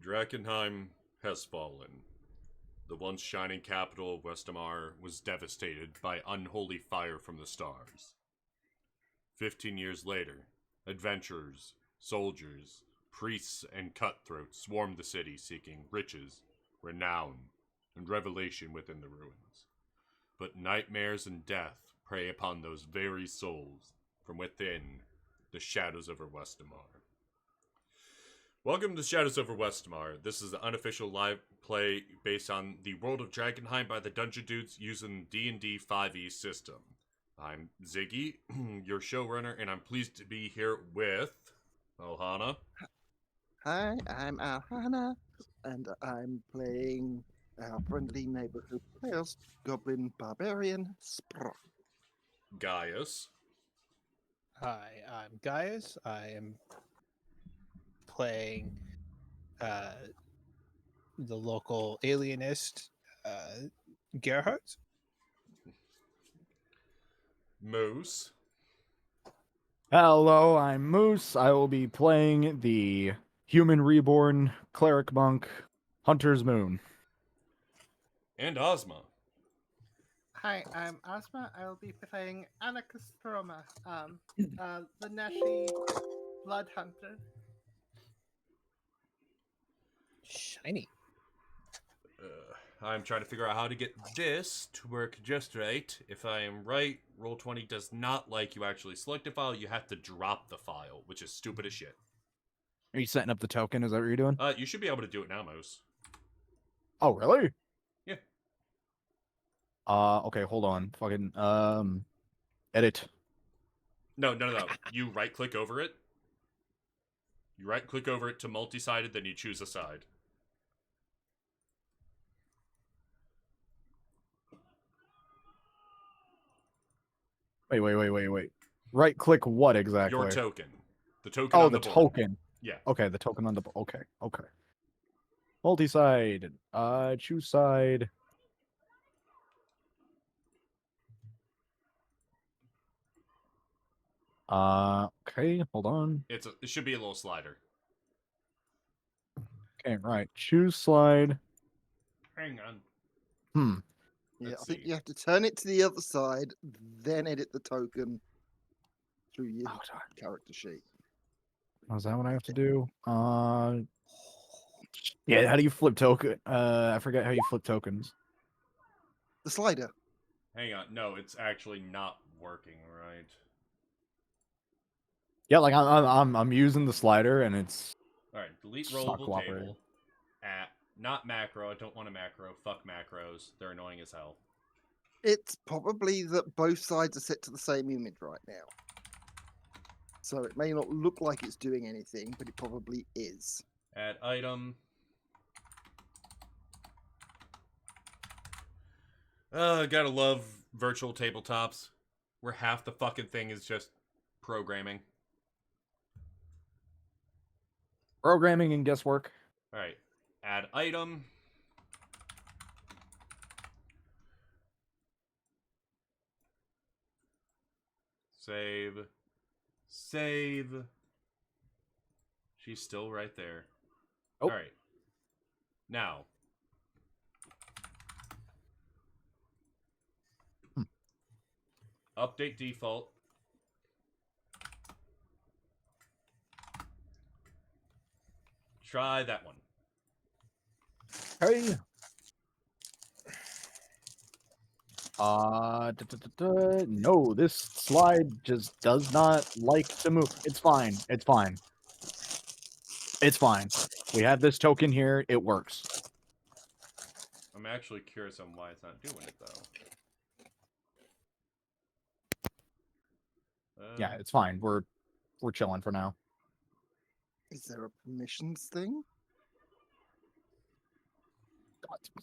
Drakkenheim has fallen. The once shining capital of Westemar was devastated by unholy fire from the stars. 15 years later, adventurers, soldiers, priests, and cutthroats swarmed the city seeking riches, renown, and revelation within the ruins. But nightmares and death prey upon those very souls from within the shadows over Westemar. Welcome to Shadows over Westemar. This is an unofficial live play based on the world of Drakkenheim by the Dungeon Dudes using D&D 5e system. I'm Ziggy, your showrunner, and I'm pleased to be here with Ohana. Hi, I'm Alhana, and I'm playing our friendly neighborhood players, Goblin Barbarian Sprock. Gaius. Hi, I'm Gaius. I am playing the local alienist, Gerhardt. Moose. Hello, I'm Moose. I will be playing the human reborn cleric monk, Hunter's Moon. And Ozma. Hi, I'm Asma. I will be playing Anacastroma, the Nashi Blood Hunter. Shiny. I'm trying to figure out how to get this to work just right. If I am right, Roll20 does not like you actually select a file. You have to drop the file, which is stupid as shit. Are you setting up the token? Is that what you're doing? You should be able to do it now, Moose. Oh, really? Yeah. Okay, hold on. Fucking, edit. No. You right-click over it. You right-click over it to multi-sided, then you choose a side. Wait. Right click what exactly? Your token. The token Oh, on the board. token. Yeah. Okay, the token on the... Okay. Multi-side. Choose side. Okay, hold on. It should be a little slider. Okay, right. Choose slide. Hang on. Yeah, Let's I think see. you have to turn it to the other side, then edit the token through your Oh, sorry. character sheet. Is that what I have to do? Yeah, how do you flip token? I forget how you flip tokens. The slider. Hang on. No, it's actually not working right. Yeah, like I'm using the slider and it's Alright, delete It's not rollable cooperating. table. Not macro. I don't want a macro. Fuck macros. They're annoying as hell. It's probably that both sides are set to the same image right now. So it may not look like it's doing anything, but it probably is. Add item. Gotta love virtual tabletops, where half the fucking thing is just programming. programming and guesswork. Alright, add item. Save. She's still right there. Oh. Alright. Now. Update default. Try that one. Hey. No, this slide just does not like to move. It's fine. We have this token here. It works. I'm actually curious on why it's not doing it, though. Yeah, it's fine. We're chilling for now. Is there a permissions thing?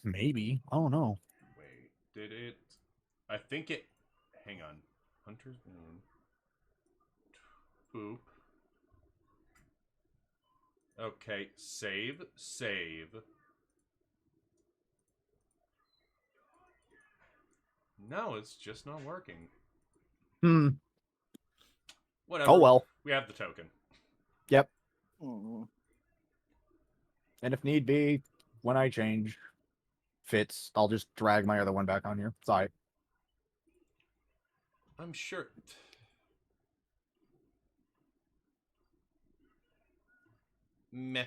Maybe. I don't know. Wait, did it? I think it. Hang on. Hunter's Moon. Poop. Okay, save. No, it's just not working. Whatever. Oh well. We have the token. Yep. Hmm. And if need be, when I change fits, I'll just drag my other one back on here. Sorry. I'm sure. Meh.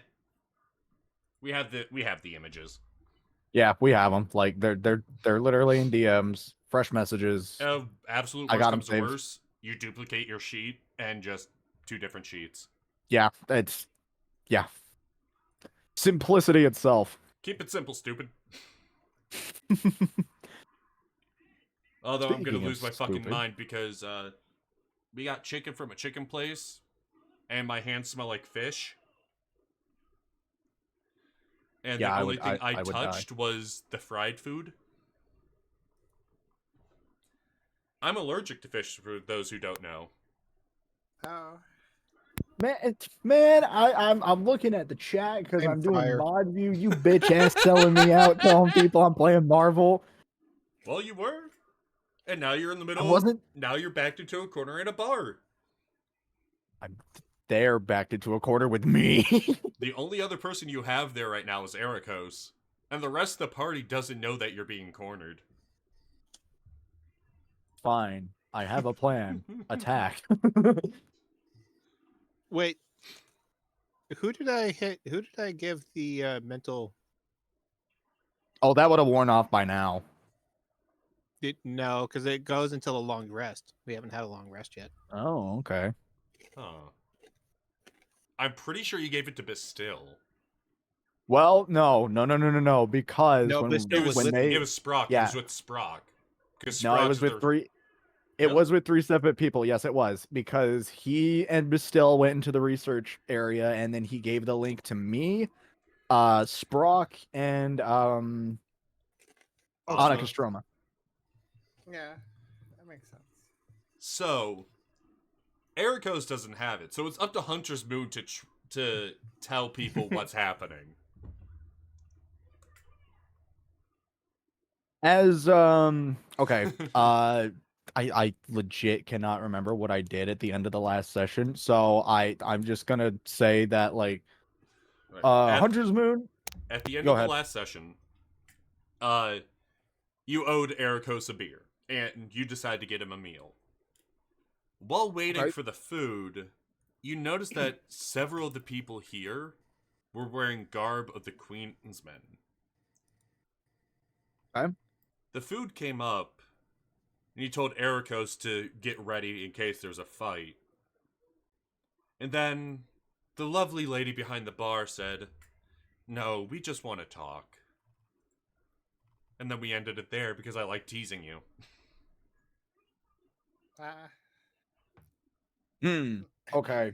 We have the images. Yeah, we have them. Like they're literally in DMs, fresh messages. Absolute I worst got 'em comes to saved. worst, you duplicate your sheet and just 2 different sheets. Yeah, simplicity itself. Keep it simple, stupid. Although I'm gonna Speaking of lose my fucking stupid. mind because we got chicken from a chicken place, and my hands smell like fish. And Yeah, the I only would- thing I I would die. touched was the fried food. I'm allergic to fish, for those who don't know. Oh. Man, I'm looking at the chat because Same I'm doing fire. mod view. You bitch ass selling me out, telling people I'm playing Marvel. Well, you were. And now you're in the I middle. wasn't. Now you're backed into a corner in a bar. They're backed into a corner with me. The only other person you have there right now is Ericos. And the rest of the party doesn't know that you're being cornered. Fine, I have a plan. Attack. Wait. Who did I hit? Who did I give the mental? Oh, that would have worn off by now. No, because it goes until a long rest. We haven't had a long rest yet. Oh, okay. Huh. I'm pretty sure you gave it to Bastille. Well, no, because No, when Bastille was when with they It was Sprock. yeah. It was with Sprock. Because no, it was with three. It Yep. was with 3 separate people. Yes, it was because he and Bastille went into the research area, and then he gave the link to me, Sprock, and Oh, Annika so- Stroma. Yeah, that makes sense. So, Ericos doesn't have it. So it's up to Hunter's Moon to tell people what's happening. As okay, I legit cannot remember what I did at the end of the last session, so I'm just gonna say that like Right. Hunter's Moon. At the end Go of ahead. the last session, you owed Ericos a beer, and you decide to get him a meal. While waiting Okay. for the food, you notice that several of the people here were wearing garb of the Queen's men. Okay. The food came up, and you told Ericos to get ready in case there's a fight. And then the lovely lady behind the bar said, "No, we just want to talk." And then we ended it there because I like teasing you. Okay.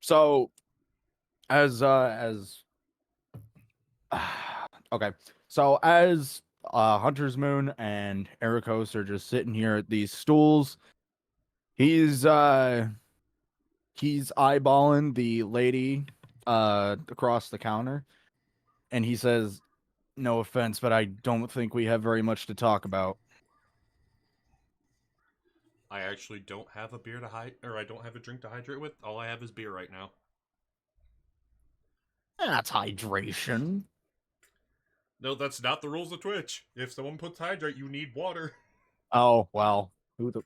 So as okay. So as Hunter's Moon and Ericos are just sitting here at these stools, he's eyeballing the lady across the counter, and he says, "No offense, but I don't think we have very much to talk about." I actually don't have a beer to I don't have a drink to hydrate with. All I have is beer right now. That's hydration. No, that's not the rules of Twitch. If someone puts hydrate, you need water. Oh, well. Who the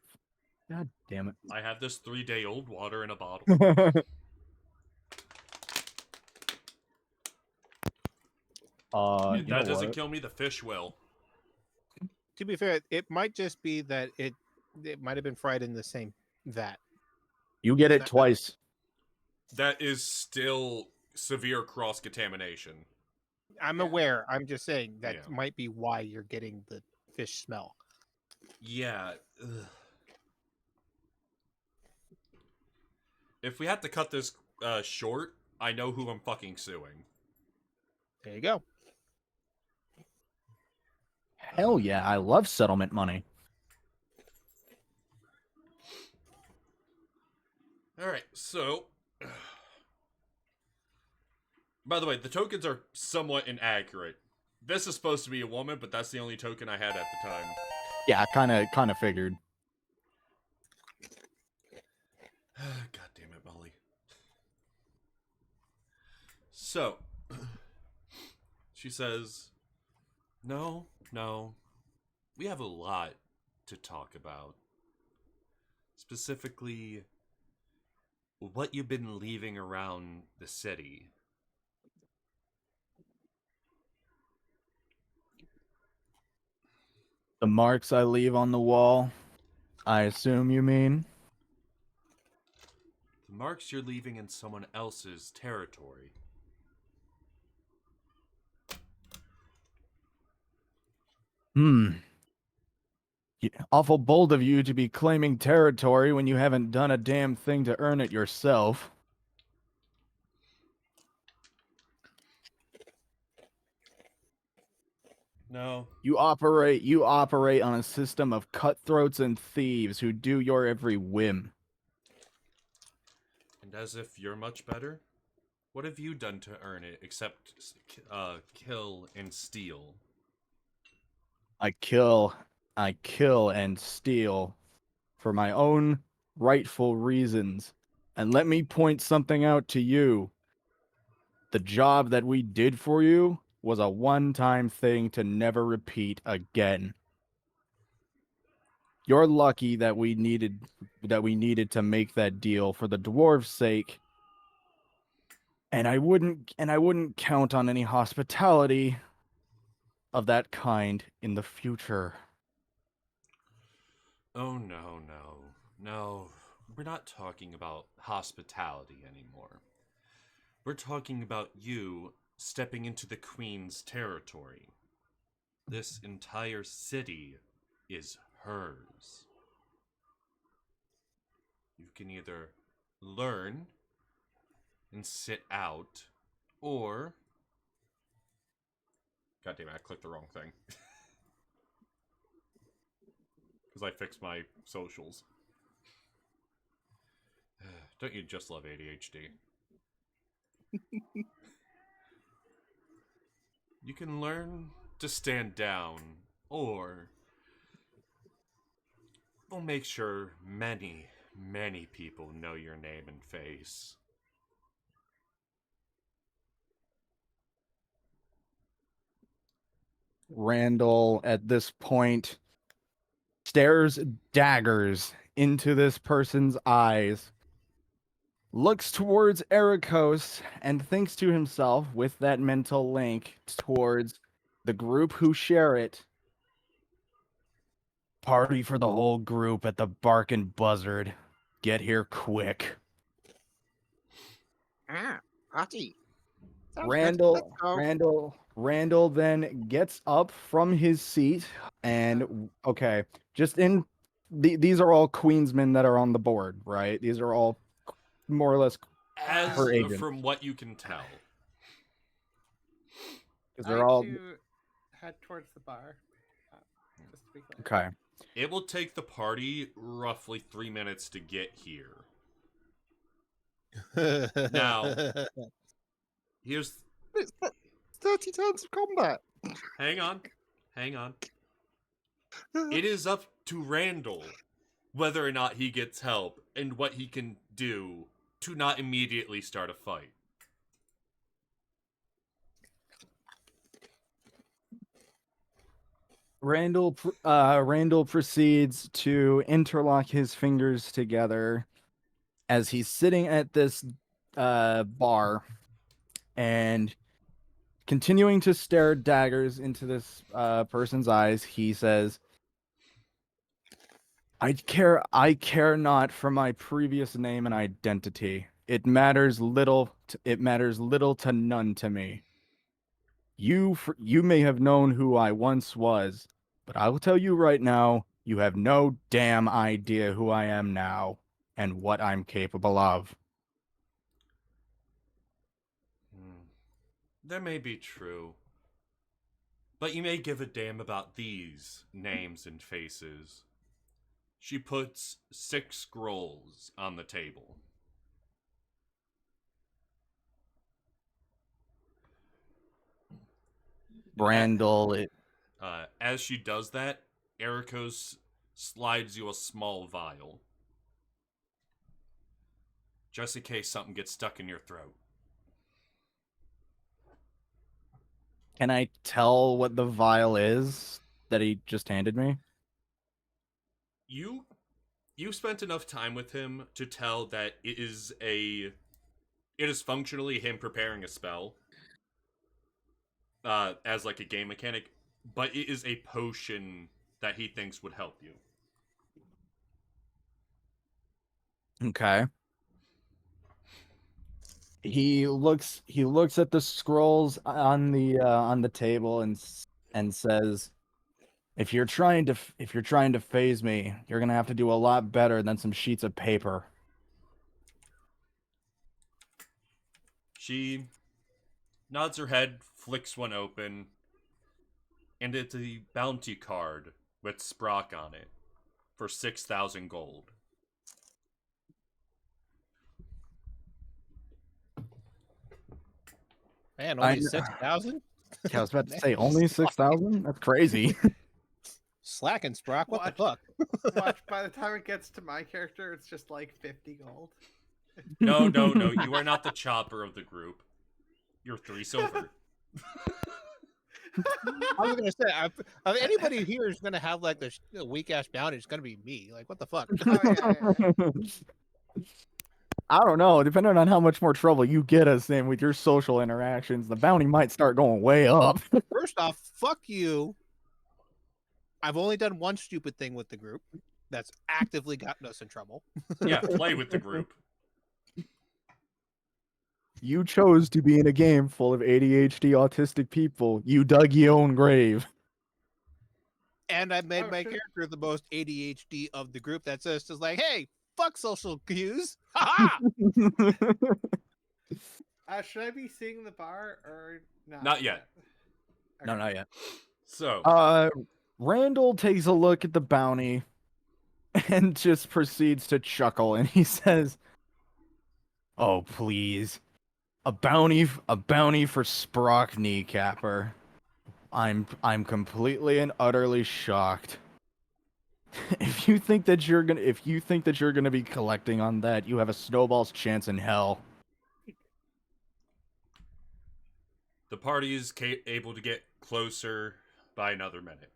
God damn I have this 3-day-old water in a bottle. it. If You know that doesn't what? kill me, the fish will. To be fair, it might just be that it might have been fried in the same vat. You get it That- twice. That is still severe cross-contamination. I'm Yeah. aware. I'm just saying that Yeah. might be why you're getting the fish smell. Yeah. Ugh. If we have to cut this short, I know who I'm fucking suing. There you go. Hell yeah, I love settlement money. Alright, so... By the way, the tokens are somewhat inaccurate. This is supposed to be a woman, but that's the only token I had at the time. Yeah, kind of figured. God damn it, Molly. So, She says, no, we have a lot to talk about. Specifically, what you've been leaving around the city. The marks I leave on the wall, I assume you mean? The marks you're leaving in someone else's territory. Awful bold of you to be claiming territory when you haven't done a damn thing to earn it yourself. No, You operate on a system of cutthroats and thieves who do your every whim. and as if you're much better? What have you done to earn it except kill and steal? I kill and steal for my own rightful reasons. And let me point something out to you. The job that we did for you was a one-time thing to never repeat again. You're lucky that we needed to make that deal for the dwarves' sake. And I wouldn't count on any hospitality of that kind in the future. Oh, no. We're not talking about hospitality anymore. We're talking about you stepping into the Queen's territory. This entire city is hers. You can either learn and sit out, or... God damn it, I clicked the wrong thing. Because I fixed my socials. Don't you just love ADHD? You can learn to stand down, or we'll make sure many, many people know your name and face. Randall, at this point, stares daggers into this person's eyes, looks towards Ericos, and thinks to himself, with that mental link towards the group who share it, party for the whole group at the Barkin' Buzzard. Get here quick. Party. Sounds good. Let's go. Randall then gets up from his seat and okay, just in these are all Queensmen that are on the board, right? These are all more or less As her agents. from what you can tell. because I they're all too head towards the bar. Just to be clear. okay. It will take the party roughly 3 minutes to get here. Now, here's... It's 30 turns of combat. Hang on. It is up to Randall whether or not he gets help and what he can do to not immediately start a fight. Randall proceeds to interlock his fingers together as he's sitting at this bar and continuing to stare daggers into this person's eyes. He says, I care not for my previous name and identity. It matters little to none to me. You may have known who I once was, but I will tell you right now, you have no damn idea who I am now and what I'm capable of. That may be true. But you may give a damn about these names and faces. She puts 6 scrolls on the table. Brandel, As she does that, Ericos slides you a small vial. Just in case something gets stuck in your throat. Can I tell what the vial is that he just handed me? You spent enough time with him to tell that it is functionally him preparing a spell as like a game mechanic, but it is a potion that he thinks would help you. Okay. He looks at the scrolls on the table and says, if you're trying to phase me, you're gonna have to do a lot better than some sheets of paper. She nods her head, flicks one open, and it's a bounty card with Sprock on it for 6,000 gold. Man, I only kn- 6,000? Yeah, I was about to say only 6,000. That's crazy. Slacking, Sprock. What the Watch. fuck? Watch, by the time it gets to my character, it's just like 50 gold. No, you are not the chopper of the group. You're 3 silver. I was gonna say, if anybody here is gonna have like the weak ass bounty, it's gonna be me. Like, what the fuck? Oh, yeah. I don't know. Depending on how much more trouble you get us in with your social interactions, the bounty might start going way up. First off, fuck you. I've only done one stupid thing with the group that's actively gotten us in trouble. Yeah, play with the group. You chose to be in a game full of ADHD autistic people. You dug your own grave. And I made Oh, my shit. character the most ADHD of the group that says just like, hey, fuck social cues. Ha Should I be seeing the bar or not? Not yet. No, not yet. So, Randall takes a look at the bounty and just proceeds to chuckle, and he says, "Oh, please. A bounty for Sprock Kneecapper. I'm completely and utterly shocked. If you think that you're gonna be collecting on that, you have a snowball's chance in hell." the party is able to get closer by another minute.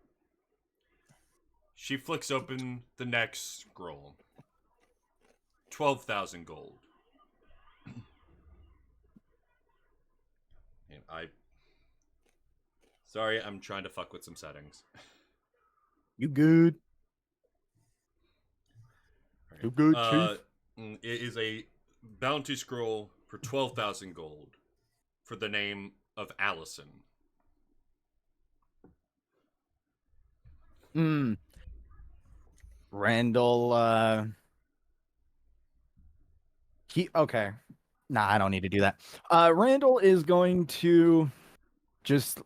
She flicks open the next scroll. 12,000 gold. And Sorry, I'm trying to fuck with some settings. You good? You good, Chief? It is a bounty scroll for 12,000 gold for the name of Allison. Randall, okay. Nah, I don't need to do that. Randall is going to just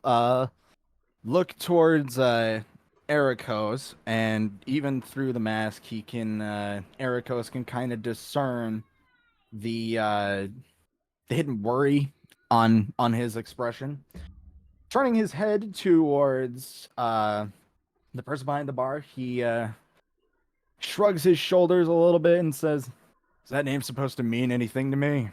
look towards Ericos, and even through the mask, Ericos can kind of discern the hidden worry on his expression. Turning his head towards the person behind the bar, he shrugs his shoulders a little bit and says, "Is that name supposed to mean anything to me?"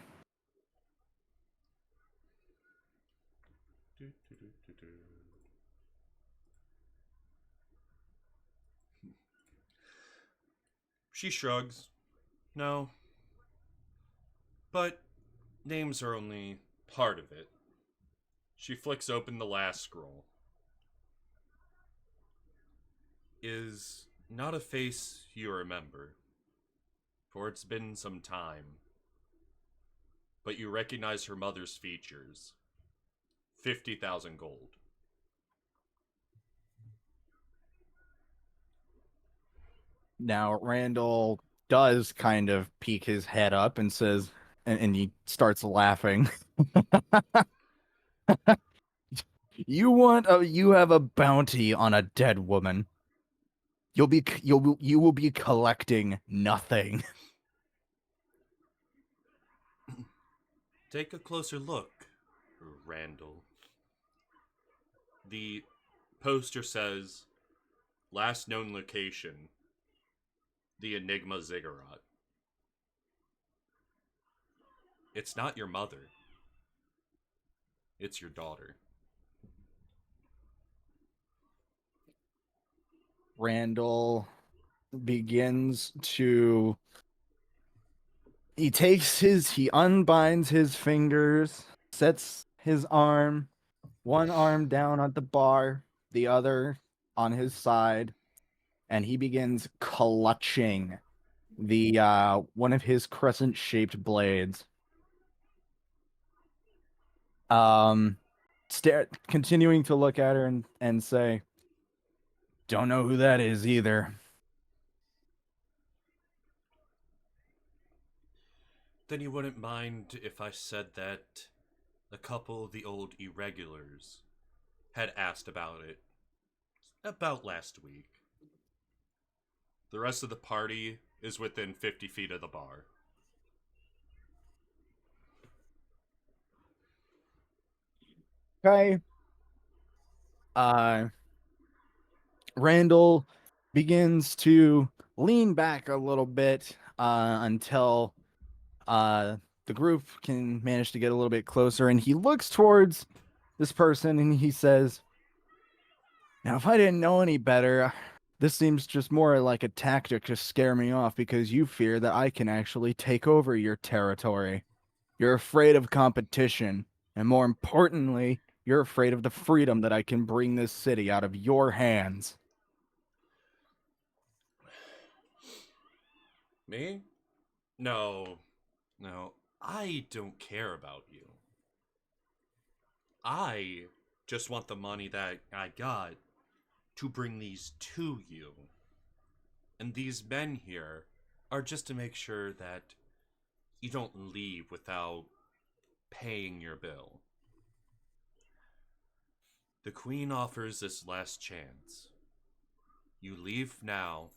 She shrugs. No. But names are only part of it. She flicks open the last scroll. Is not a face you remember, for it's been some time. But you recognize her mother's features. 50,000 gold. Now, Randall does kind of peek his head up and says, and he starts laughing. You have a bounty on a dead woman. You will be collecting nothing. Take a closer look, Randall. The poster says, last known location, the Enigma Ziggurat. It's not your mother. It's your daughter. Randall begins to. He unbinds his fingers, sets his one arm down at the bar, the other on his side, and he begins clutching the one of his crescent-shaped blades. Continuing to look at her and say, "Don't know who that is either." Then you wouldn't mind if I said that a couple of the old irregulars had asked about it about last week. The rest of the party is within 50 feet of the bar. Okay. Randall begins to lean back a little bit until the group can manage to get a little bit closer, and he looks towards this person and he says, "Now, if I didn't know any better, this seems just more like a tactic to scare me off because you fear that I can actually take over your territory. You're afraid of competition, and more importantly, you're afraid of the freedom that I can bring this city out of your hands." Me? No. I don't care about you. I just want the money that I got to bring these to you. And these men here are just to make sure that you don't leave without paying your bill. The Queen offers this last chance. You leave now,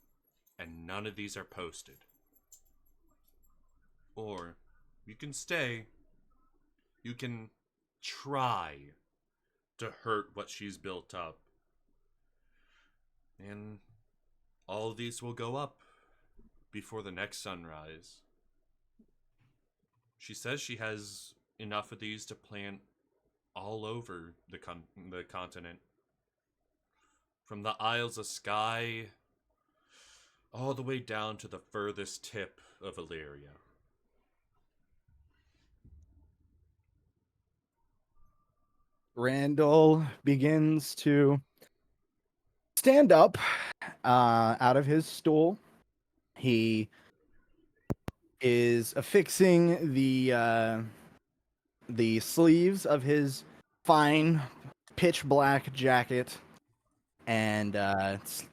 and none of these are posted. Or you can stay. You can try to hurt what she's built up. And all of these will go up before the next sunrise. She says she has enough of these to plant all over the continent. From the Isles of Skye all the way down to the furthest tip of Illyria. Randall begins to stand up out of his stool. He is affixing the sleeves of his fine pitch black jacket and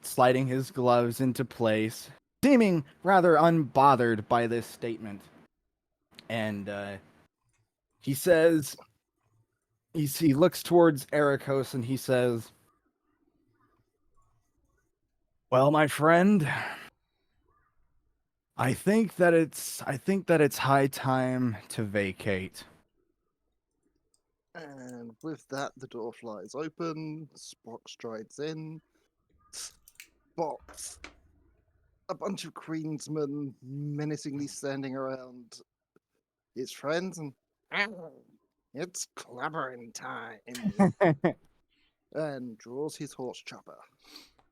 sliding his gloves into place, seeming rather unbothered by this statement. And he says, he looks towards Ericos and he says, "Well, my friend, I think that it's high time to vacate." And with that, the door flies open. Spock strides in. Spots a bunch of Queensmen menacingly standing around his friends, and it's clobbering time. And draws his horse chopper.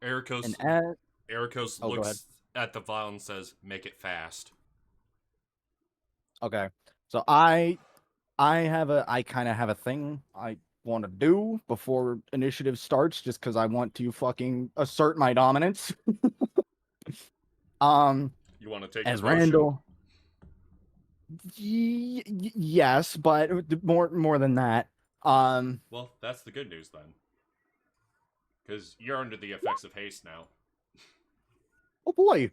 Ericos Go ahead. looks at the vial and says, "Make it fast." Okay, so I kind of have a thing I want to do before initiative starts, just because I want to fucking assert my dominance. You want to take As the potion? Randall, yes, but more than that. Well, that's the good news then. Because you're under the effects of haste now. Oh boy.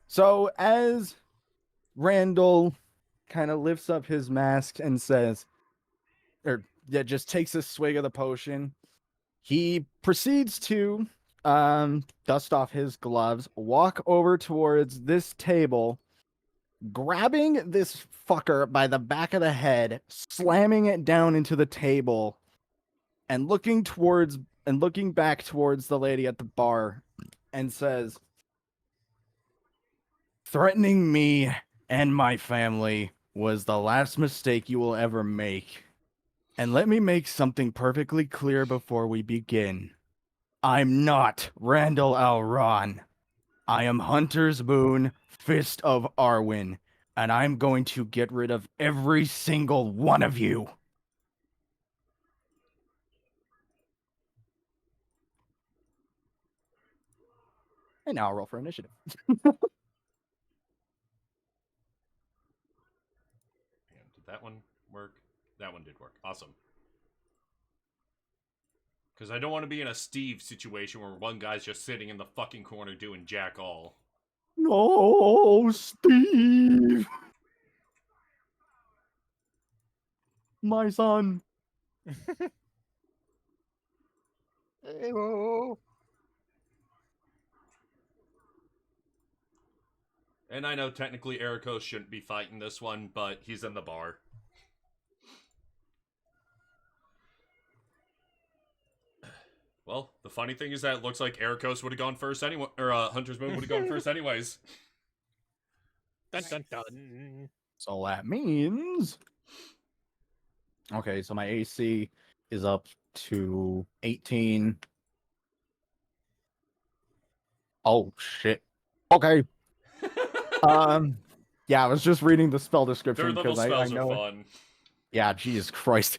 So as Randall kind of lifts up his mask and says, just takes a swig of the potion, he proceeds to dust off his gloves, walk over towards this table, grabbing this fucker by the back of the head, slamming it down into the table, and looking back towards the lady at the bar, and says, "Threatening me and my family was the last mistake you will ever make. And let me make something perfectly clear before we begin. I'm not Randall Alron. I am Hunter's Moon, Fist of Arwen, and I'm going to get rid of every single one of you. And now I'll roll for initiative. Damn, did that one work? That one did work. Awesome. Because I don't want to be in a Steve situation where one guy's just sitting in the fucking corner doing jack all. No, Steve! My son. Hey-oh. And I know technically Ericos shouldn't be fighting this one, but he's in the bar. Well, the funny thing is that it looks like Ericos would have gone first anyway, or Hunter's Moon would have gone first anyways. Dun dun dun. So that means... Okay, so my AC is up to 18. Oh, shit. Okay. Yeah, I was just reading the spell description Third level because I spells know are it. fun. Yeah, Jesus Christ.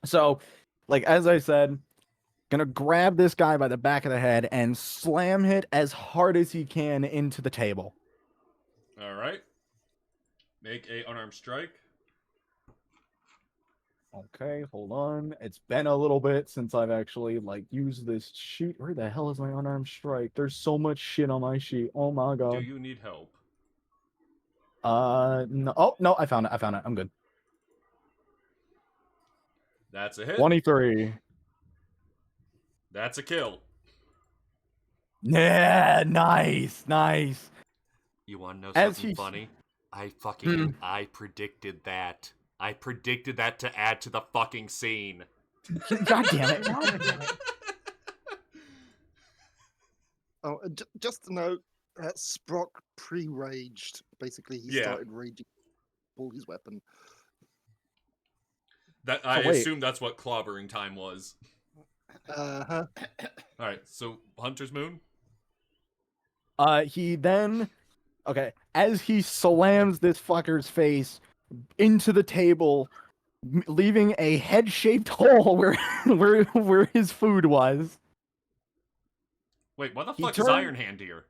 So, like, as I said, gonna grab this guy by the back of the head and slam it as hard as he can into the table. Alright. Make a unarmed strike. Okay, hold on. It's been a little bit since I've actually, like, used this sheet. Where the hell is my unarmed strike? There's so much shit on my sheet. Oh my god. Do you need help? No. Oh, no, I found it. I'm good. That's a hit. 23. That's a kill. Yeah, nice. You want to know As something he's- funny? I predicted that. I predicted that to add to the fucking scene. God damn it. God damn it. Oh, just to note, Sprock pre-raged. Basically, he Yeah. started raging, pulled his weapon. That I wait. assume that's what clobbering time was. Uh-huh. Alright, so Hunter's Moon? He then, okay, as he slams this fucker's face into the table, leaving a head-shaped hole where his food was. Wait, why the He fuck is turned- Iron Hand here?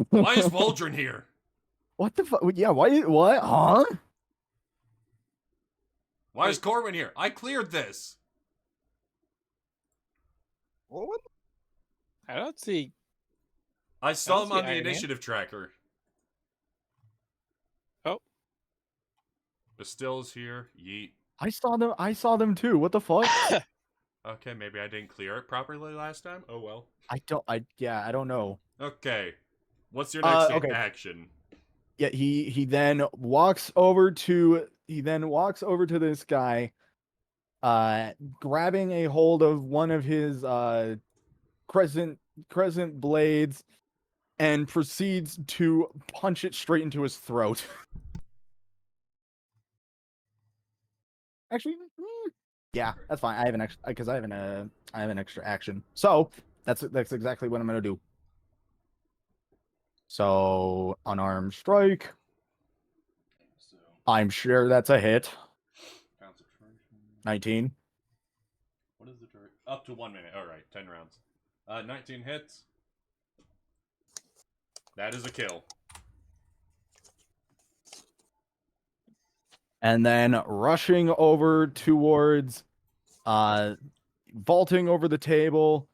Why is Waldron here? What the fuck? Yeah, why? What? Huh? Why is Corwin here? I cleared this. What? I don't see. I saw don't him see on the Iron Hand. initiative tracker. Oh. Bastille's here. Yeet. I saw them too. What the fuck? Okay, maybe I didn't clear it properly last time. Oh well. I don't know. Okay. What's your next Okay. action? Yeah, he then walks over to this guy, grabbing a hold of one of his crescent blades, and proceeds to punch it straight into his throat. Actually, yeah, that's fine. I have an extra because I have an extra action. So that's exactly what I'm gonna do. So unarmed strike. So, I'm sure that's a hit. concentration. 19. What is the turret? Up to 1 minute. Alright, 10 rounds. 19 hits. That is a kill. And then rushing over towards, vaulting over the table,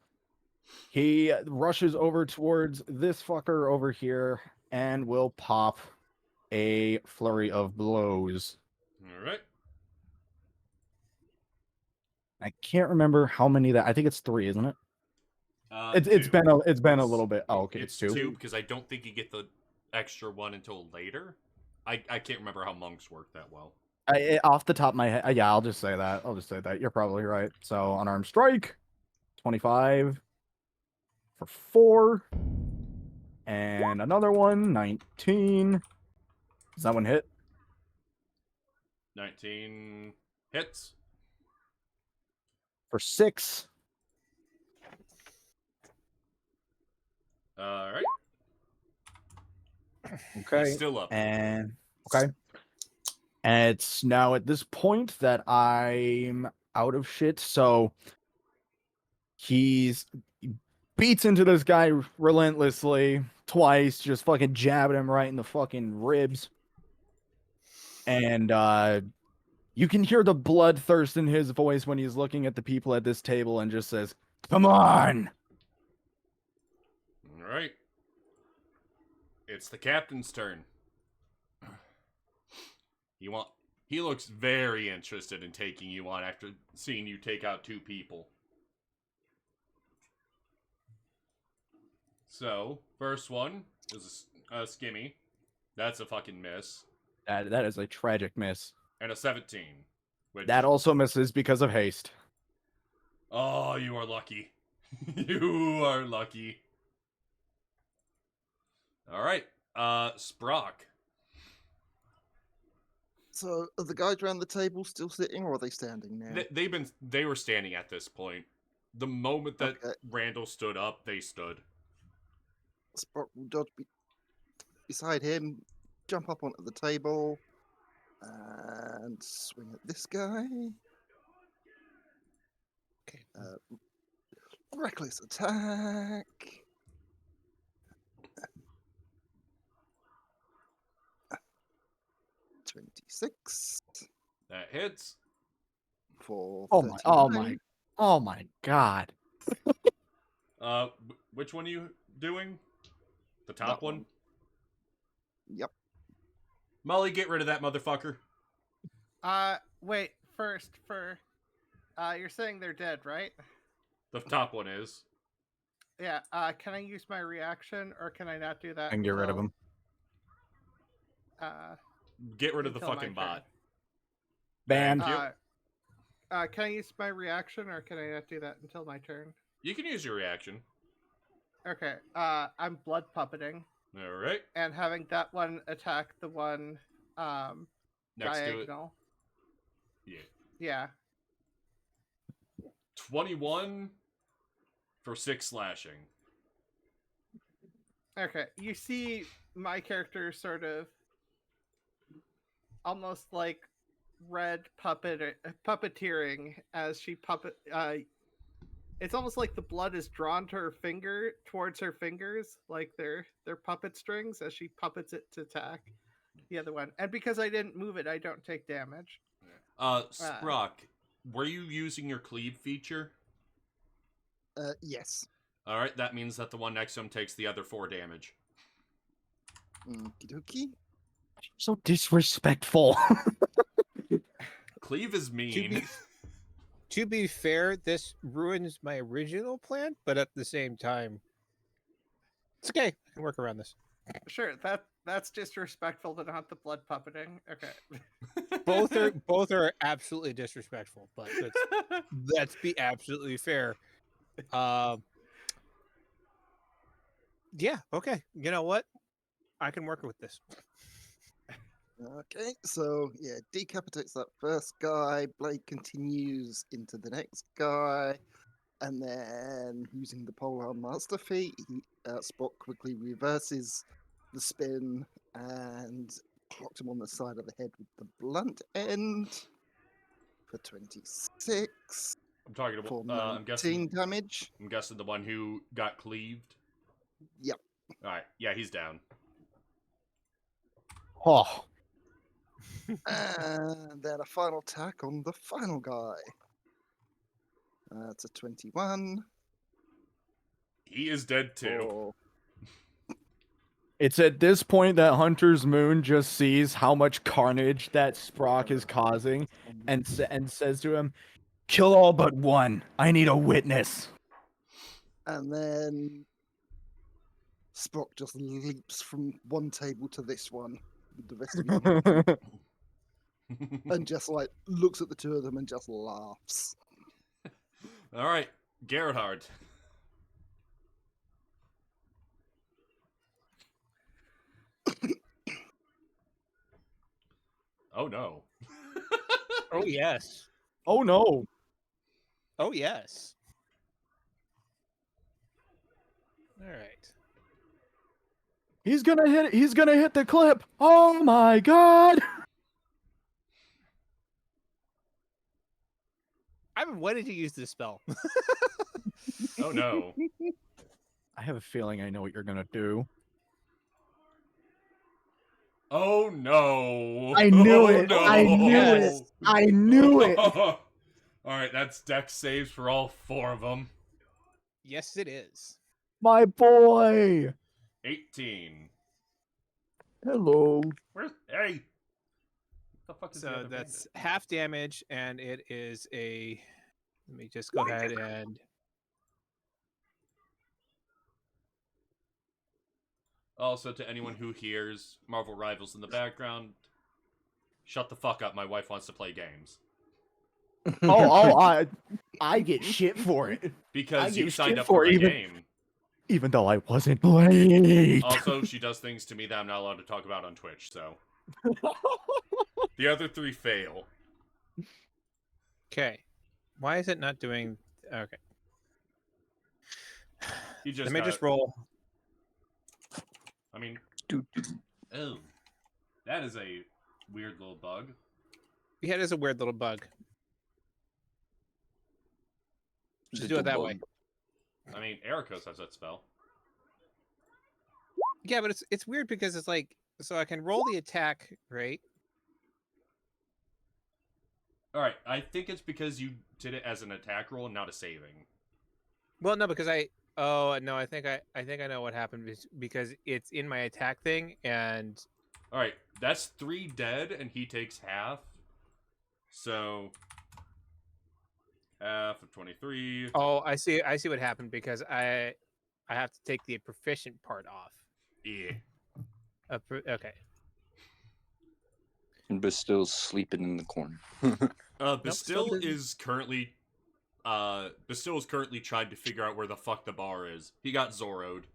he rushes over towards this fucker over here and will pop a flurry of blows. Alright. I can't remember how many that. I think it's 3, isn't it? It's Two. been a little bit. Oh, okay, It's it's 2. two because I don't think you get the extra one until later. I can't remember how monks work that well. Off the top of my head, yeah, I'll just say that. You're probably right. So unarmed strike, 25 for 4, and another one, 19. Does that one hit? 19 hits. for 6. All right. Okay. He's still up. And okay. And it's now at this point that I'm out of shit, so he beats into this guy relentlessly twice, just fucking jabbing him right in the fucking ribs. And you can hear the bloodthirst in his voice when he's looking at the people at this table and just says, "Come on!" All right. It's the captain's turn. He looks very interested in taking you on after seeing you take out 2 people. So, first one is a skimmy. That's a fucking miss. That is a tragic miss. And a 17. Which, That also misses because of haste. oh, you are lucky. You are lucky. Alright. Sprock. So are the guys around the table still sitting, or are they standing now? They were standing at this point. The moment that Okay. Randall stood up, they stood. Spock will dodge beside him, jump up onto the table, and swing at this guy. Okay. Reckless attack. $26 That hits. for Oh 39. my god. Which one are you doing? The top That one? one. Yep. Molly, get rid of that motherfucker. Wait. First, you're saying they're dead, right? The top one is. Yeah. Can I use my reaction, or can I not do that? And get rid of until, him. Get rid of the until my fucking turn? bot. Banned. Thank you. Can I use my reaction, or can I not do that until my turn? You can use your reaction. Okay. I'm blood puppeting Alright. and having that one attack the one Next to it. diagonal. Yeah. Yeah. 21 for 6 slashing. Okay. You see my character sort of almost like red puppeteering as she it's almost like the blood is drawn to her finger towards her fingers, like they're puppet strings as she puppets it to attack the other one. And because I didn't move it, I don't take damage. Sprock, were you using your cleave feature? Yes. Alright, that means that the one next to him takes the other 4 damage. Okie dokie. So disrespectful. Cleave is mean. To be fair, this ruins my original plan, but at the same time, it's okay. I can work around this. Sure, that's disrespectful, but not the blood puppeting. Okay. Both are absolutely disrespectful, but let's be absolutely fair. Yeah, okay. You know what? I can work with this. Okay, so yeah, decapitates that first guy. Blade continues into the next guy, and then using the polearm master feat, Spock quickly reverses the spin and clocked him on the side of the head with the blunt end for 26 I'm talking about. for I'm guessing. 19 damage. I'm guessing the one who got cleaved. Yep. All right. Yeah, he's down. Oh, And then a final attack on the final guy. It's a 21. He is dead too. For it's at this point that Hunter's Moon just sees how much carnage that Sprock is causing and says to him, "Kill all but one. I need a witness." And then Spock just leaps from one table to this one with the rest of his and just like looks at the two of them and just laughs. All right, Gerhard. Oh no. Oh yes. Oh no. Oh yes. All right. He's gonna hit it. He's gonna hit the clip. Oh my god! I've been wanting to use this spell. Oh no. I have a feeling I know what you're gonna do. Oh no. I knew Oh, it. no. I knew Yes. it. I knew it. Alright, that's dex saves for all 4 of them. Yes, it is. My boy. 18. Hello. Where's. Hey! What the fuck is the So other that's bandit? half damage, and it is a. Let me just go ahead and. Also, to anyone who hears Marvel Rivals in the background, shut the fuck up. My wife wants to play games. I get shit for it. Because I you get signed shit up for for my even- game. Even though I wasn't playing. Also, she does things to me that I'm not allowed to talk about on Twitch, so. The other 3 fail. Okay. Why is it not doing? Okay. You just Let me got- just roll. I mean. Oh. That is a weird little bug. Yeah, it is a weird little bug. Just do it that way. I mean, Ericos has that spell. Yeah, but it's weird because it's like so I can roll the attack, right? Alright, I think it's because you did it as an attack roll and not a saving. Well, no, because I think I know what happened because it's in my attack thing and Alright, that's 3 dead and he takes half. So half of 23. oh, I see what happened because I have to take the proficient part off. Yeah. Okay. And Bastille's sleeping in the corner. Bastille still is currently Bastille is currently trying to figure out where the fuck the bar is. He got Zorro'd.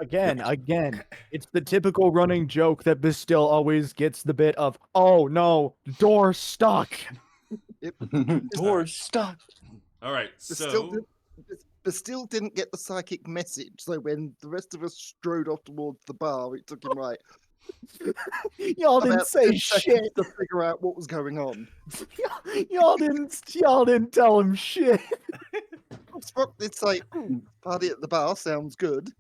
Again, it's the typical running joke that Bastille always gets the bit of, oh no, door stuck. Door stuck. Alright, Bastille, so Bastille didn't get the psychic message, so when the rest of us strode off towards the bar, it took him Y'all didn't about say 10 seconds shit. to figure out what was going on. Y'all didn't tell him shit. Spock did say, "Party at the bar sounds good."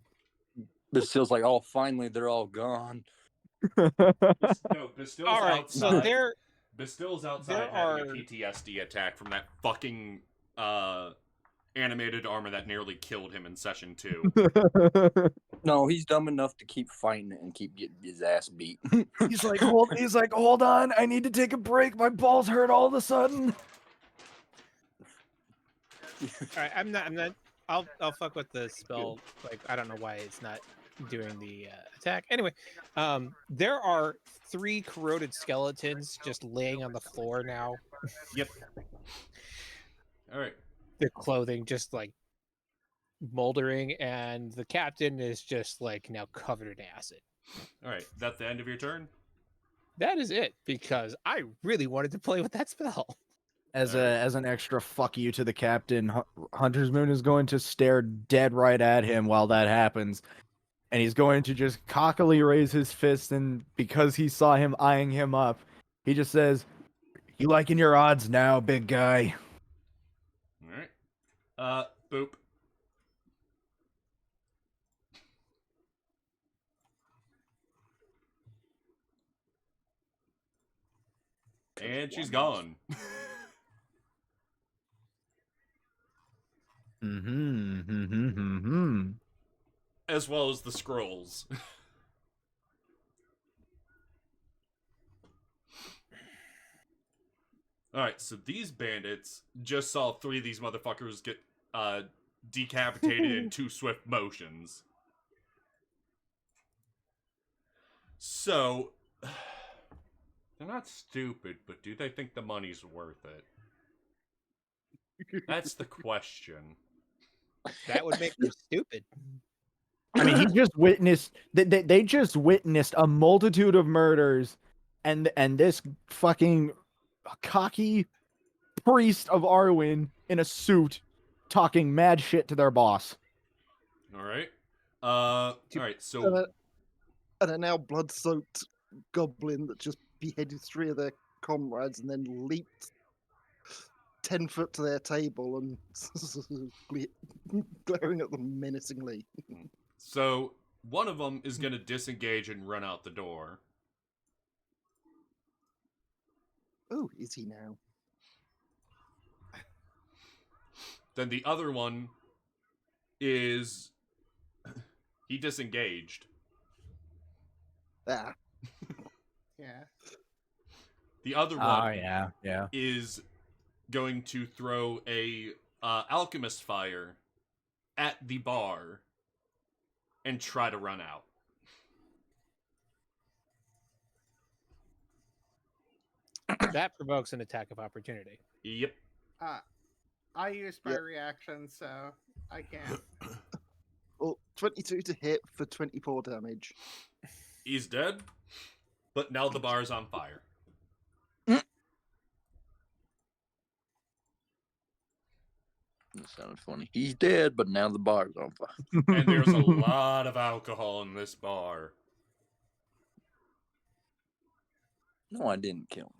Bastille's like, oh, finally, they're all gone. no, Bastille's All right, outside. so there Bastille's outside there having are- a PTSD attack from that fucking animated armor that nearly killed him in session 2. No, he's dumb enough to keep fighting it and keep getting his ass beat. He's like, hold on, I need to take a break. My balls hurt all of a sudden. all right, I'm not I'll fuck with the spell. Like I don't know why it's not doing the attack. Anyway, there are 3 corroded skeletons just laying on the floor now. Yep. Alright. Their clothing just like moldering, and the captain is just like now covered in acid. Alright. That's the end of your turn? That is it, because I really wanted to play with that spell. As an extra fuck you to the captain, Hunter's Moon is going to stare dead right at him while that happens. And he's going to just cockily raise his fist, and because he saw him eyeing him up, he just says, "You liking your odds now, big guy?" Alright. Boop. And she's gone. As well as the scrolls. Alright, so these bandits just saw 3 of these motherfuckers get decapitated in 2 swift motions. So, they're not stupid, but do they think the money's worth it? That's the question. That would make them stupid. I mean, he just witnessed. They just witnessed a multitude of murders, and this fucking cocky priest of Arwen in a suit talking mad shit to their boss. All right. All right. And So a now blood-soaked goblin that just beheaded 3 of their comrades and then leaped 10 foot to their table and glaring at them menacingly. So one of them is going to disengage and run out the door. Oh, is he now? Then the other one is he disengaged. Ah, Yeah. The other one Oh, yeah. is going to throw a alchemist fire at the bar and try to run out. That provokes an attack of opportunity. Yep. I used my Yep. reaction, so I can't. well, 22 to hit for 24 damage. He's dead, but now the bar is on fire. That sounded funny. He's dead, but now the bar's on fire. And there's a lot of alcohol in this bar. No, I didn't kill him.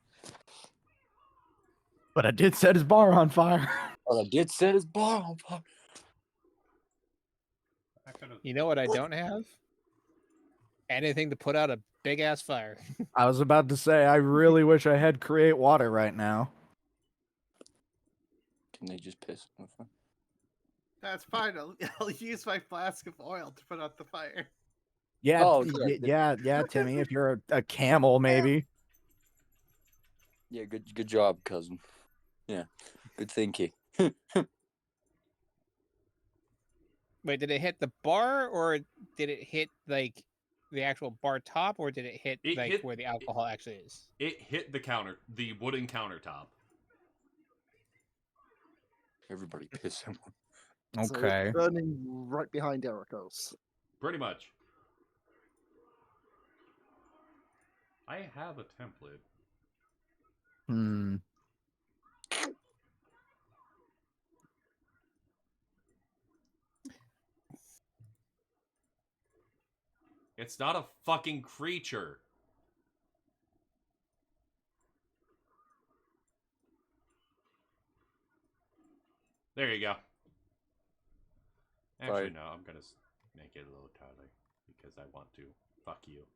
But I did set his bar on fire. But I did set his bar on fire. You know what I don't have? Anything to put out a big ass fire. I was about to say, I really wish I had create water right now. Can they just piss on fire? That's fine. I'll use my flask of oil to put out the fire. Yeah, Oh, yeah, Timmy. If you're a camel, maybe. Yeah, good job, cousin. Yeah, good thinking. Wait, did it hit the bar or did it hit like the actual bar top or did it hit It like hit- where the alcohol actually is? It hit the wooden countertop. Everybody piss him. So it's Okay. burning right behind Ericos. Pretty much. I have a template. Hmm. It's not a fucking creature. There you go. Actually, Right. no, I'm gonna make it a little taller because I want to. Fuck you.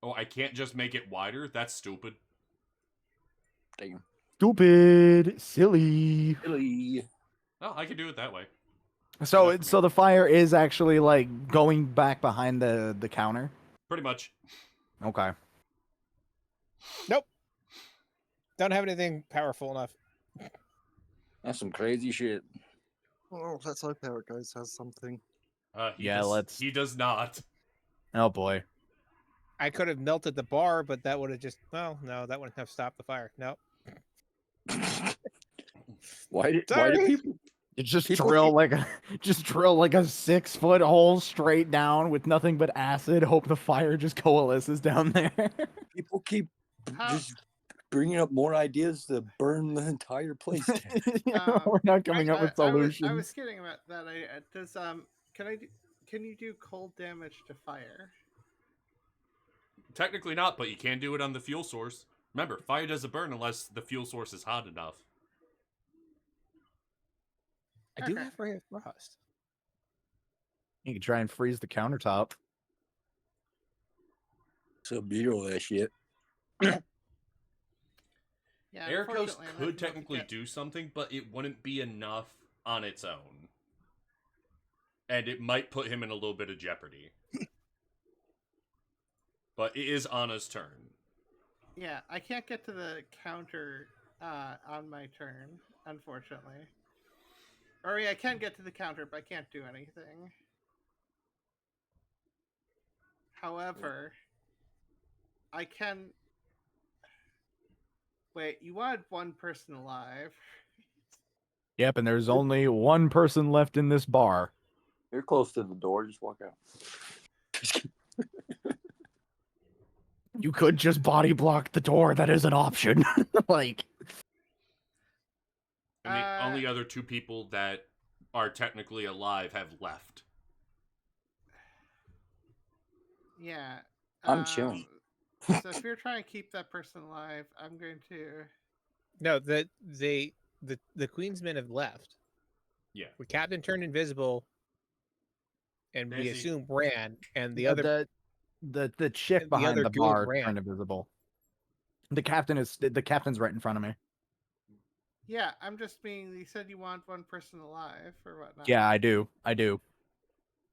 Oh, I can't just make it wider? That's stupid. Damn. Stupid, silly. Really? Oh, I can do it that way. So, Enough for so me. the fire is actually like going back behind the counter. Pretty much. Okay. Nope. Don't have anything powerful enough. That's some crazy shit. Oh, let's hope Ericos has something. He does not. Oh boy. I could have melted the bar, but that would have just no, that wouldn't have stopped the fire. No. Why did Sorry. people? You just People drill keep- like a 6-foot hole straight down with nothing but acid. Hope the fire just coalesces down there. People keep How- just bringing up more ideas to burn the entire place down. We're not coming up with solutions. I was kidding about that. Can you do cold damage to fire? Technically not, but you can do it on the fuel source. Remember, fire doesn't burn unless the fuel source is hot enough. I do Okay. have Ray of Frost. You can try and freeze the countertop. So beautiful that shit. Yeah, Aircoast unfortunately, I'm not able could to technically get- do something, but it wouldn't be enough on its own. And it might put him in a little bit of jeopardy. But it is Anna's turn. Yeah, I can't get to the counter on my turn, unfortunately. Or yeah, I can get to the counter, but I can't do anything. However, I can. Wait, you wanted one person alive. Yep, and there's only one person left in this bar. You're close to the door. Just walk out. You could just body block the door. That is an option. Like, And the only other two people that are technically alive have left. Yeah. I'm chilling. So if you're trying to keep that person alive, I'm going to. No, the Queen's men have left. Yeah. The captain turned invisible, and we Daisy. assume ran, and the other the chick the behind other the good bar ran. turned invisible. The captain's right in front of me. Yeah, I'm just being. You said you want one person alive or whatnot. Yeah, I do.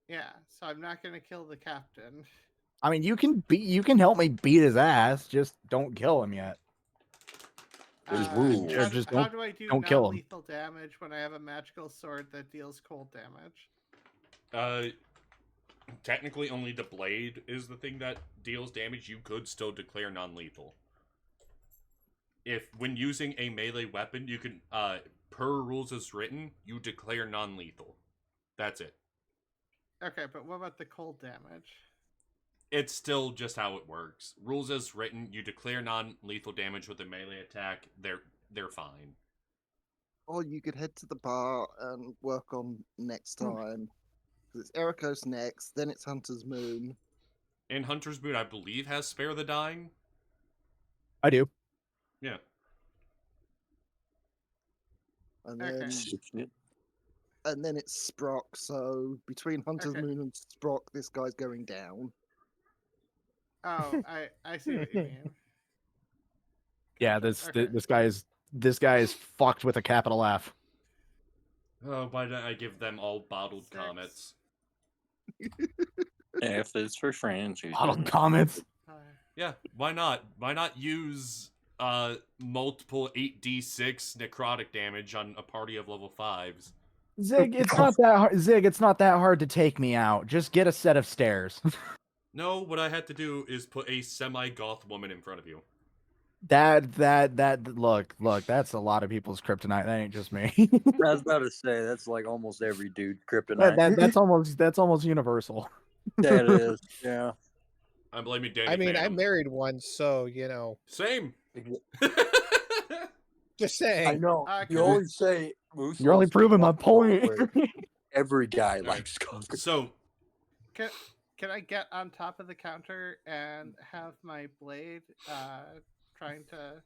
Yeah, so I'm not going to kill the captain. I mean, you can help me beat his ass. Just don't kill him yet. There's rules. Or How, just how do I do don't kill him. non-lethal damage when I have a magical sword that deals cold damage? Technically, only the blade is the thing that deals damage. You could still declare non-lethal. If, when using a melee weapon, you can, per rules as written, you declare non-lethal. That's it. Okay, but what about the cold damage? It's still just how it works. Rules as written, you declare non-lethal damage with a melee attack, they're fine. Or you could head to the bar and work on next time. 'Cause it's Ericos next, then it's Hunter's Moon. And Hunter's Moon, I believe, has Spare the Dying. I do. Yeah. And Okay. then Shit. and then it's Sprock, so between Hunter's Okay. Moon and Sprock, this guy's going down. Oh, I see what you mean. Yeah, Okay. this guy is fucked with a capital F. Oh, why don't I give them all bottled 6. comets? F is for friends. Bottled comments. Yeah, why not? Why not use multiple 8d6 necrotic damage on a party of level 5s? Zig, it's not that hard. Zig, it's not that hard to take me out. Just get a set of stairs. No, what I had to do is put a semi-goth woman in front of you. Look, that's a lot of people's kryptonite. That ain't just me. I was about to say that's like almost every dude kryptonite. that's almost universal. That is, yeah. I'm blaming Danny I mean, I Phantom. married one, so you know. Same. Just saying. I know. Can You I- always say Moose You're only loves to proving my fuck point. where every guy likes cock. So, Can I get on top of the counter and have my blade trying to?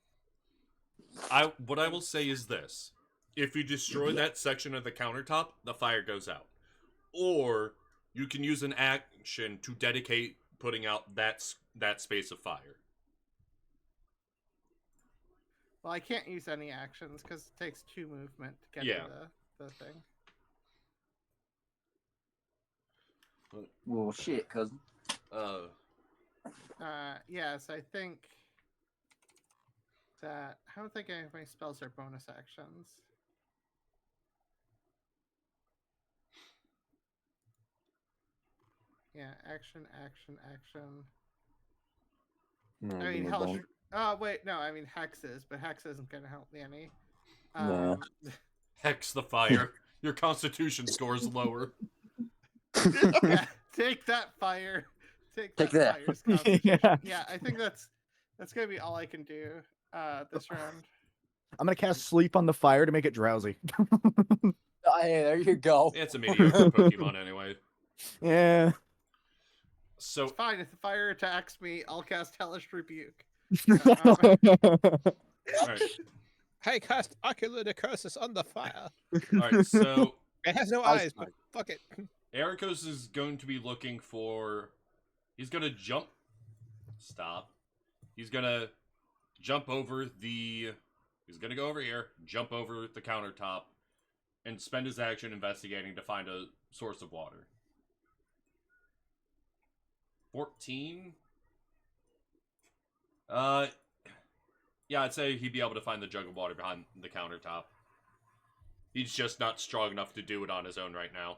what I will say is this. If you destroy that section of the countertop, the fire goes out. Or you can use an action to dedicate putting out that space of fire. Well, I can't use any actions because it takes 2 movement to get Yeah. to the thing. Well, shit, cousin. Yes, I think that I don't think any of my spells are bonus actions. Yeah, action. No, I mean, no Hellish. bone. Oh wait, no, I mean hexes, but hex isn't gonna help me any. Nah. Hex the fire. Your constitution score is lower. Yeah, take that fire. Take Take that. that. Fire's constitution. Yeah. Yeah, I think that's gonna be all I can do this round. I'm gonna cast sleep on the fire to make it drowsy. Hey, there you go. It's a mediocre Pokemon anyway. Yeah. So, It's fine if the fire attacks me. I'll cast Hellish Rebuke. alright. I cast Ocular Necrosis on the fire. Alright, so It has no I was eyes, but fuck it. Ericos is going to be looking for... He's going to jump... Stop. He's going to jump over the... He's going to go over here, jump over the countertop, and spend his action investigating to find a source of water. 14? Yeah, I'd say he'd be able to find the jug of water behind the countertop. He's just not strong enough to do it on his own right now.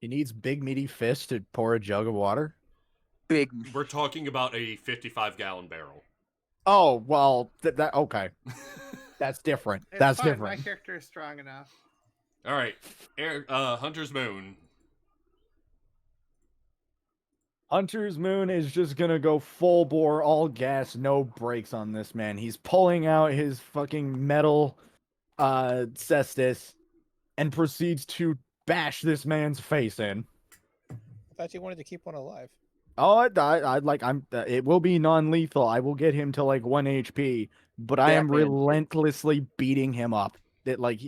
He needs big meaty fists to pour a jug of water. Big. We're talking about a 55-gallon barrel. Oh well, that okay. That's different. It's That's fine. different. My character is strong enough. All right, Hunter's Moon. Hunter's Moon is just gonna go full bore, all gas, no brakes on this man. He's pulling out his fucking metal cestus and proceeds to bash this man's face in. I thought you wanted to keep one alive. Oh, I like it will be non-lethal. I will get him to like 1 HP, but I am Batman. relentlessly beating him up. That like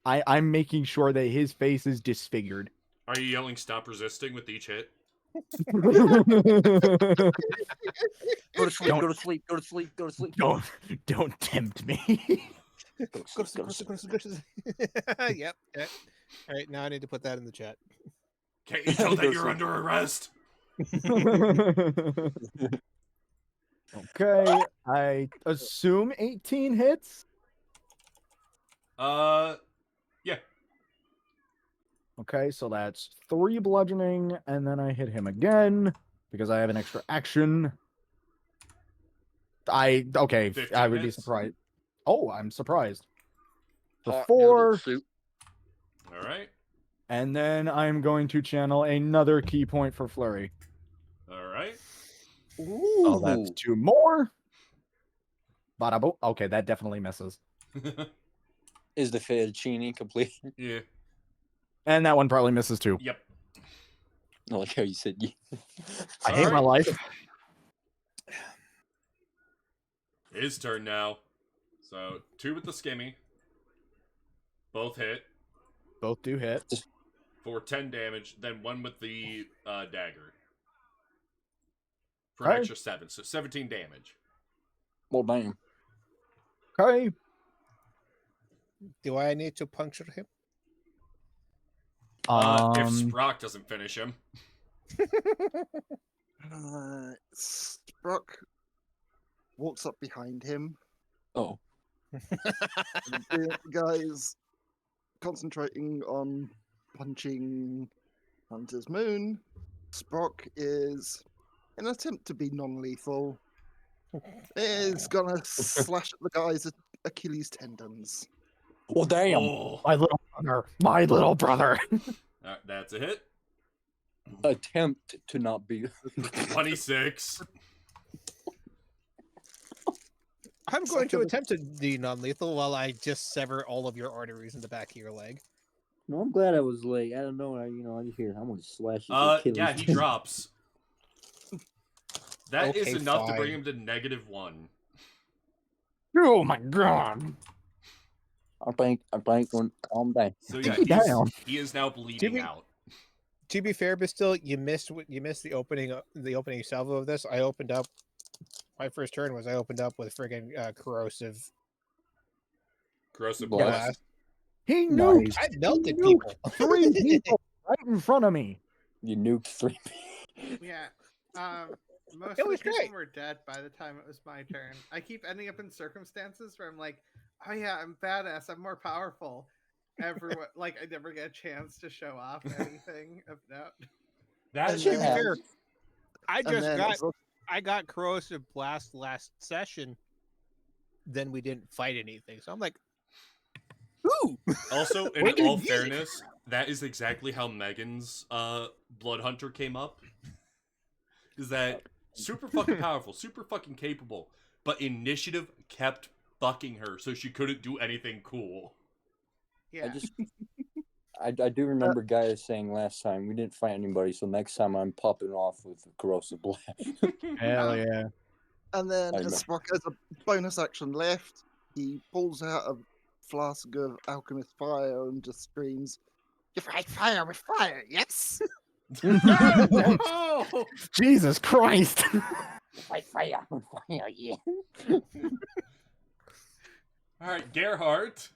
I'm making sure that his face is disfigured. Are you yelling "Stop resisting" with each hit? Go to sleep. Don't- Go to sleep. Go to sleep. Go to sleep. Don't tempt me. Go to Go to sleep. sleep, go to sleep, go to sleep. Yep. All right, now I need to put that in the chat. Can't you tell Go that to you're sleep. under arrest? Okay, I assume 18 hits. Yeah. Okay, so that's 3 bludgeoning, and then I hit him again because I have an extra action. Okay, 15 I would be hits? surprised. Oh, I'm surprised. For Hot 4, noodle soup. All right. and then I'm going to channel another key point for flurry. All right. Oh, that's 2 more. Bada boom. Okay, that definitely misses. Is the fettuccine complete? Yeah. And that one probably misses too. Yep. I like how you said yeah. I hate my Alright. life. His turn now. So 2 with the skimmy. Both hit Both do hit. for 10 damage. Then 1 with the dagger for Okay. an extra 7. So 17 damage. Well, damn. Okay. Do I need to puncture him? If Sprock doesn't finish him. Sprock walks up behind him. Oh. And the guy's concentrating on punching Hunter's Moon. Sprock is, in an attempt to be non-lethal, is gonna slash at the guy's Achilles tendons. Well, damn. Oh. My little brother. My little brother. That's a hit. Attempt to not be. 26. I'm going to attempt to be non-lethal while I just sever all of your arteries in the back of your leg. No, I'm glad I was late. I don't know. I'm here. I'm gonna slash his Achilles Yeah, he tendon. drops. That is Okay, enough to bring fine. him to -1. Oh my god. I think when calm down. So yeah, Take it down. he is now bleeding be- out. To be fair, but still, you missed the opening salvo of this. I opened up. My first turn was I opened up with friggin' corrosive Corrosive Blast. blast. He nuked. I melted He people. nuked 3 people right in front of me. You nuked 3. Yeah. Most It of the was people great. were dead by the time it was my turn. I keep ending up in circumstances where I'm like, oh yeah, I'm badass. I'm more powerful. Everyone, like, I never get a chance to show off anything of note. That And To be then- fair, I and just then got as well- I got corrosive blast last session. Then we didn't fight anything, so I'm like, ooh. Also, in Wicked all music. fairness, that is exactly how Megan's Blood Hunter came up. Is that super fucking powerful, super fucking capable, but initiative kept fucking her, so she couldn't do anything cool. Yeah. I do remember guys saying last time we didn't fight anybody, so next time I'm popping off with corrosive blast. Hell yeah. And then I as know. Sprock has a bonus action left, he pulls out a flask of alchemist fire and just screams, "You fight fire with fire, yes?" Oh! Jesus Christ. Fight fire, yeah. Alright, Gerhardt.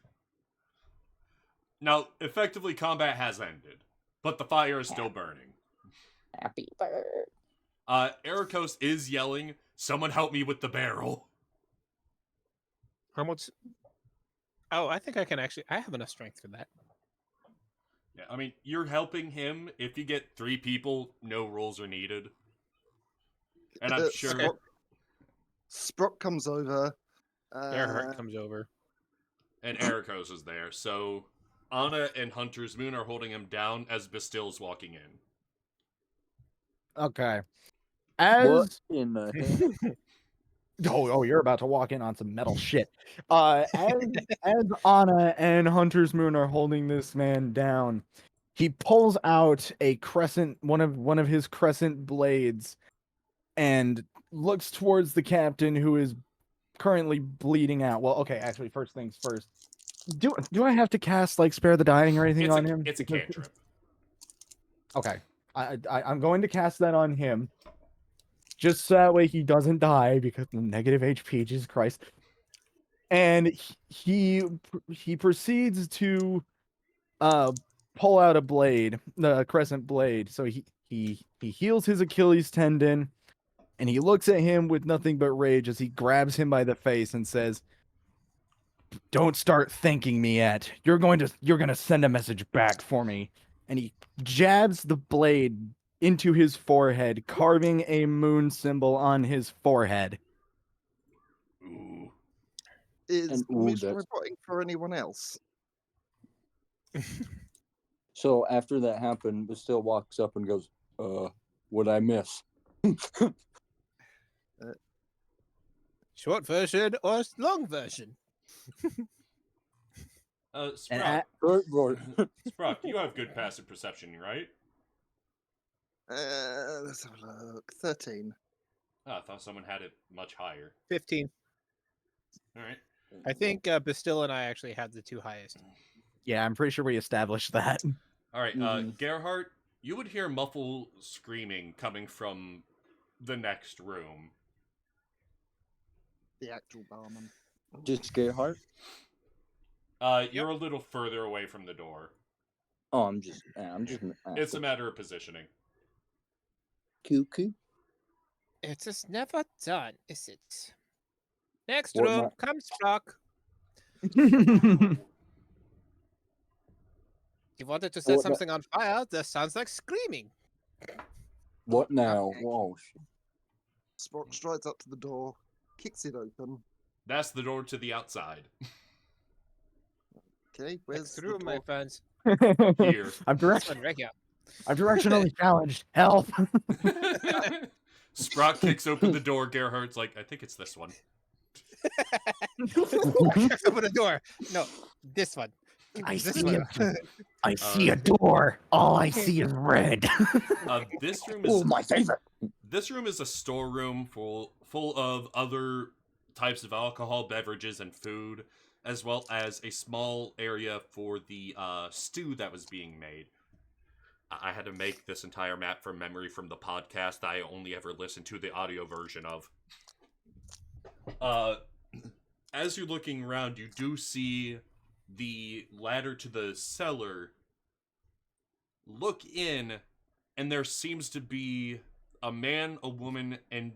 Now, effectively, combat has ended, but the fire is still burning. Happy bird. Ericos is yelling, "Someone help me with the barrel." How much? Oh, I think I can actually. I have enough strength for that. Yeah, I mean, you're helping him. If you get 3 people, no rolls are needed. And I'm sure... Sprock comes over. Gerhardt comes over. And Ericos is there, so Anna and Hunter's Moon are holding him down as Bastille's walking in. Okay. What As in the hell? oh, you're about to walk in on some metal shit. As Anna and Hunter's Moon are holding this man down, he pulls out a crescent, one of his crescent blades, and looks towards the captain, who is currently bleeding out. Well, okay, actually, first things first. Do I have to cast like spare the dying or anything on him? It's a cantrip. Okay, I'm going to cast that on him, just so that way he doesn't die because the negative HP. Jesus Christ! And he proceeds to pull out a blade, the crescent blade. So he heals his Achilles tendon, and he looks at him with nothing but rage as he grabs him by the face and says, "Don't start thanking me yet. You're gonna send a message back for me." And he jabs the blade into his forehead, carving a moon symbol on his forehead. Ooh. Is And the ooh, mission that's- reporting for anyone else? So after that happened, Bastille walks up and goes, what'd I miss? Short version or long version? Sprout. Roar. Sprout, you have good passive perception, right? Let's have a look. 13. Oh, I thought someone had it much higher. 15. All right. I think Bastille and I actually have the two highest. Yeah, I'm pretty sure we established that. All right, Mhm. Gerhardt, you would hear muffled screaming coming from the next room. The actual barman. Just Gerhardt? You're a little further away from the door. Oh, I'm just It's a matter of positioning. cuckoo. It is never done, is it? Next What room, not- come Sprock. You wanted to set What not- something on fire? That sounds like screaming. What now? Okay. Whoa, shit. Spock strides up to the door, kicks it open. That's the door to the outside. Okay, where's Next the room, my door? friends. Here. I'm This one right here. directionally challenged. Help! Sprout kicks open the door. Gerhardt's like, I think it's this one. Open the door. No, this one. I This see one. I see a door. All I see is red. This room Oh, is my favorite. This room is a storeroom full of other types of alcohol, beverages, and food, as well as a small area for the stew that was being made. I had to make this entire map from memory from the podcast that I only ever listened to the audio version of. As you're looking around, you do see the ladder to the cellar. Look in, and there seems to be a man, a woman, and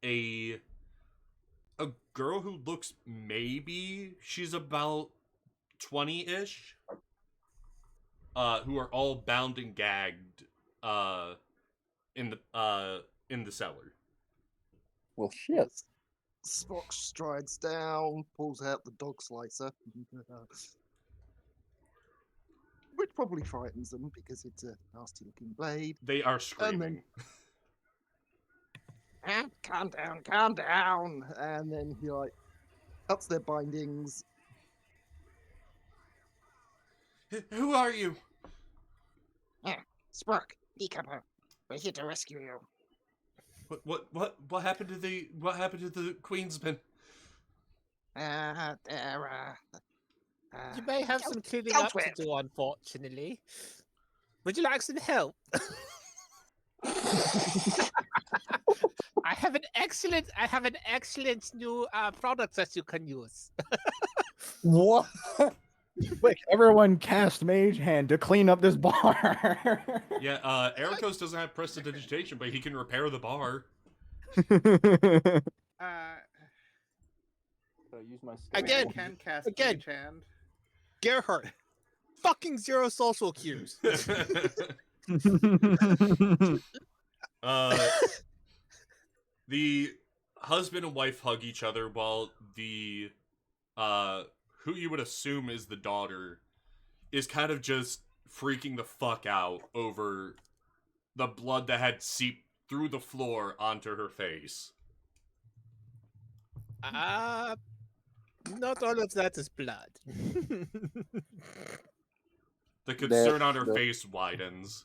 a girl who looks maybe she's about 20-ish, who are all bound and gagged in the cellar. Well, shit. Spock strides down, pulls out the dog slicer, which probably frightens them because it's a nasty-looking blade. They are screaming. Calm down, calm down. And then he cuts their bindings. Who are you? Spock, decapper, we're here to rescue you. What happened to the Queensman? You may have some cleaning don't up to whip. do, unfortunately. Would you like some help? I have an excellent new product that you can use. What? Quick, everyone cast Mage Hand to clean up this bar. Yeah, Ericos doesn't have prestidigitation, but he can repair the bar. Should I use my skill? Again, I can cast again. Mage Hand. Gerhardt, fucking zero social cues. The husband and wife hug each other while the who you would assume is the daughter is kind of just freaking the fuck out over the blood that had seeped through the floor onto her face. Not all of that is blood. The concern on her face widens.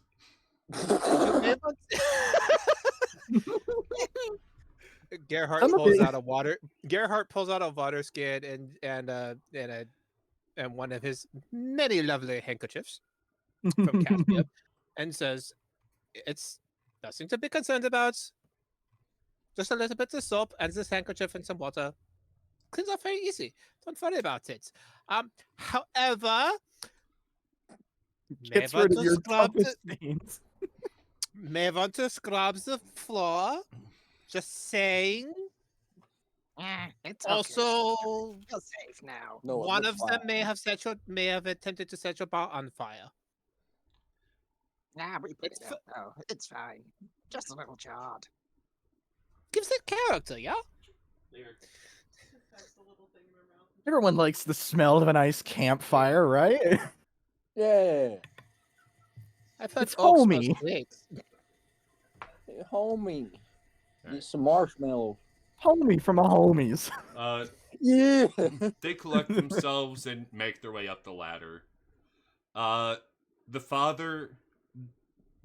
Gerhardt pulls out a water. Gerhardt pulls out a water skin and one of his many lovely handkerchiefs from Caspia, and says, "It's nothing to be concerned about. Just a little bit of soap and this handkerchief and some water. Cleans off very easy. Don't worry about it. However, Gets rid of your toughest stains. may want to scrub the floor. Just saying." It's Also, Feel safe now. No, it one looks of them fine. may have attempted to set your bar on fire. Nah, we put It's it out. Oh, it's fine. Just a little charred. Gives it character, yeah? Everyone likes the smell of a nice campfire, right? Yeah. I've heard It's orcs homey. smells great. Hey, homie. Get some marshmallow. Homie from a homies. Yeah. They collect themselves and make their way up the ladder. The father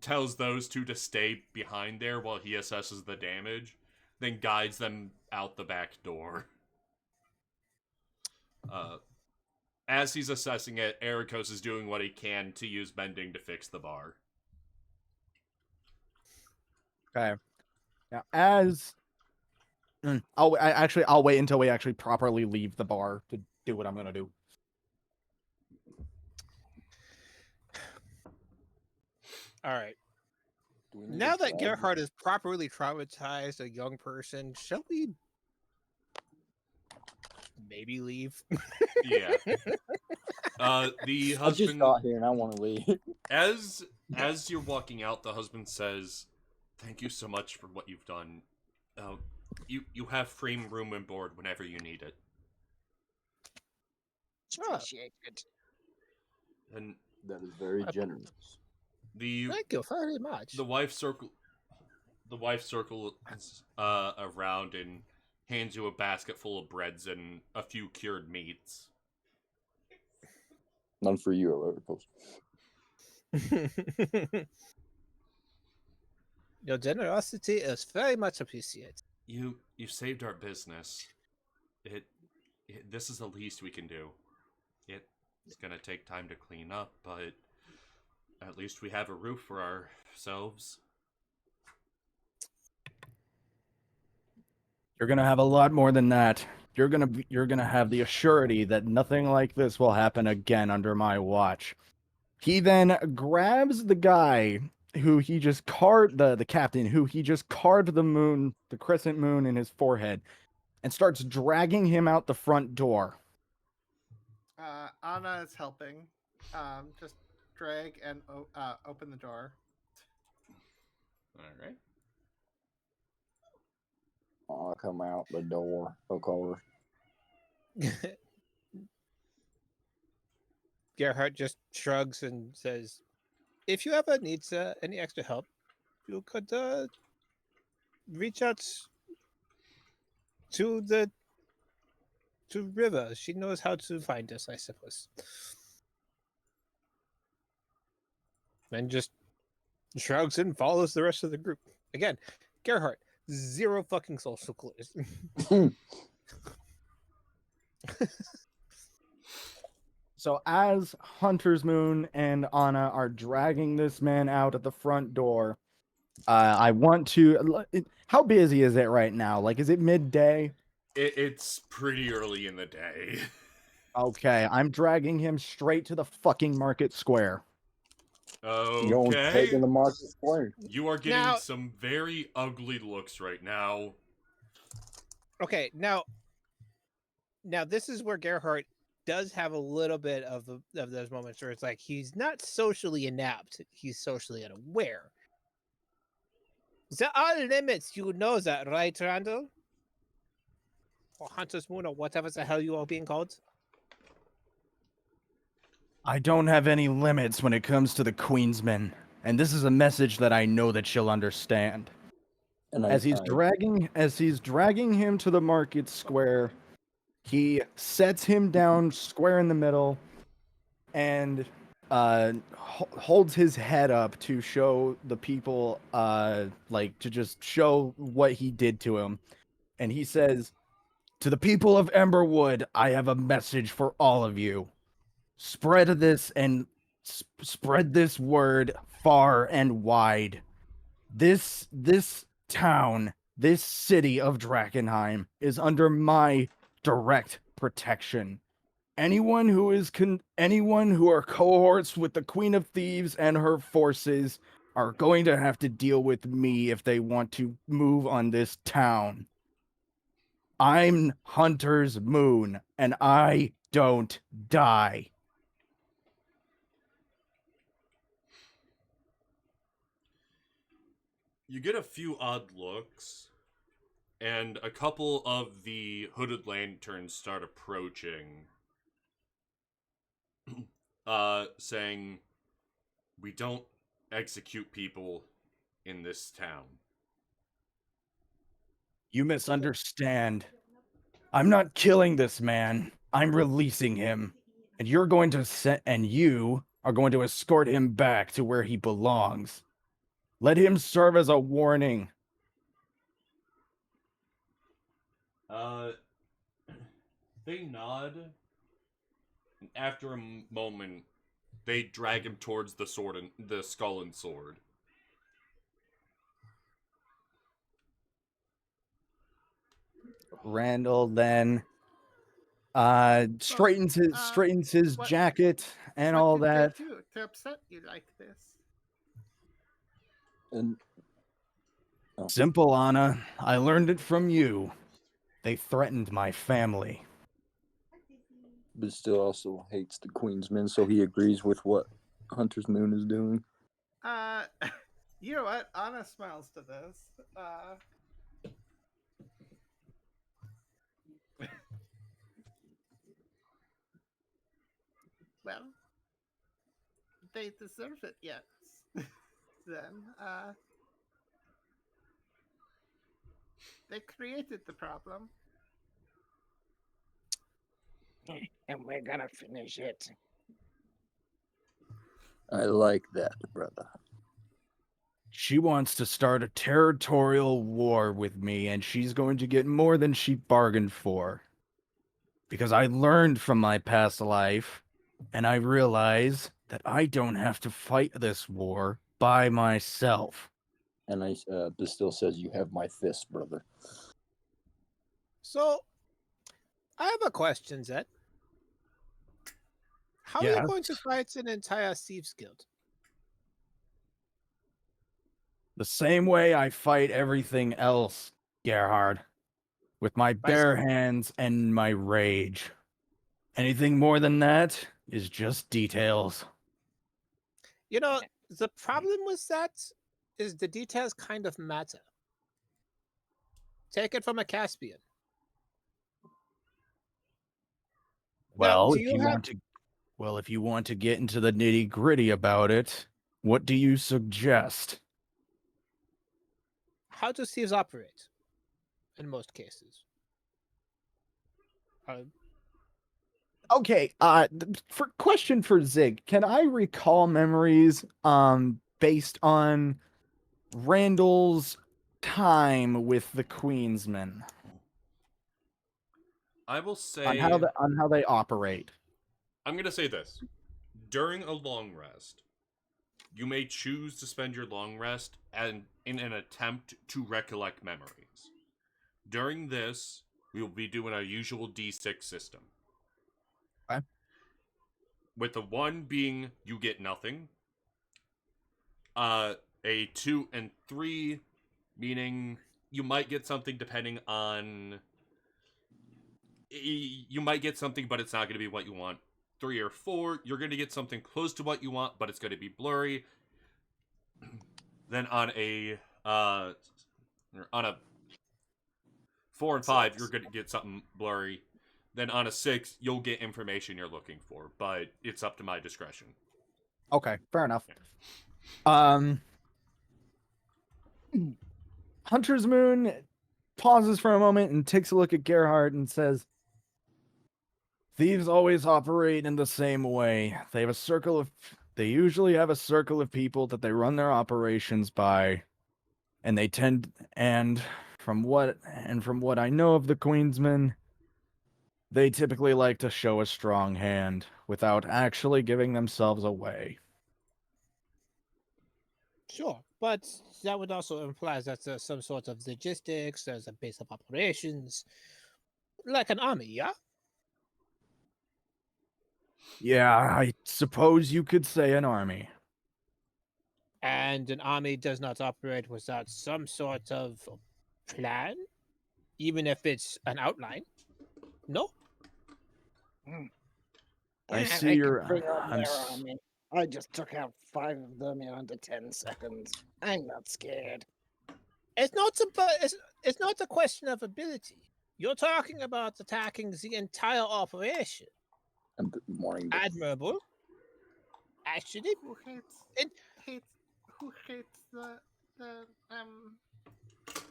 tells those two to stay behind there while he assesses the damage, then guides them out the back door. As he's assessing it, Ericos is doing what he can to use bending to fix the bar. Okay. Now, I'll wait until we actually properly leave the bar to do what I'm gonna do. All right. Do we need Now to that grab Gerhardt is properly traumatized a young person, shall we maybe leave? Yeah. The I just husband, got here and I want to leave. as you're walking out, the husband says, "Thank you so much for what you've done. You have free room and board whenever you need it." Appreciated. And That is very generous. the Thank you very much. the wife circles around and hands you a basket full of breads and a few cured meats. None for you, Ericos. Your generosity is very much appreciated. You saved our business. This is the least we can do. It's gonna take time to clean up, but at least we have a roof for ourselves. You're gonna have a lot more than that. You're gonna have the assurity that nothing like this will happen again under my watch. He then grabs the guy who he just carved, the captain who he just carved the crescent moon in his forehead, and starts dragging him out the front door. Anna is helping. Just drag and open the door. All right. I'll come out the door. Look over. Gerhardt just shrugs and says, "If you ever need any extra help, you could reach out to River. She knows how to find us, I suppose." And just shrugs and follows the rest of the group. Again, Gerhardt, zero fucking social clues. So as Hunter's Moon and Anna are dragging this man out at the front door, I want to... How busy is it right now? Like, is it midday? It's pretty early in the day. Okay, I'm dragging him straight to the fucking market square. Going Okay. taking the market square. You are getting Now- some very ugly looks right now. Okay, now this is where Gerhardt does have a little bit of those moments where it's like he's not socially inept, he's socially unaware. There are limits, you know that, right, Randall? Or Hunter's Moon, or whatever the hell you are being called. I don't have any limits when it comes to the Queensmen, and this is a message that I know that she'll understand. And As he's dragging him to the market square, he sets him down square in the middle and holds his head up to show the people, like to just show what he did to him. And he says, "To the people of Emberwood, I have a message for all of you. Spread this and spread this word far and wide. This town, this city of Drakkenheim is under my direct protection. Anyone who are cohorts with the Queen of Thieves and her forces are going to have to deal with me if they want to move on this town. I'm Hunter's Moon, and I don't die." You get a few odd looks, and a couple of the hooded lanterns start approaching, saying, "We don't execute people in this town." You misunderstand. I'm not killing this man. I'm releasing him. And you are going to escort him back to where he belongs. Let him serve as a warning. They nod, and after a moment, they drag him towards the skull and sword. Randall then straightens his what- jacket and what all did that. they do to upset you like this? And Simple, Anna. I learned it from you. They threatened my family. but still also hates the Queen's Men, so he agrees with what Hunter's Moon is doing. You know what? Anna smiles to this. Well, they deserve it, yes. Then, they created the problem. And we're gonna finish it. I like that, brother. She wants to start a territorial war with me, and she's going to get more than she bargained for. Because I learned from my past life, and I realize that I don't have to fight this war by myself. And Bastille says, "You have my fist, brother." So, I have a question, Zed. How are Yes? you going to fight an entire thieves guild? The same way I fight everything else, Gerhard. With my bare hands and my rage. Anything more than that is just details. You know, the problem with that is the details kind of matter. Take it from a Caspian. Well, do if you you have- want to if you want to get into the nitty-gritty about it, what do you suggest? How do thieves operate? In most cases. Okay, question for Zig. Can I recall memories based on Randall's time with the Queensmen I will say on how they operate? I'm gonna say this. During a long rest, you may choose to spend your long rest in an attempt to recollect memories. During this, we will be doing our usual D6 system. Okay. With the 1 being you get nothing. A 2 and 3 meaning you might get something depending on... You might get something, but it's not going to be what you want. 3 or 4, you're going to get something close to what you want, but it's going to be blurry. Then on a 4 and 5, you're going to get something blurry. Then on a 6, you'll get information you're looking for, but it's up to my discretion. Okay, fair enough. Hunter's Moon pauses for a moment and takes a look at Gerhardt and says, "Thieves always operate in the same way. They usually have a circle of people that they run their operations by, and from what I know of the Queensmen, they typically like to show a strong hand without actually giving themselves away." Sure, but that would also imply that there's some sort of logistics, there's a base of operations, like an army, yeah? Yeah, I suppose you could say an army. And an army does not operate without some sort of plan, even if it's an outline. No? I Yeah, see they your. can bring on I'm their s- army. I just took out 5 of them in under 10 seconds. I'm not scared. It's not it's not a question of ability. You're talking about attacking the entire operation. And good morning. Admirable. Actually, Who hates It- who hates the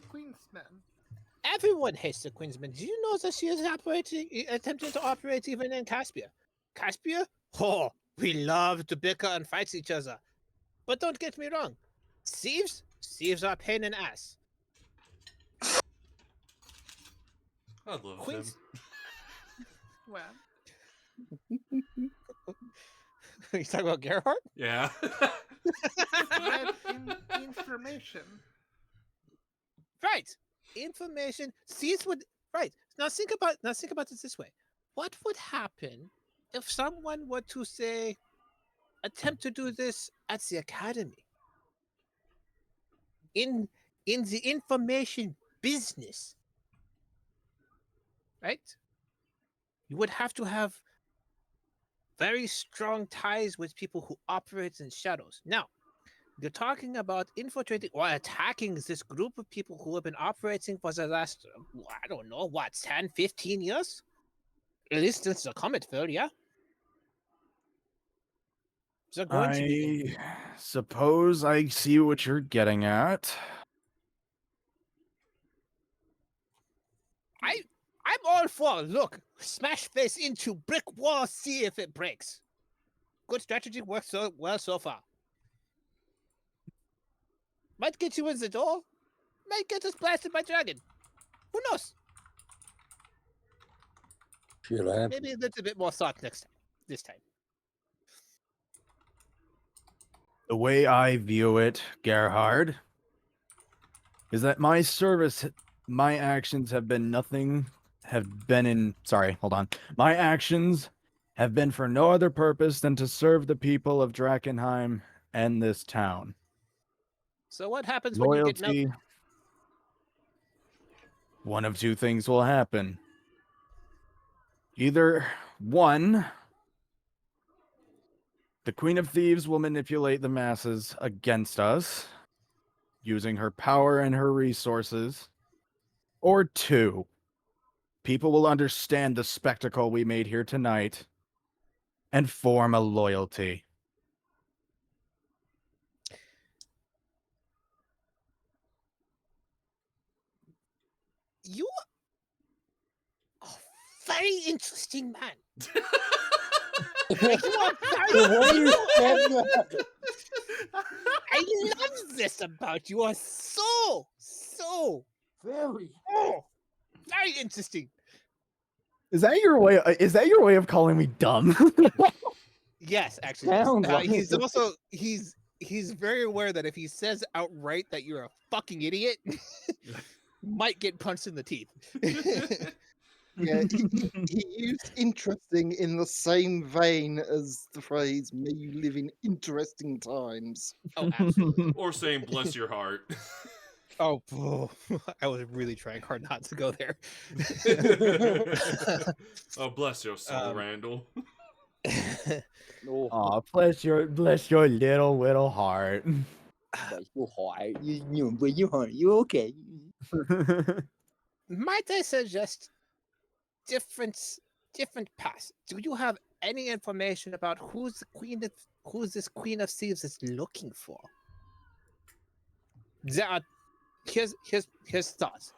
Queensmen? everyone hates the Queensman. Do you know that she is attempting to operate even in Caspia? Caspia? Oh, we love to bicker and fight each other. But don't get me wrong. Thieves are a pain in the ass. I love Queens. Well, You talking about Gerhardt? him. Yeah. read information. Right. Information. Thieves would. Right. Now think about it this way. What would happen if someone were to say, attempt to do this at the academy? In the information business, right? You would have to have very strong ties with people who operate in shadows. Now, you're talking about infiltrating or attacking this group of people who have been operating for the last, I don't know, what, 10, 15 years? At least since the Comet fell, yeah? They're going to be. I suppose I see what you're getting at. I'm all for, look, smash face into brick wall, see if it breaks. Good strategy, works so well so far. Might get you in the door, might get us blasted by dragon. Who knows? Shit, I have. Maybe a little bit more thought this time. The way I view it, Gerhard, is that my actions have been for no other purpose than to serve the people of Drakkenheim and this town. So what happens when you get Loyalty. melted? One of two things will happen. Either one, the Queen of Thieves will manipulate the masses against us, using her power and her resources. Or two, people will understand the spectacle we made here tonight and form a loyalty. You are a very interesting man. Like, you are The way very, you said that. I love this about you. You are so Very. very interesting. Is that your way of calling me dumb? Yes, actually. Sounds like He's it. also he's very aware that if he says outright that you're a fucking idiot, might get punched in the teeth. Yeah, he used interesting in the same vein as the phrase, may you live in interesting times. Oh, absolutely. Or saying bless your heart. Oh, I was really trying hard not to go there. Oh, bless your soul, Randall. Oh, Aw, bless your little heart. bless your heart. Bless your heart. You okay? Might I suggest different paths? Do you have any information about who this Queen of Thieves is looking for? There are Here's thoughts.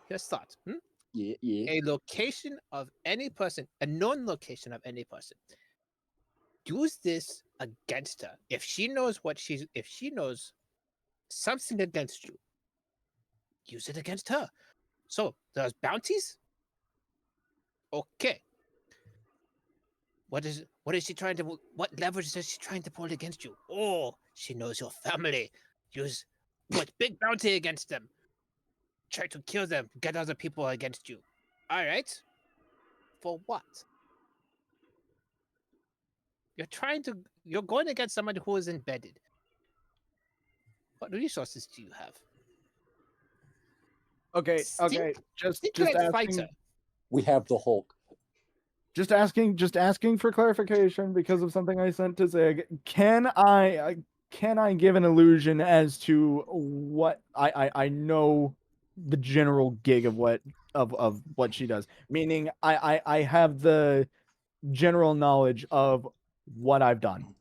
Yeah, yeah. A location of any person, a known location of any person. Use this against her. If she knows something against you, use it against her. So there's bounties. Okay. What is she trying to? What leverage is she trying to pull against you? Oh, she knows your family. Put big bounty against them. Try to kill them. Get other people against you. All right. For what? You're going against someone who is embedded. What resources do you have? Okay, just Secret asking, fighter. We have the Hulk. just asking for clarification because of something I sent to Zig. Can I give an illusion as to what I know the general gig of what she does? Meaning I have the general knowledge of what I've done.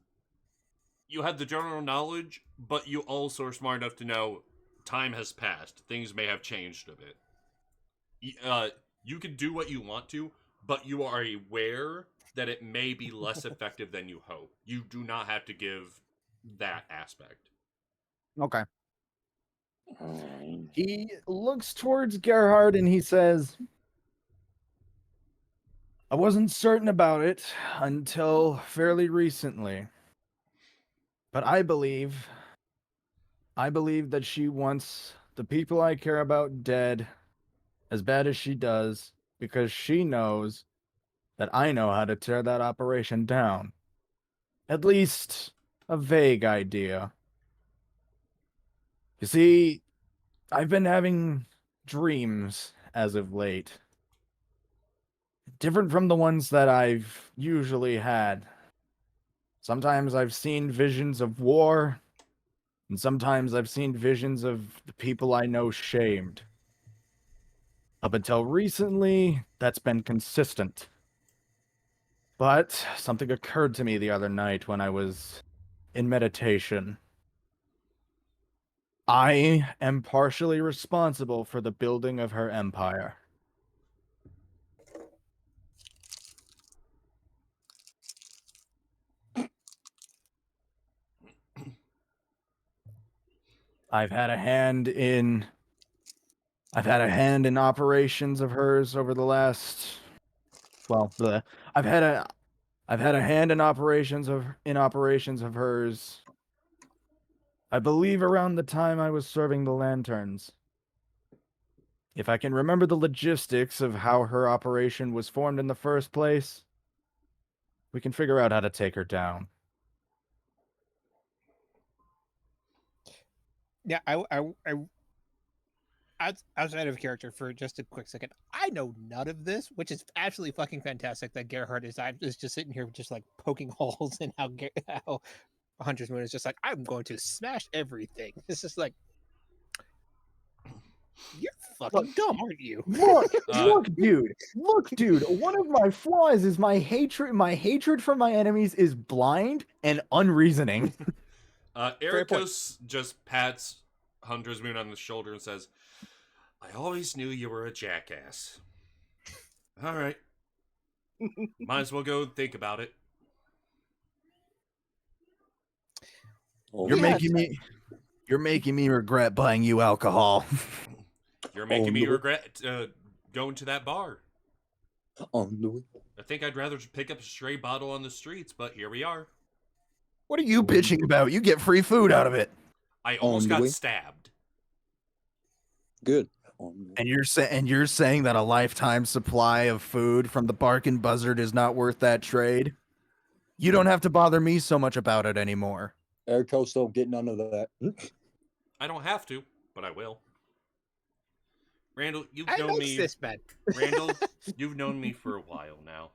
You have the general knowledge, but you also are smart enough to know time has passed. Things may have changed a bit. You can do what you want to, but you are aware that it may be less effective than you hope. You do not have to give that aspect. Okay. He looks towards Gerhard and he says, I wasn't certain about it until fairly recently. But I believe that she wants the people I care about dead as bad as she does because she knows that I know how to tear that operation down. At least a vague idea. You see, I've been having dreams as of late. Different from the ones that I've usually had. Sometimes I've seen visions of war, and sometimes I've seen visions of the people I know shamed. Up until recently, that's been consistent. But something occurred to me the other night when I was in meditation. I am partially responsible for the building of her empire. I've had a hand in operations of hers over the last I've had a hand in operations of hers. I believe around the time I was serving the lanterns. If I can remember the logistics of how her operation was formed in the first place, we can figure out how to take her down. Yeah, outside of character for just a quick second. I know none of this, which is absolutely fucking fantastic. That Gerhard is just sitting here, just like poking holes in how Hunter's Moon is just like, I'm going to smash everything. It's just like, you're fucking dumb, aren't you? Look, dude. One of my flaws is my hatred for my enemies is blind and unreasoning. Ericos just pats Hunter's Moon on the shoulder and says, I always knew you were a jackass. All right. Might as well go think about it. You're making me regret buying you alcohol. You're making me regret going to that bar. No. I think I'd rather just pick up a stray bottle on the streets, but here we are. What are you bitching about? You get free food out of it. I almost got stabbed. Good. And you're saying that a lifetime supply of food from the Barkin Buzzard is not worth that trade? You don't have to bother me so much about it anymore. Ericos don't get none of that. I don't have to, but I will. Randall, you've I known like me. this, man. Randall, you've known me for a while now.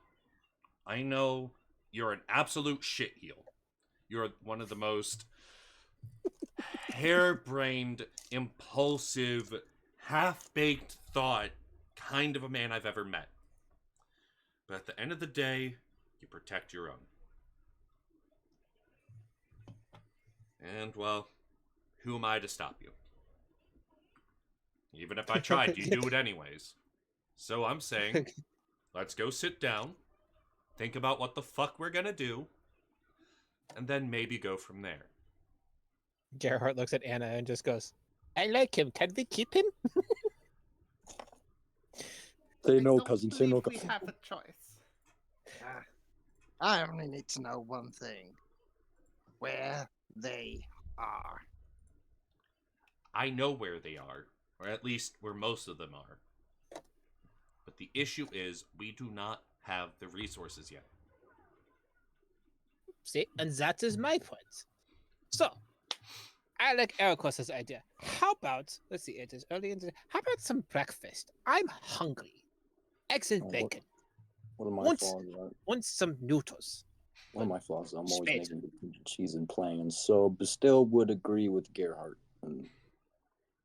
I know you're an absolute shitheel. You're one of the most harebrained, impulsive, half-baked thought kind of a man I've ever met. But at the end of the day, you protect your own. And, well, who am I to stop you? Even if I tried, you do it anyways. So I'm saying, let's go sit down, think about what the fuck we're gonna do, and then maybe go from there. Gerhardt looks at Anna and just goes, I like him. Can we keep him? Say I no, don't cousin. Say no, believe cousin. we have a choice. I only need to know one thing. Where they are. I know where they are, or at least where most of them are. But the issue is, we do not have the resources yet. See, and that is my point. So, I like Ericos's idea. How about, let's see, it is early in the how about some breakfast? I'm hungry. Eggs and Oh, bacon. What are my Want- flaws? Want some noodles. One of my flaws is I'm always Spade. making between cheese and plans. So, but still would agree with Gerhardt. And,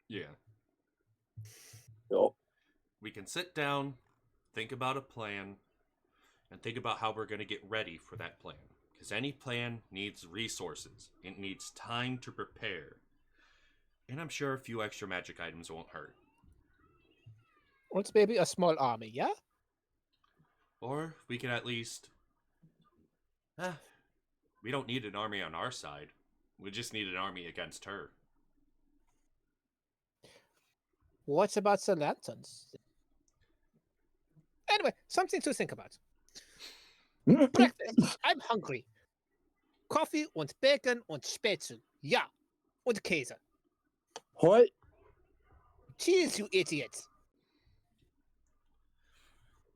Yeah. oh, We can sit down, think about a plan, and think about how we're going to get ready for that plan. Because any plan needs resources. It needs time to prepare. And I'm sure a few extra magic items won't hurt. Want maybe a small army, yeah? Or we can at least... we don't need an army on our side. We just need an army against her. What about the lanterns? Anyway, something to think about. Breakfast. I'm hungry. Coffee und bacon und Spätzle. Ja. Und Käse. what? Cheese, you idiot.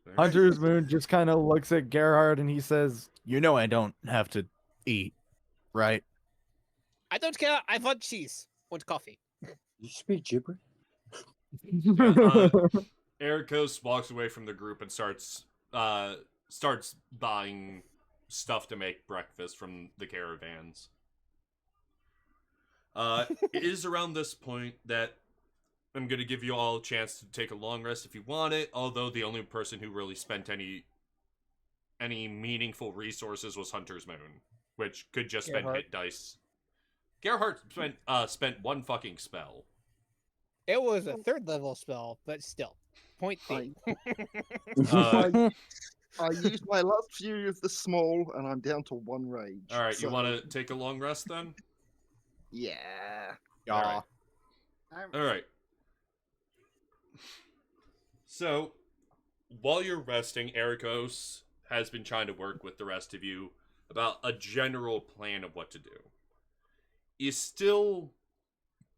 Alright. Hunter's Moon just kind of looks at Gerhard and he says, "You know I don't have to eat, right?" I don't care. I want cheese and coffee. You speak gibberish? Ericos walks away from the group and starts buying stuff to make breakfast from the caravans. It is around this point that I'm going to give you all a chance to take a long rest if you want it, although the only person who really spent any meaningful resources was Hunter's Moon, which could just spend Gerhardt. hit dice. Gerhardt spent one fucking spell. It was a 3rd level spell, but still. Point B. I used my last few of the small, and I'm down to 1 rage. Alright, you so- want to take a long rest then? Yeah. Alright. I'm- Alright. So, while you're resting, Ericos has been trying to work with the rest of you about a general plan of what to do.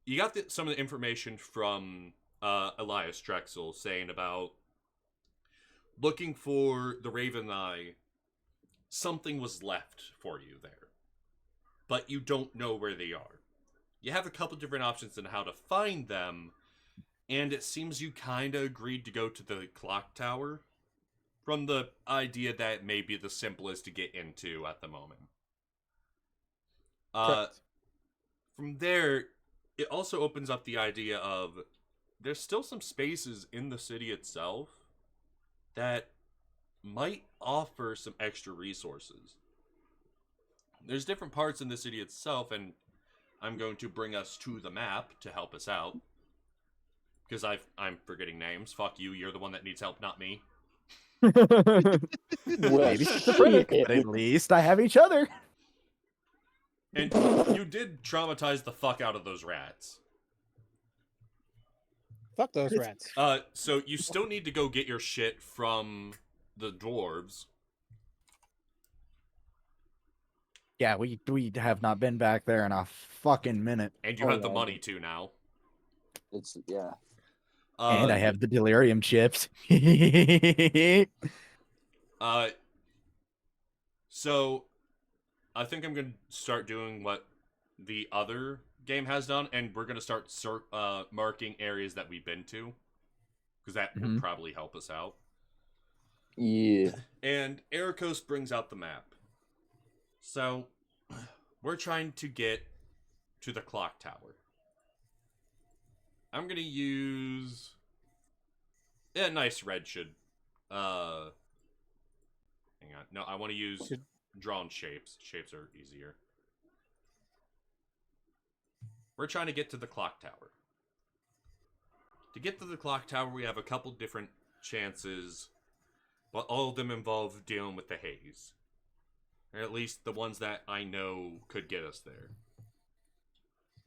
You got some of the information from Elias Drexel saying about looking for the Raven Eye. Something was left for you there, but you don't know where they are. You have a couple different options on how to find them, and it seems you kind of agreed to go to the clock tower from the idea that it may be the simplest to get into at the moment. Correct. From there, it also opens up the idea of there's still some spaces in the city itself that might offer some extra resources. There's different parts in the city itself, and I'm going to bring us to the map to help us out. Because I'm forgetting names. Fuck you, you're the one that needs help, not me. Maybe schizophrenic, but at least I have each other. And you did traumatize the fuck out of those rats. Fuck those rats. So you still need to go get your shit from the dwarves. Yeah, we have not been back there in a fucking minute. And you Oh, have the yeah. money too now. It's yeah. And I have the delirium chips. So I think I'm gonna start doing what the other game has done, and we're gonna start marking areas that we've been to, because that will Mhm. probably help us out. Yeah. And Ericos brings out the map. So we're trying to get to the clock tower. I'm gonna use a nice red should. Hang on. No, I want to use Should- drawn shapes. Shapes are easier. We're trying to get to the clock tower. To get to the clock tower, we have a couple different chances, but all of them involve dealing with the haze. Or at least the ones that I know could get us there.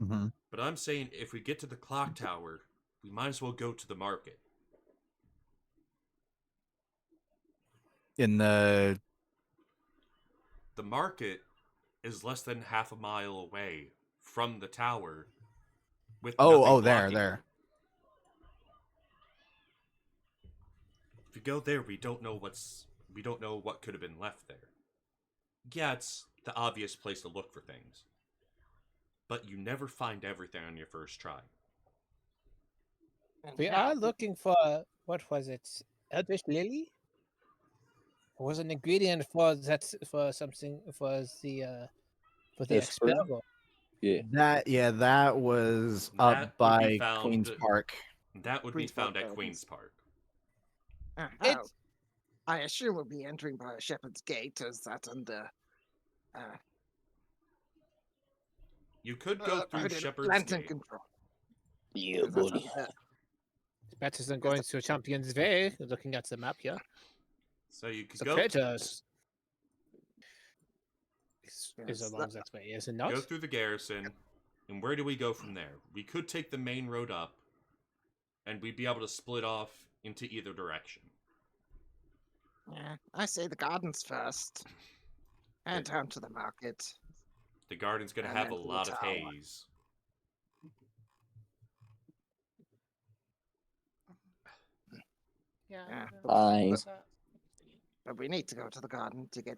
Mm-hmm. But I'm saying if we get to the clock tower, we might as well go to the market. In the market is less than half a mile away from the tower. With there, blocking there. it. If we go there, we don't know what could have been left there. Yeah, it's the obvious place to look for things, but you never find everything on your first try. We are looking for, what was it? Eldritch Lily? It was an ingredient for that, for something, for the Esper? expel. Yeah. That was That up would be by found- Queen's Park. That would Queen's be found Park at Gardens. Queen's Park. Oh, I assume we'll be entering by a Shepherd's Gate, as that under You could go through Odin Shepherd's Lantern Gate. control. Yeah, Is that buddy. under- It's better than going to Champion's Way, looking at the map here. So you could The go craters is Yes, along that way, is it not? go through the garrison, and where do we go from there? We could take the main road up, and we'd be able to split off into either direction. Yeah, I say the gardens first, and down to the market. The garden's gonna And have a then to the lot of tower. haze. Yeah. Fine. But we need to go to the garden to get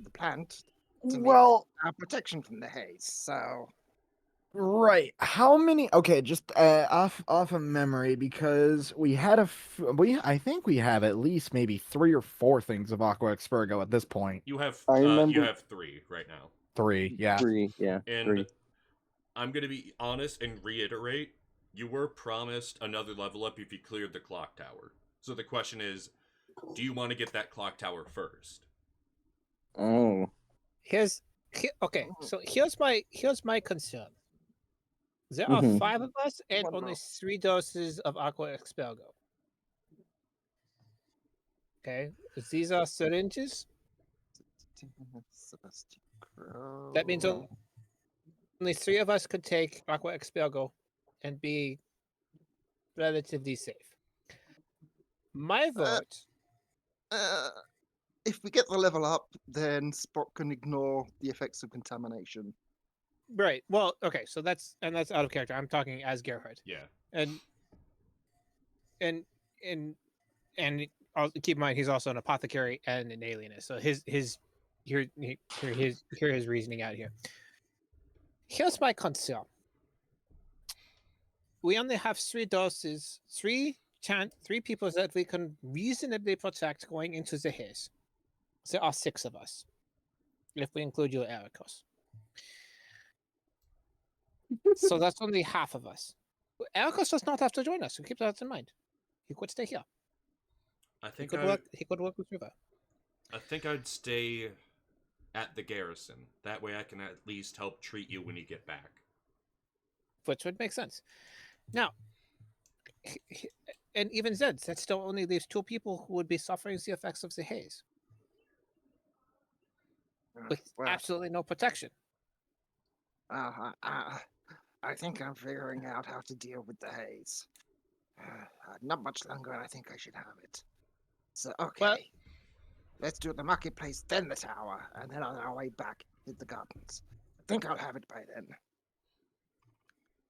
the plant to make Well, our protection from the haze. So right. How many? Okay, just off of memory, because we had I think we have at least maybe 3 or 4 things of Aqua Expurgo at this point. You have I you remember- have 3 right now. 3, yeah. 3, yeah. And 3. I'm gonna be honest and reiterate, you were promised another level up if you cleared the clock tower. So the question is, do you want to get that clock tower first? Oh. Okay, so here's my concern. There are Mhm. 5 of us and One only row. 3 doses of Aqua Expurgo. Okay, these are syringes. Sebastian Crow. That means only 3 of us could take Aqua Expurgo and be relatively safe. My vote. If we get the level up, then Spock can ignore the effects of contamination. Right. Well, okay, so that's out of character. I'm talking as Gerhard. Yeah. And I'll keep in mind he's also an apothecary and an alienist. So hear his reasoning out here. Here's my concern. We only have 3 doses, 3 people that we can reasonably protect going into the haze. There are 6 of us, if we include you, Ericos. So that's only half of us. Ericos does not have to join us, so keep that in mind. He could stay here. I He think could work with River. I think I'd stay at the garrison. That way I can at least help treat you when you get back. Which would make sense. Now, and even then, that still only leaves 2 people who would be suffering the effects of the haze with Well, absolutely no protection. I think I'm figuring out how to deal with the haze. Not much longer, and I think I should have it. So, okay. Let's do the marketplace, then the tower, and then on our way back, hit the gardens. I think I'll have it by then.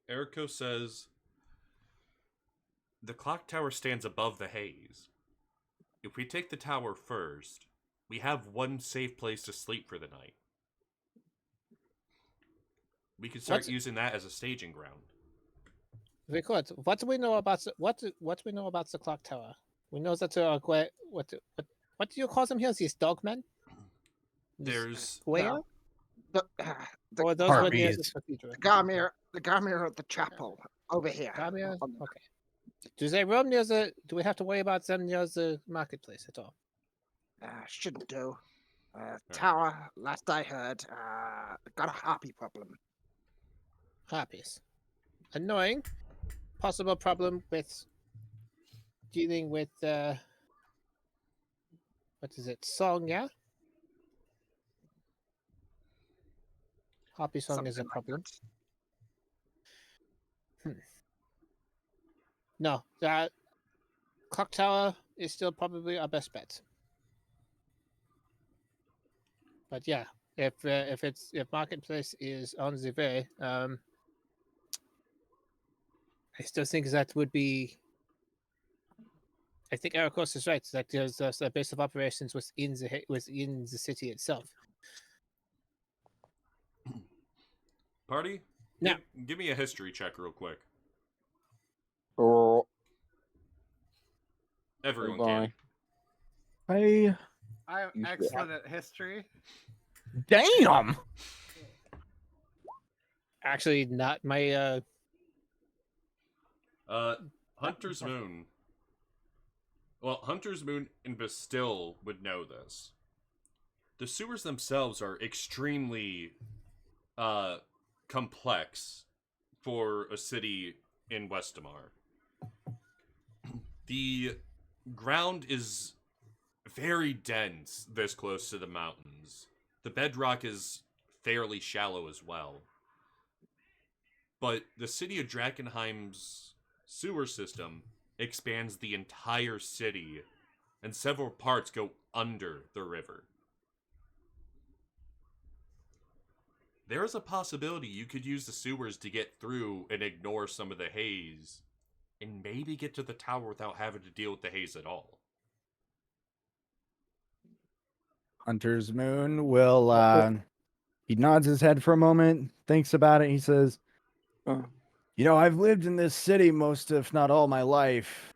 Eriko says, the clock tower stands above the haze. If we take the tower first, we have one safe place to sleep for the night. We could start using that as a staging ground. We could. What do we know about the clock tower? We know that there are what do you call them here? These dogmen? There's Where? The Or those were near the Harpies. cathedral? the Garmir at the chapel, over here. Gamia? on- Okay. Do they roam near the? Do we have to worry about them near the marketplace at all? Shouldn't do. Tower, last I heard, got a harpy problem. Harpies. Annoying. Possible problem with dealing with what is it? Song, yeah? Hoppy song is a Something like problem. that. No, Clock Tower is still probably our best bet. But yeah, if Marketplace is on the way, I still think that would be. I think Aracos is right. That there's a base of operations within the city itself. Party? Now- Give me a history check real quick. Oh, Everyone bye. can. I'm You should- excellent at history. Damn. Actually, not my. Hunter's Moon. Well, Hunter's Moon and Bastille would know this. The sewers themselves are extremely complex for a city in Westemar. The ground is very dense this close to the mountains. The bedrock is fairly shallow as well. But the city of Drakkenheim's sewer system expands the entire city, and several parts go under the river. There is a possibility you could use the sewers to get through and ignore some of the haze, and maybe get to the tower without having to deal with the haze at all. Hunter's Moon will he nods his head for a moment, thinks about it, he says, I've lived in this city most, if not all, my life.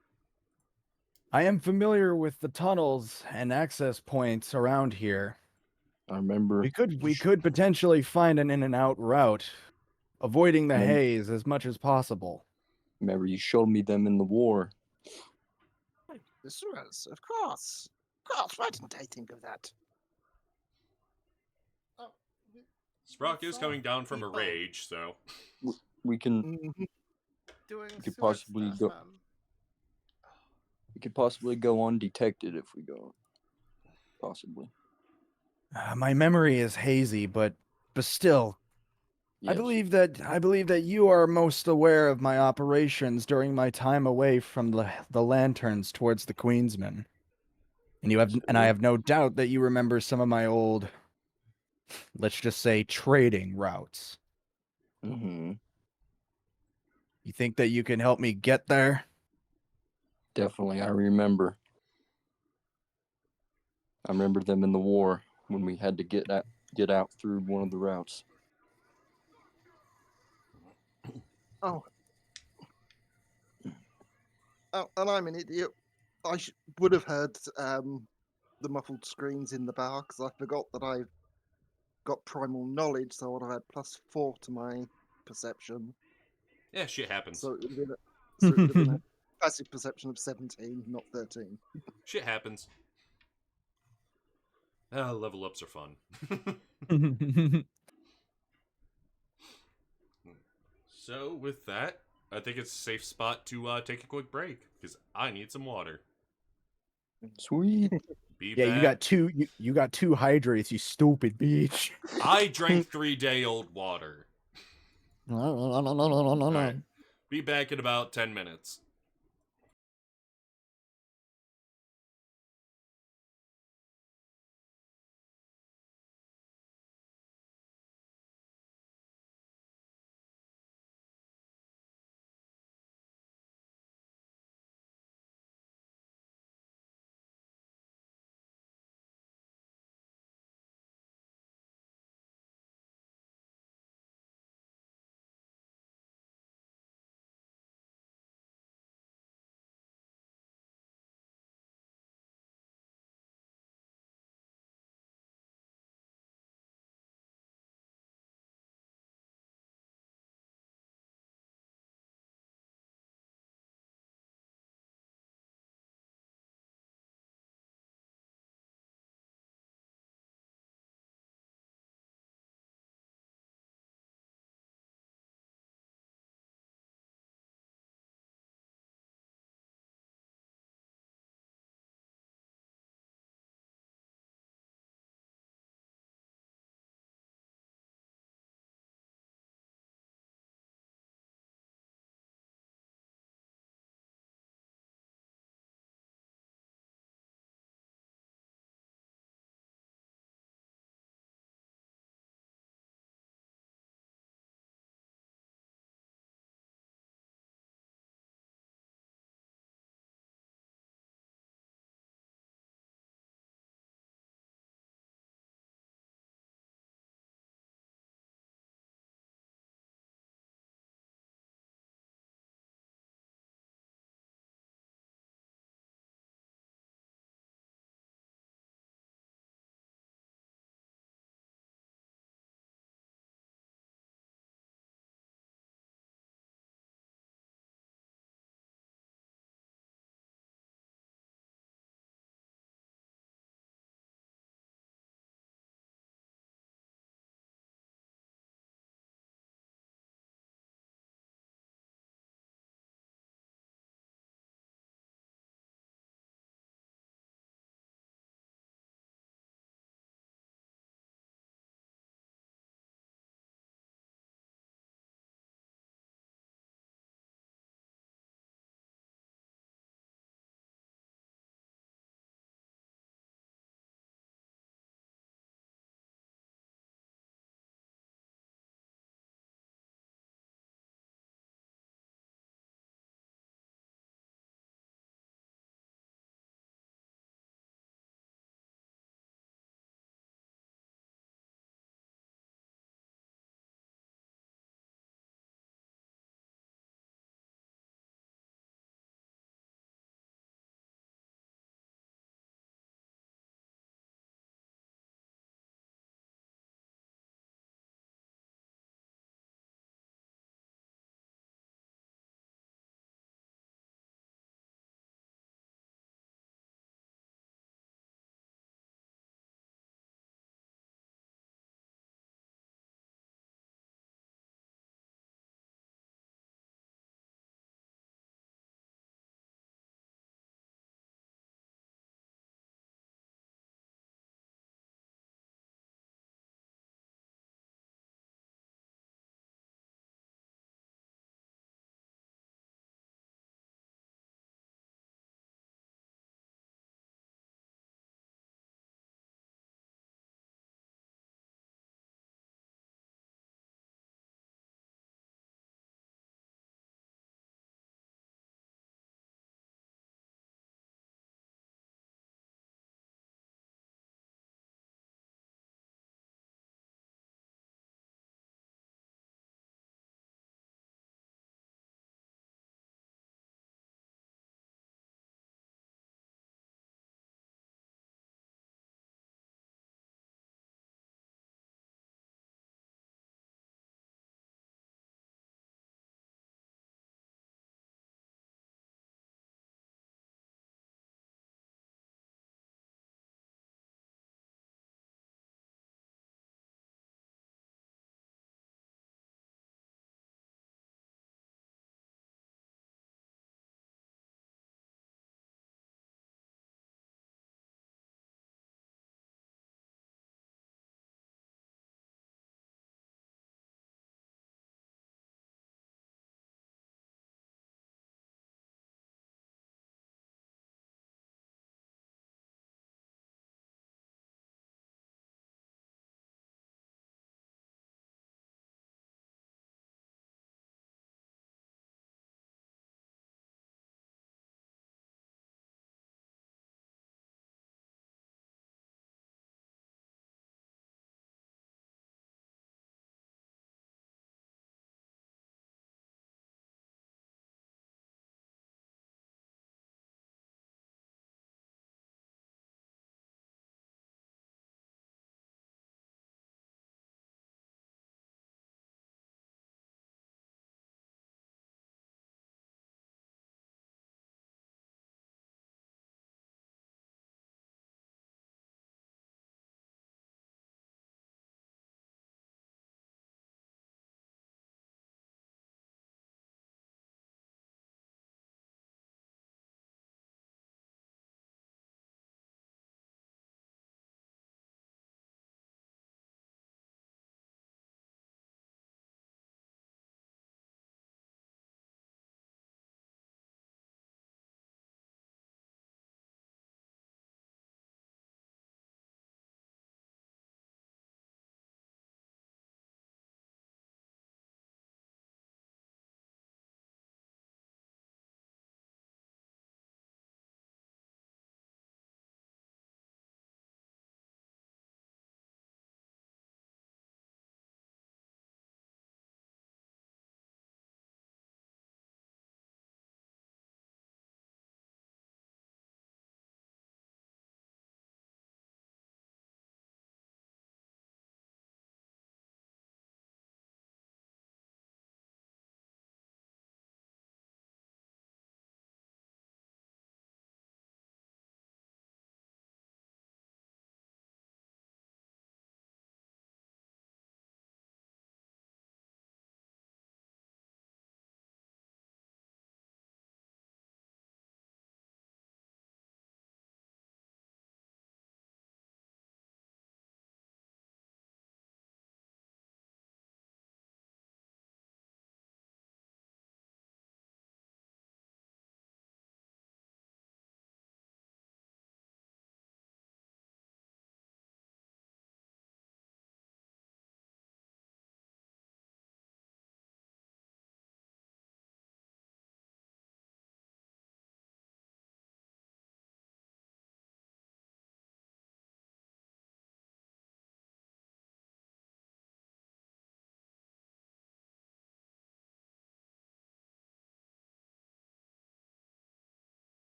I am familiar with the tunnels and access points around here. I remember. We could potentially find an in and out route, avoiding the Remember- haze as much as possible. Remember, you showed me them in the war. The sewers, of course. Of course, why didn't I think of that? Sprock is coming down from a rage, so... We can. Mhm. Doing could sewer possibly stuff, go- We could possibly go undetected if we go. Possibly. My memory is hazy, but still, Yes. I believe that you are most aware of my operations during my time away from the lanterns towards the Queensman. And I have no doubt that you remember some of my old, let's just say, trading routes. Mm-hmm. You think that you can help me get there? Definitely, I remember. I remember them in the war when we had to get out through one of the routes. Oh. Oh, and I'm an idiot. I would have heard the muffled screams in the bar because I forgot that I've got primal knowledge, so I would have had +4 to my perception. Yeah, shit happens. So it would have been a passive perception of 17, not 13. Shit happens. Level ups are fun. So, with that, I think it's a safe spot to take a quick break, because I need some water. Sweet. Be Yeah, back. you got two hydrates, you stupid bitch. I drank 3-day-old water. Alright. Be back in about 10 minutes.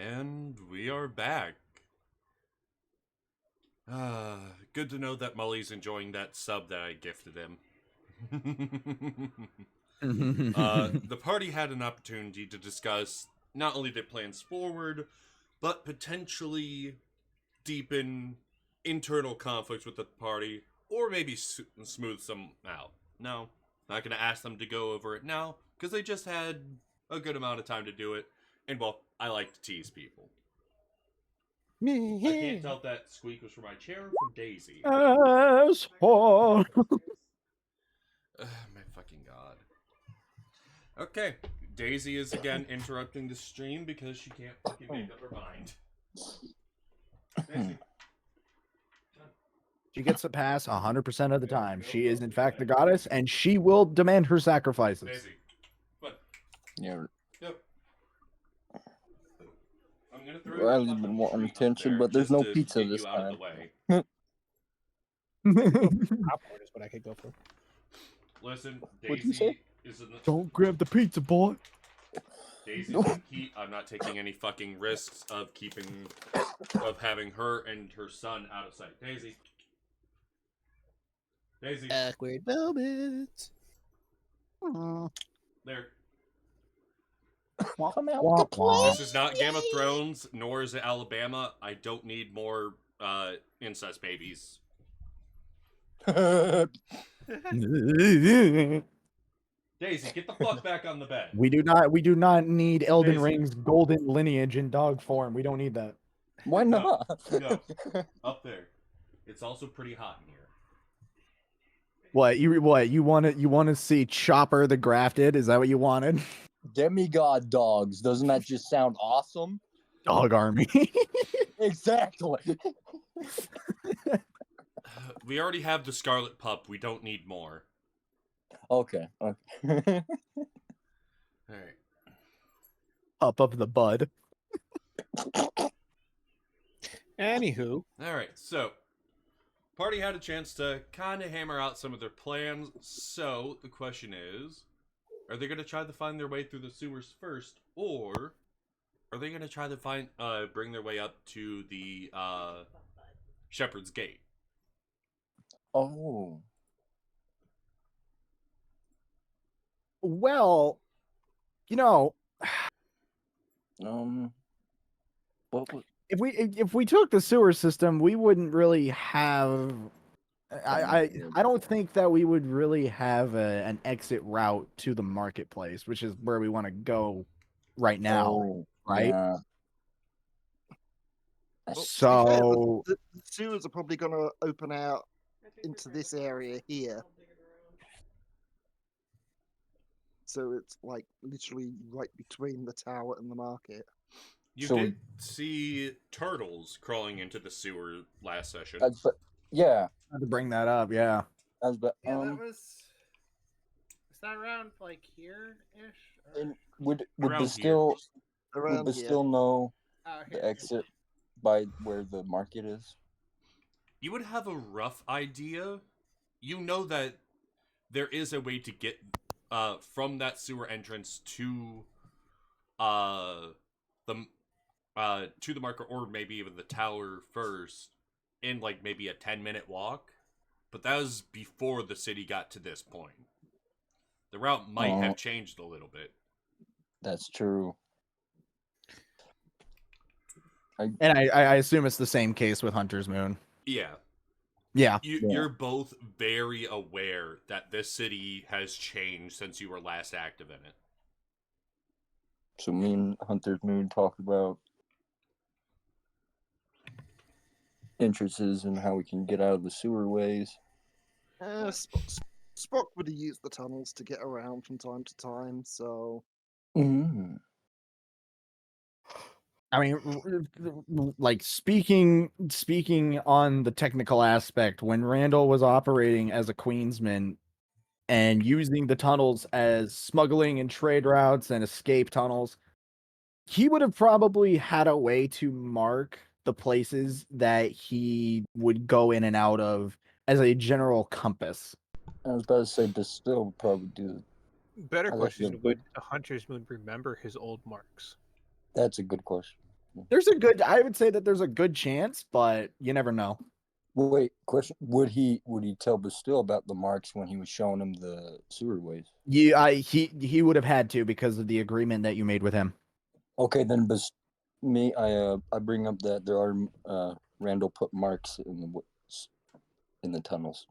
And we are back. Good to know that Mully's enjoying that sub that I gifted him. The party had an opportunity to discuss not only their plans forward, but potentially deepen internal conflicts with the party, or maybe smooth some out. No, not going to ask them to go over it now, because they just had a good amount of time to do it, and well, I like to tease people. I can't tell if that squeak was from my chair or from Daisy. Asshole. My fucking god. Okay, Daisy is again interrupting the stream because she can't fucking make up her mind. Daisy. She gets a pass 100% of the time. She is, in fact, the goddess, and she will demand her sacrifices. Daisy. What? Yeah. Yep. I'm gonna throw Riley's been wanting attention, but there's no pizza this time. Popcorn is what I could go for. Listen, What'd you Daisy say? is in the... Don't grab the pizza, boy. Daisy's in heat. I'm not taking any fucking risks of having her and her son out of sight. Daisy. Daisy. Awkward moments. There. Come out with the plane. This is not Game of Thrones, nor is it Alabama. I don't need more incest babies. Daisy, get the fuck back on the bed. we do not need Elden Daisy. Ring's golden lineage in dog form. We don't need that. Why not? No. Up there. It's also pretty hot in here. What you want to see Chopper the Grafted? Is that what you wanted? Demigod dogs. Doesn't that just sound awesome? Dog army. Exactly. We already have the Scarlet Pup. We don't need more. Okay. Alright. Up of the bud. Anywho, Alright, so party had a chance to kind of hammer out some of their plans. So the question is, are they going to try to find their way through the sewers first, or are they going to try to bring their way up to the Shepherd's Gate? Oh. Well, you know, What was... if we took the sewer system, we wouldn't really have. I don't think that we would really have an exit route to the marketplace, which is where we want to go right now, Oh, right? yeah. Well, to be fair, So the sewers are probably going to open out into this area here. So it's like literally right between the tower and the market. You So did see turtles crawling into the sewer last session. Yeah. I had to bring that up, yeah. Yeah, that was. Is that around like here-ish? And would Around the still Around would the here. still know Here. the exit by where the market is? You would have a rough idea. You know that there is a way to get from that sewer entrance to the market, or maybe even the tower first, in like maybe a 10-minute walk. But that was before the city got to this point. The route might have changed a little bit. That's true. And I assume it's the same case with Hunter's Moon. Yeah. Yeah. You're both very aware that this city has changed since you were last active in it. So me and Hunter's Moon talked about entrances and how we can get out of the sewer ways. Spock would have used the tunnels to get around from time to time, so... Mm. I mean, like speaking on the technical aspect, when Randall was operating as a Queensman and using the tunnels as smuggling and trade routes and escape tunnels, he would have probably had a way to mark the places that he would go in and out of as a general compass. I was about to say, Distill would probably do. better I like question: the- would a Hunter's Moon remember his old marks? That's a good question. I would say that there's a good chance, but you never know. Wait, question: Would he tell Bastille about the marks when he was showing him the sewerways? He would have had to because of the agreement that you made with him. Okay, then I bring up that there are Randall put marks in the tunnels.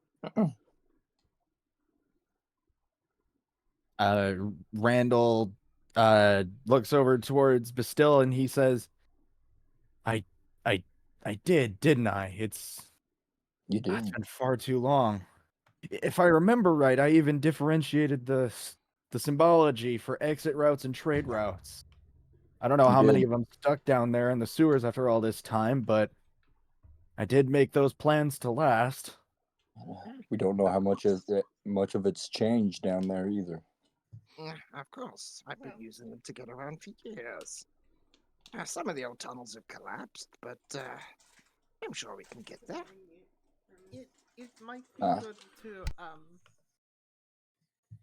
Randall looks over towards Bastille and he says, I did, didn't I? It's You did. been far too long. If I remember right, I even differentiated the symbology for exit routes and trade routes. I don't know how many of them stuck down there in the sewers after all this time, but I did make those plans to last. We don't know how much of it's changed down there either. Of course, I've been using them to get around for years. Some of the old tunnels have collapsed, but I'm sure we can get there. It might be good to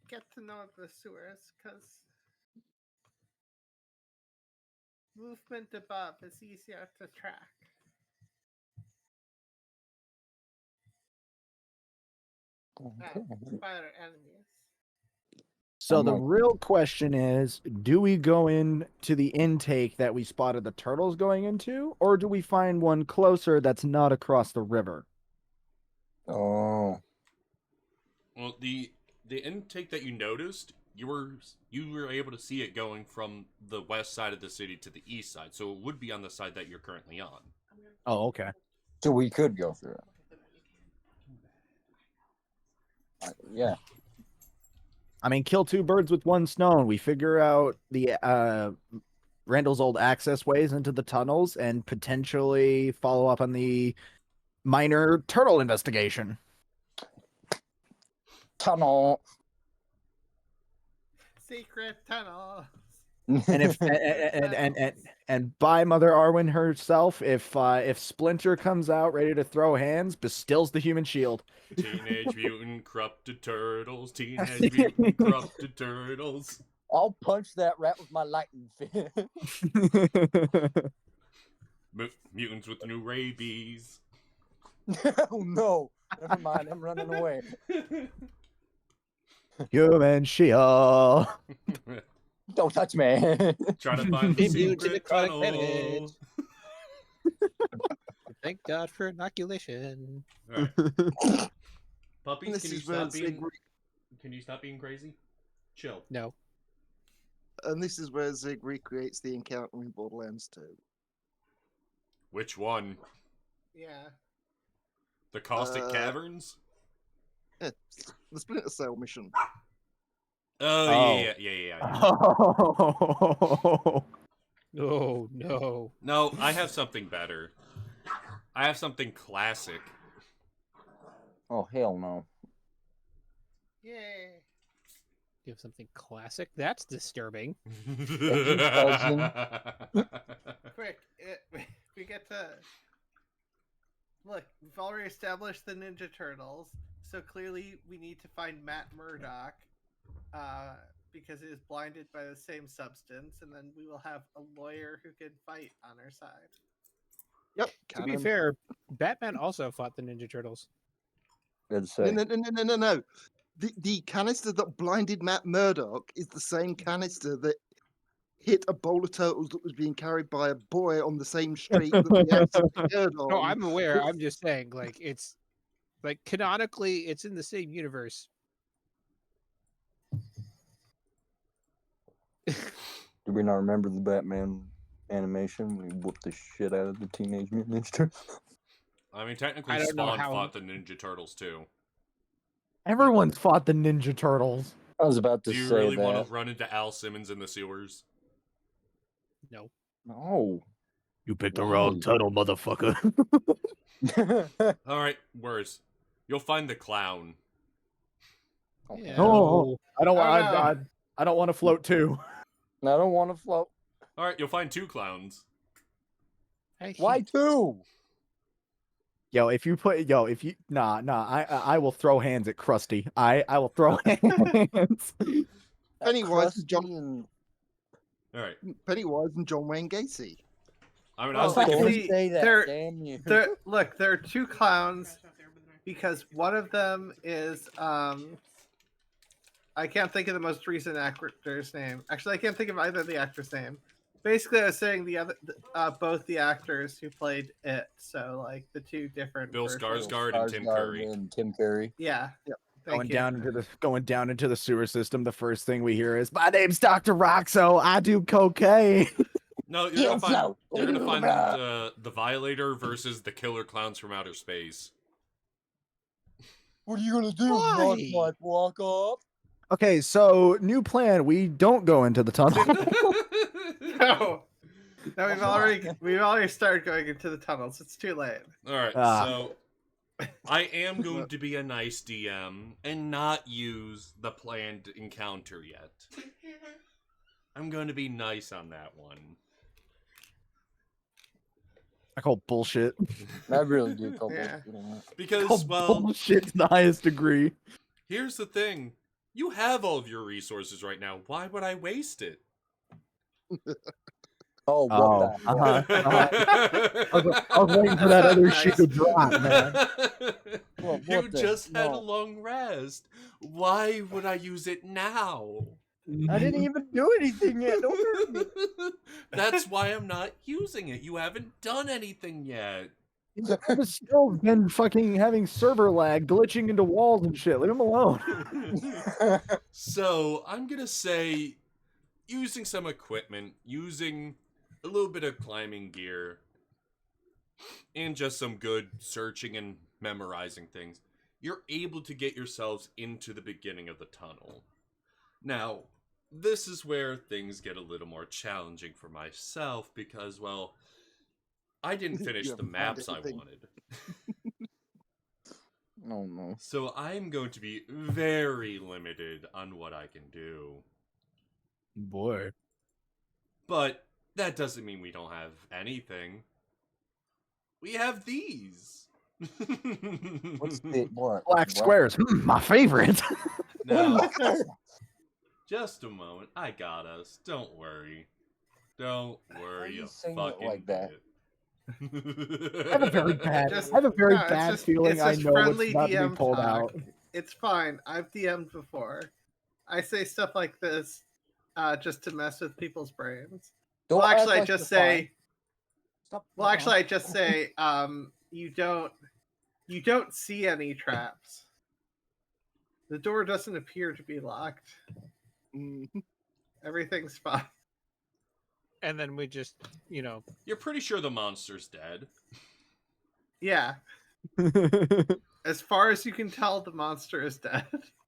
get to know the sewers, because movement above is easier to track. And fire enemies. So the real question is, do we go into the intake that we spotted the turtles going into, or do we find one closer that's not across the river? Oh. Well, the intake that you noticed, you were able to see it going from the west side of the city to the east side, so it would be on the side that you're currently on. Oh, okay. So we could go through it. Yeah. I mean, kill two birds with one stone. We figure out the Randall's old access ways into the tunnels and potentially follow up on the minor turtle investigation. Tunnel. Secret tunnel. And if and by Mother Arwen herself, if Splinter comes out ready to throw hands, Bastille's the human shield. Teenage Mutant Corrupted Turtles. Teenage Mutant Corrupted Turtles. I'll punch that rat with my lightning fist. Mutants with the new rabies. Oh no! Never mind. I'm running away. Human shield. Don't touch me. Try to find the Immune to secret necrotic tunnel. damage. Thank God for inoculation. All right. Puppies, This can you is where stop being? Zig Can you stop being crazy? Chill. No. and this is where Zig recreates the encounter in Borderlands 2. Which one? Yeah. The Caustic Caverns? Yeah, the Splinter Cell mission. Oh, yeah. Oh. Oh, no. No, I have something better. I have something classic. Oh hell no! Yay. You have something classic? That's disturbing. Quick, we get to... Look, we've already established the Ninja Turtles, so clearly we need to find Matt Murdock, because he is blinded by the same substance, and then we will have a lawyer who can fight on our side. Yep. To be fair, Batman also fought the Ninja Turtles. Good to say. No. The canister that blinded Matt Murdock is the same canister that hit a bowl of turtles that was being carried by a boy on the same street that the accident occurred on. No, I'm aware. I'm just saying, like, it's like canonically, it's in the same universe. Do we not remember the Batman animation when he whooped the shit out of the Teenage Mutant Ninja Turtles? I mean, technically, I don't know Spawn how- fought the Ninja Turtles too. Everyone's fought the Ninja Turtles. I was about to Do you say really that. want to run into Al Simmons in the sewers? No. No. You picked the Why? wrong tunnel, motherfucker. All right, worse. You'll find the clown. Yeah. Oh, I don't want. Oh, no. I don't want to float too. I don't want to float. All right, you'll find two clowns. Why two? If you I will throw hands at Krusty. I will throw hands. Pennywise Krusty and John All right. Pennywise and John Wayne Gacy. I mean, I Well, was thinking. like, Don't see, say that, there- damn you. Look, there are two clowns because one of them is I can't think of the most recent actor's name. Actually, I can't think of either of the actor's name. Basically, I was saying both the actors who played it. So like the two different Bill versions. Skarsgård and Tim Skarsgård Curry. and Tim Curry. Yeah. Thank Going you. down into the sewer system, the first thing we hear is, "My name's Dr. Roxo. I do cocaine." No, you're Yes, gonna find no. you're gonna find the Violator versus the Killer Clowns from Outer Space. What are you gonna do? Why? Walk up? Okay, so new plan. We don't go into the tunnel. No. No, we've already started going into the tunnels. It's too late. All right, Ah. so I am going to be a nice DM and not use the planned encounter yet. I'm going to be nice on that one. I call bullshit. I really do call Yeah. bullshit on that. Because, well, Bullshit to the highest degree. here's the thing. You have all of your resources right now. Why would I waste it? Oh, what Oh, the hell? I was waiting for that other Nice. shit to drop, man. What You the- just had a no. long rest. Why would I use it now? I didn't even do anything yet. Don't hurt me. That's why I'm not using it. You haven't done anything yet. I've still been fucking having server lag, glitching into walls and shit. Leave him alone. So I'm gonna say using some equipment, using a little bit of climbing gear, and just some good searching and memorizing things, you're able to get yourselves into the beginning of the tunnel. Now, this is where things get a little more challenging for myself because, well, I didn't finish You the haven't found maps I anything. wanted. No, no. So I'm going to be very limited on what I can do. Boy. But that doesn't mean we don't have anything. We have these. What's the what? Black What? squares. My favorite. Now, just a moment. I got us. Don't worry. Don't worry. you You saying it fucking like that? I have a very bad, Just- I have a very no, it's bad just- feeling it's I just know what's friendly about to be DM pulled talk. out. It's fine. I've DM'd before. I say stuff like this just to mess with people's brains. Don't Well, act actually, I like just you're say. fine. Stop. Well, actually, I just say you don't see any traps. The door doesn't appear to be locked. Mhm. Everything's fine. And then we just, You're pretty sure the monster's dead. Yeah. As far as you can tell, the monster is dead.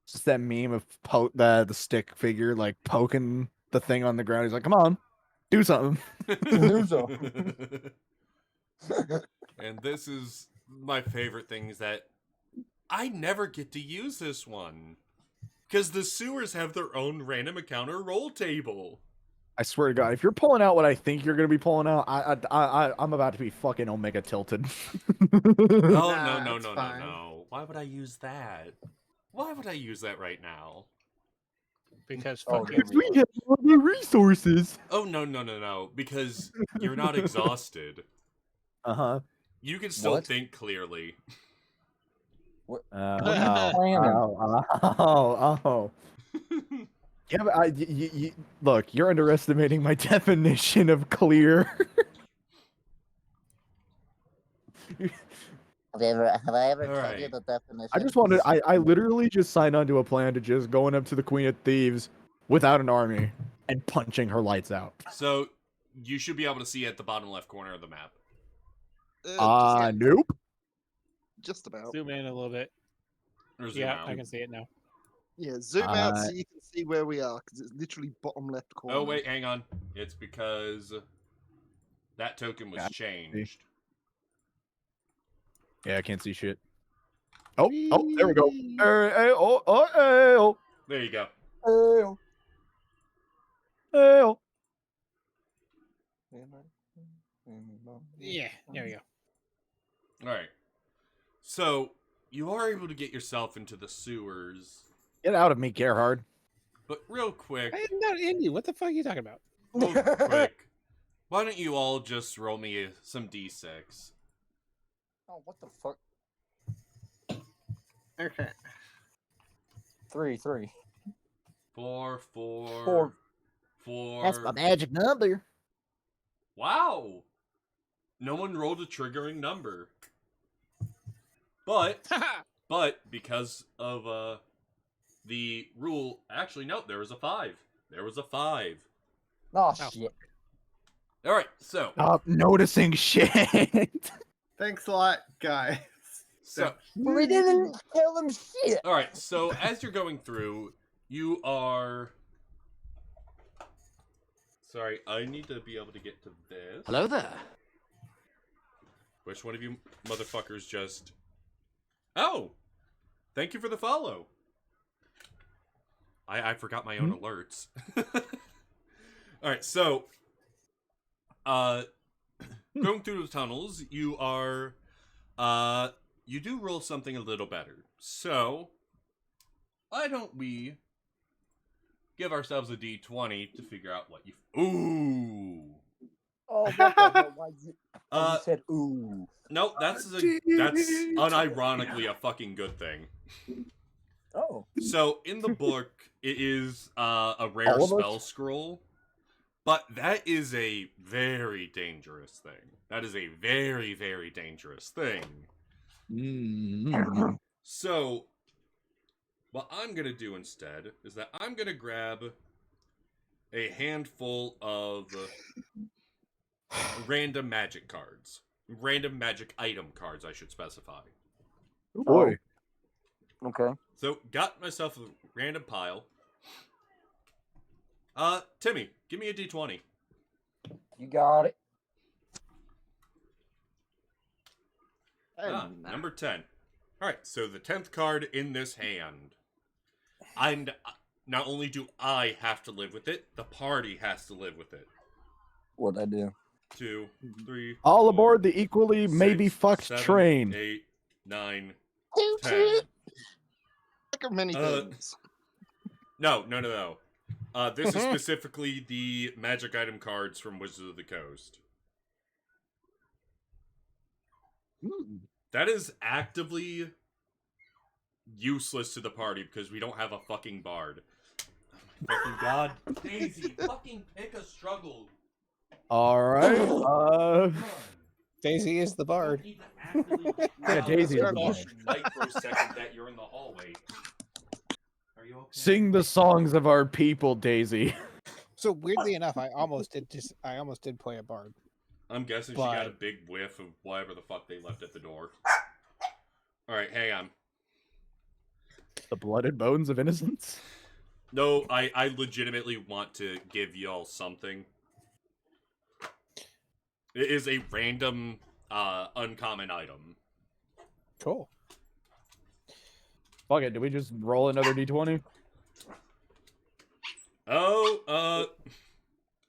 Just that meme of the stick figure like poking the thing on the ground. He's like, "Come on, do something." Do so. And this is my favorite thing is that I never get to use this one. Because the sewers have their own random encounter roll table. I swear to God, if you're pulling out what I think you're gonna be pulling out, I'm about to be fucking Omega tilted. Oh, Nah, no. it's fine. Why would I use that? Why would I use that right now? because Oh, fuck you. there we We have all the resources. Oh, no. Because you're not exhausted. Uh-huh. You can still What? think clearly. What? Oh. Yeah, but look, you're underestimating my definition of clear. Have I ever told you Alright. the definition? I just wanted, I literally just signed on to a plan to just going up to the Queen of Thieves without an army and punching her lights out. So, you should be able to see at the bottom left corner of the map. Nope. Just about. Zoom in a little bit. Or zoom Yeah, out. I can see it now. Yeah, zoom out so you can see where we are, because it's literally bottom left corner. Oh, wait, hang on. It's because that token was Yeah, changed. Yeah, I can't see shit. Oh, there we go. Oh. There you go. Oh. Oh. Yeah, there we go. Alright. So, you are able to get yourself into the sewers. Get out of me, Gerhard. But real quick, I am not Indy. What the fuck are you talking about? real quick, Why don't you all just roll me some d6? Oh, what the fuck? Okay. 3. 4, 4. 4. That's my magic number. Wow! No one rolled a triggering number. But because of the rule, actually no, there was a 5. There was a 5. Oh, Oh. shit. All right, so Stop noticing shit. Thanks a lot, guys. We didn't tell them shit. all right, so as you're going through, you are. Sorry, I need to be able to get to this. Hello there. Which one of you motherfuckers just? Oh, thank you for the follow. I forgot my own alerts. All right, so going through the tunnels, you are you do roll something a little better. So why don't we give ourselves a d20 to figure out what you? Ooh. Oh, what the hell? Why you said ooh. No, that's unironically a fucking good thing. Oh. So in the book, it is a rare All of us? spell scroll, but that is a very dangerous thing. That is a very, very dangerous thing. So, what I'm gonna do instead is that I'm gonna grab a handful of random magic cards. Random magic item cards, I should specify. Oh boy. Okay. So, got myself a random pile. Timmy, give me a d20. You got it. Number 10. Alright, so the 10th card in this hand. And not only do I have to live with it, the party has to live with it. What'd I do? 2, 3. All 4, aboard the equally 6, maybe fucked 7, train. 8, 9, Toot 10. toot. Think of many Uh, things. No. This is specifically the magic item cards from Wizards of the Coast. That is actively useless to the party because we don't have a fucking bard. Oh my fucking god. Daisy, fucking pick a struggle. All right. Come on. Daisy is the bard. You don't need to actively- Yeah, Daisy is the You bard. should light for a second that you're in the hallway. Are you okay? Sing the songs of our people, Daisy. So weirdly enough, I almost did play a bard. I'm guessing she got a big whiff of whatever the fuck they left at the door. Alright, hang on. The blooded bones of innocence. No, I legitimately want to give y'all something. It is a random, uncommon item. Cool. Fuck it. Do we just roll another d20? Oh,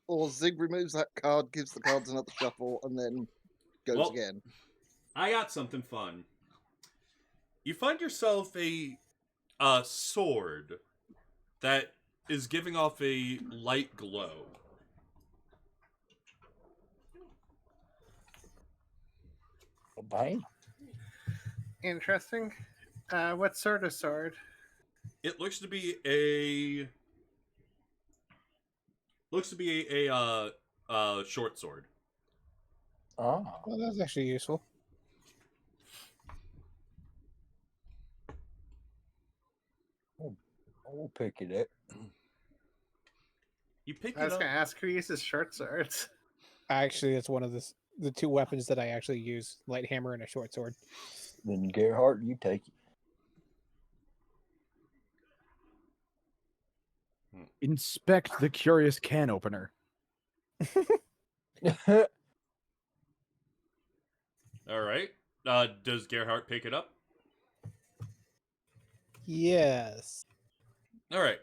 Or Zig removes that card, gives the cards another shuffle, and then goes Well, again. I got something fun. You find yourself a sword that is giving off a light glow. Bye. Interesting. What sort of sword? It looks to be a short sword. Oh. Well, that's actually useful. We'll pick it up. You pick I it was up. gonna ask who uses short swords. Actually, it's one of the two weapons that I actually use: light hammer and a short sword. Then Gerhardt, you take Inspect the curious can opener. it. All right. Does Gerhardt pick it up? Yes. All right.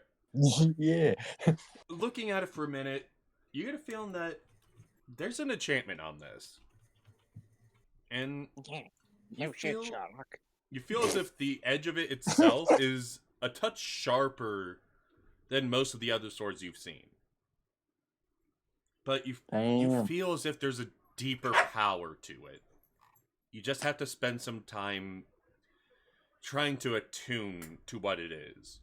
Yeah. Looking at it for a minute, you get a feeling that there's an enchantment on this, and Yeah. you No shit, feel Sherlock. you feel as if the edge of it itself is a touch sharper than most of the other swords you've seen. but you Damn. feel as if there's a deeper power to it. You just have to spend some time trying to attune to what it is.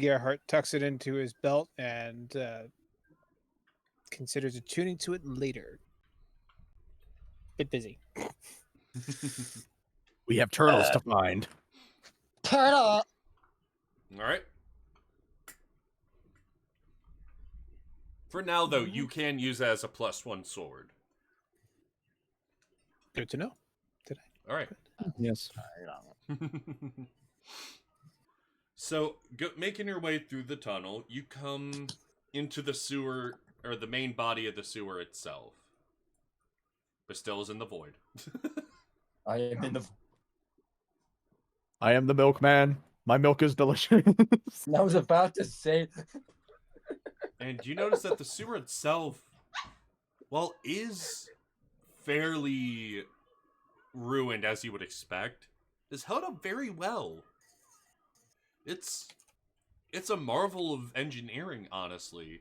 Gerhardt tucks it into his belt and considers attuning to it later. Bit busy. We have turtles to find. Turtle! All right. For now, though, you can use it as a +1 sword. Good to know. All right. Yes. So, making your way through the tunnel, you come into the sewer, or the main body of the sewer itself. Bastil's in the void. I am in the. I am the milkman. My milk is delicious. I was about to say. And you notice that the sewer itself, well, is fairly ruined as you would expect, is held up very well. It's a marvel of engineering, honestly.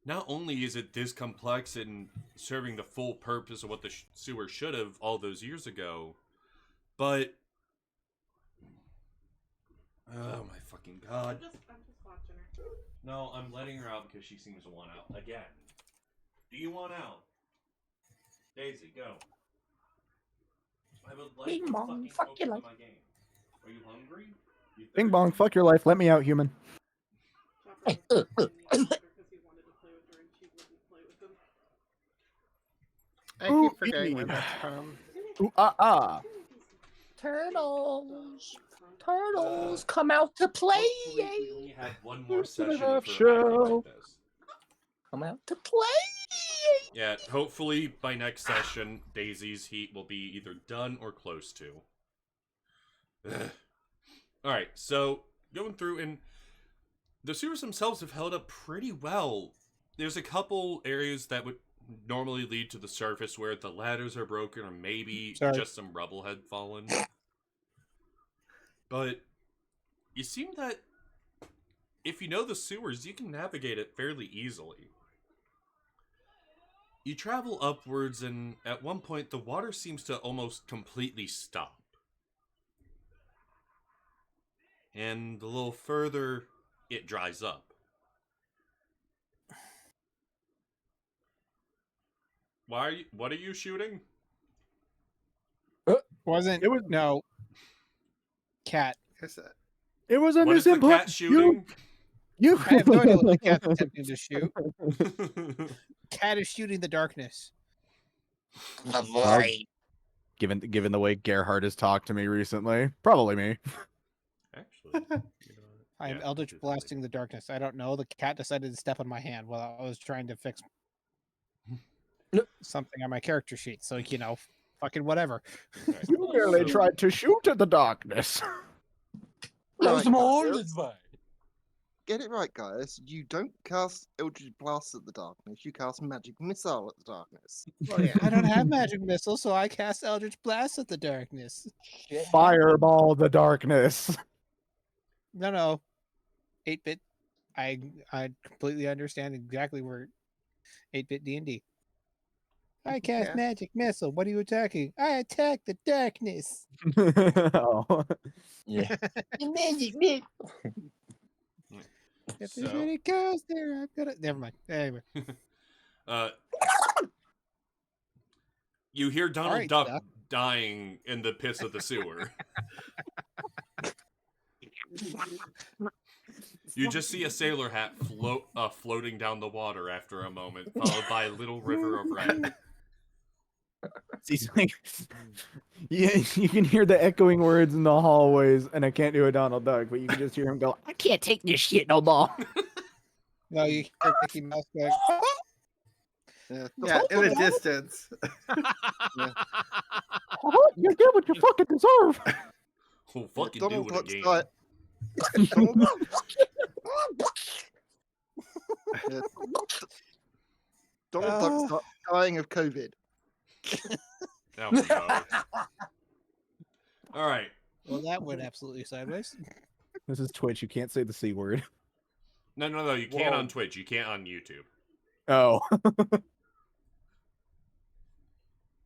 Not only is it this complex and serving the full purpose of what the sewer should have all those years ago, but oh my fucking god. I'm just watching her. No, I'm letting her out because she seems to want out again. Do you want out? Daisy, go. I would like Bing to bong, fucking fuck focus your on life. my game. Are you hungry? You Bing thirsty? bong, fuck your life. Let me out, human. Chopper was playing the other because he wanted to play with her and she wouldn't play with him. I Ooh, keep forgetting where ee. that's from. Ooh, ah, ah. Turtles, turtles, come out to play. Hopefully we only have one more session for half acting shell. like this. Come out to play. Yeah, hopefully by next session, Daisy's heat will be either done or close to. Alright, so going through, and the sewers themselves have held up pretty well. There's a couple areas that would normally lead to the surface where the ladders are broken or maybe Sorry. just some rubble had fallen. But you seem that if you know the sewers, you can navigate it fairly easily. You travel upwards, and at one point, the water seems to almost completely stop. And a little further, it dries up. What are you shooting? Wasn't It was- no cat. Here's that. It was a What is the misinput. cat shooting? You. I have no idea what the cat's attempting to shoot. Cat is shooting the darkness. The void. Given the way Gerhardt has talked to me recently, probably me. Actually, I am yeah, Eldritch truthfully. blasting the darkness. I don't know. The cat decided to step on my hand while I was trying to fix something on my character sheet. So, fucking whatever. Right. You merely So- tried to shoot at the darkness. That was Right, more guys. advice. Get it right, guys. You don't cast Eldritch Blast at the darkness. You cast Magic Missile at the darkness. Oh yeah. I don't have magic missile, so I cast Eldritch Blast at the darkness. Fireball the darkness. No. 8-bit. I completely understand exactly where 8-bit D&D. I cast Yeah. magic missile. What are you attacking? I attack the darkness. Oh. Yeah. If there's So- any cows there, I've got it. Never mind. Anyway. You hear Donald Alright, Duck Seth. dying in the pits of the sewer. You just see a sailor hat floating down the water after a moment, followed by a little river of red. He's like, yeah, you can hear the echoing words in the hallways, and I can't do a Donald Duck, but you can just hear him go, I can't take this shit no more. No, you hear Mickey Mouse going, Yeah, Yeah, in the distance. You get what you fucking deserve. Oh, fucking do Donald it Duck's again. Yeah, Donald Duck's dying of COVID. Oh, no. Alright, Well, that went absolutely sideways. This is Twitch. You can't say the C word. No, you can Whoa. on Twitch. You can't on YouTube. Oh.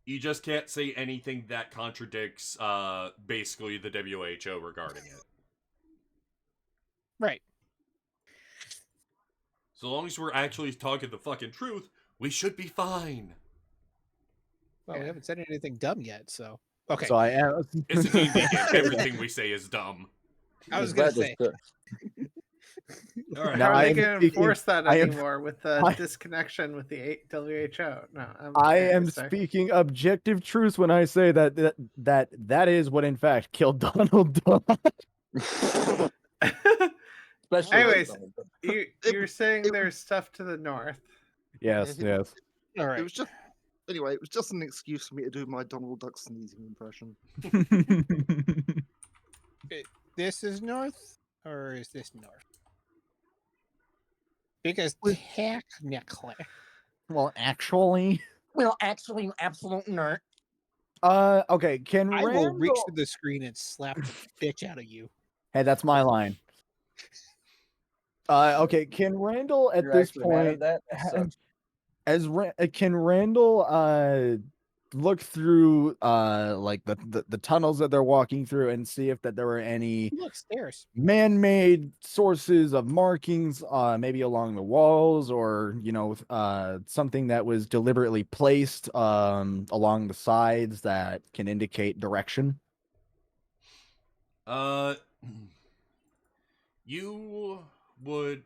You just can't say anything that contradicts, basically the WHO regarding it. Right. So long as we're actually talking the fucking truth, we should be fine. Well, we haven't said anything dumb yet, so okay. So I am. It's an indie game. Everything we say is dumb. I was It's gonna bad to say. start. All right. No, How are I they am going to speaking- enforce that I am- anymore with the I- disconnection with the WHO? No, I okay, am sorry. speaking objective truth when I say that is what in fact killed Donald Duck. Especially Anyways, Donald Trump. you're saying it- there's stuff to the north. Yes, yes. All It right. was just anyway. It was just an excuse for me to do my Donald Duck sneezing impression. This is north, or is this north? Because technically, Well, actually, Well, actually, absolute nerd. okay. Can I will reach Randall? to the screen and slap the bitch out of you. Hey, that's my line. Okay. Can Randall at You're this actually mad at point that? That sucks. can Randall look through like the tunnels that they're walking through and see if that there were any Look, stairs. man-made sources of markings maybe along the walls, or something that was deliberately placed along the sides that can indicate direction? You would...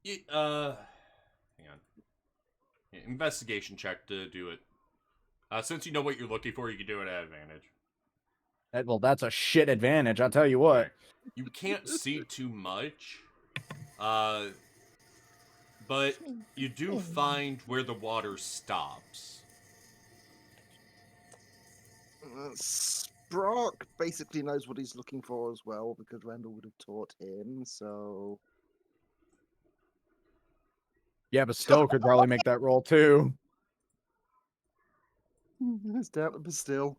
hang on. Yeah, investigation check to do it. Since you know what you're looking for, you can do it at advantage. Well, that's a shit advantage, I'll tell you what. Right. You can't see too much, but you do find where the water stops. Brock basically knows what he's looking for as well because Randall would have taught him. So Yeah, but Stowe could probably make that roll too. it's down to Bastille.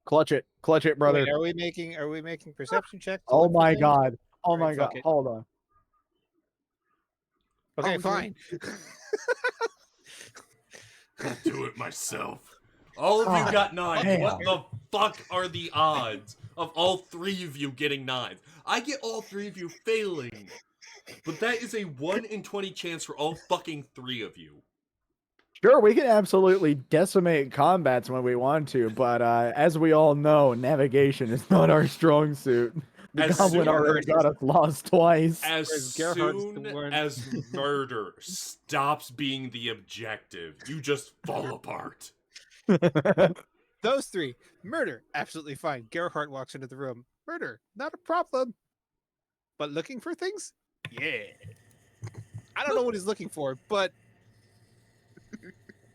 Clutch it, brother. Wait, are we making perception checks? to Oh look for my things? god. Oh Alright, my god. fuck it. Hold on. Okay, Oh, fine. I'll do it myself. All of you got 9s. damn. What the fuck are the odds of all 3 of you getting 9s? I get all 3 of you failing. But that is a 1 in 20 chance for all fucking 3 of you. Sure, we can absolutely decimate combats when we want to, but as we all know, navigation is not our strong suit. The As goblin soon already got us lost twice. As Whereas Gerhardt's the soon one- as murder stops being the objective, you just fall apart. Those 3. Murder, absolutely fine. Gerhardt walks into the room. Murder, not a problem. But looking for things? Yeah. I don't know what he's looking for, but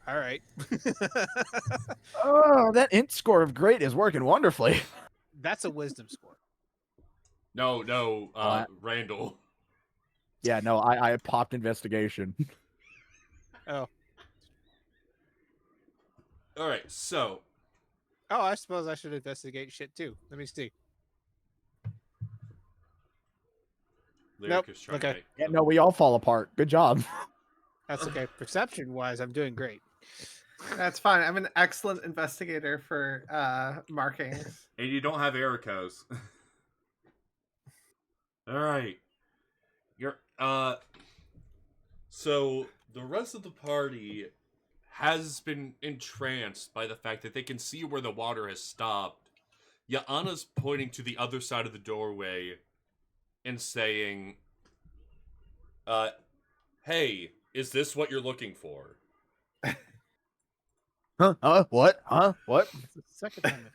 all right. Oh, that int score of great is working wonderfully. That's a wisdom score. No, What? Randall. Yeah, no, I popped investigation. Oh. Alright, so. Oh, I suppose I should investigate shit too. Let me see. Lyric Nope, is trying okay. to make- Yeah, no, we all fall apart. Good job. That's okay. Perception wise, I'm doing great. That's fine. I'm an excellent investigator for markings. And you don't have Ericos. Alright. You're, so, the rest of the party has been entranced by the fact that they can see where the water has stopped. Ya'ana's pointing to the other side of the doorway and saying, hey, is this what you're looking for? Huh? What? Huh? What? It's the second time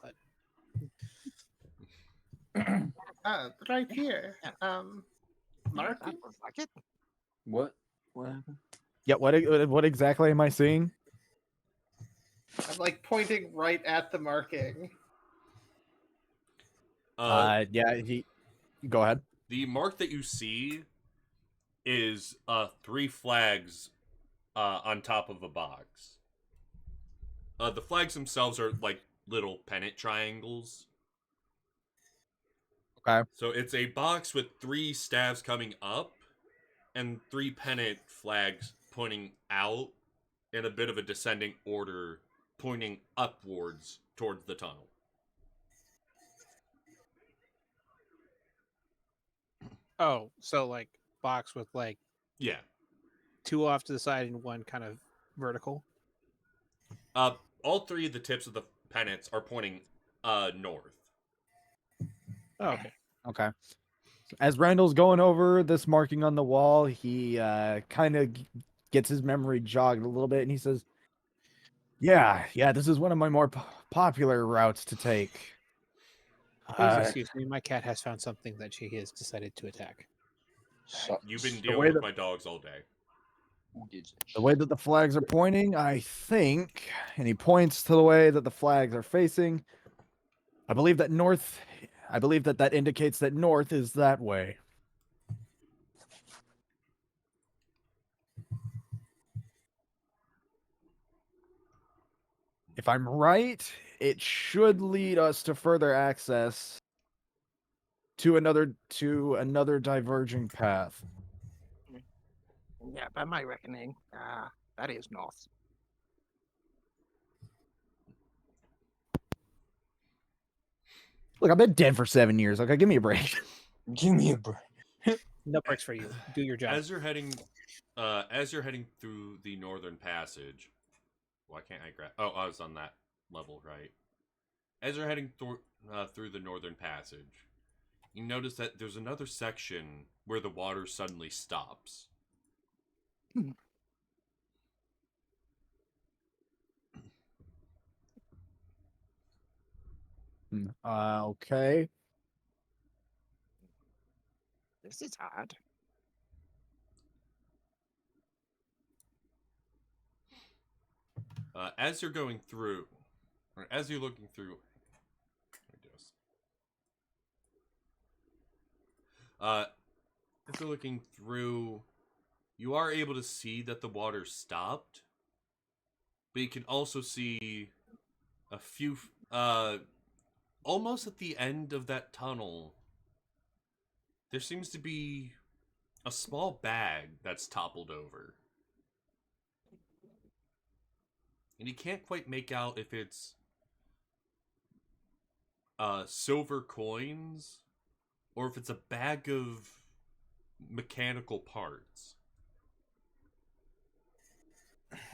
I've hit it, but Right here. That Marking. was like it. What? What happened? Yeah, what exactly am I seeing? I'm like pointing right at the marking. Yeah, go ahead. The mark that you see is 3 flags on top of a box. The flags themselves are like little pennant triangles. Okay. So it's a box with 3 staves coming up and 3 pennant flags pointing out in a bit of a descending order, pointing upwards towards the tunnel. Oh, so like box with like Yeah. 2 off to the side and 1 kind of vertical. All 3 of the tips of the pennants are pointing north. Oh, okay. Okay. As Randall's going over this marking on the wall, he kind of gets his memory jogged a little bit, and he says, "Yeah, this is one of my more popular routes to take." Please excuse me. My cat has found something that she has decided to attack. You've been The dealing way with that- my dogs all day. The way that the flags are pointing, I think, and he points to the way that the flags are facing. I believe that that indicates that north is that way. If I'm right, it should lead us to further access to another diverging path. Yeah, by my reckoning, that is north. Look, I've been dead for 7 years. Okay, give me a break. Give me a break. No breaks for you. Do your job. As you're heading through the northern passage, why can't I grab? Oh, I was on that level, right? As you're heading through the northern passage, you notice that there's another section where the water suddenly stops. Okay. This is hard. As you're going through, or as you're looking through, as you're looking through, you are able to see that the water stopped, but you can also see a few, almost at the end of that tunnel, there seems to be a small bag that's toppled over. And you can't quite make out if it's silver coins or if it's a bag of mechanical parts.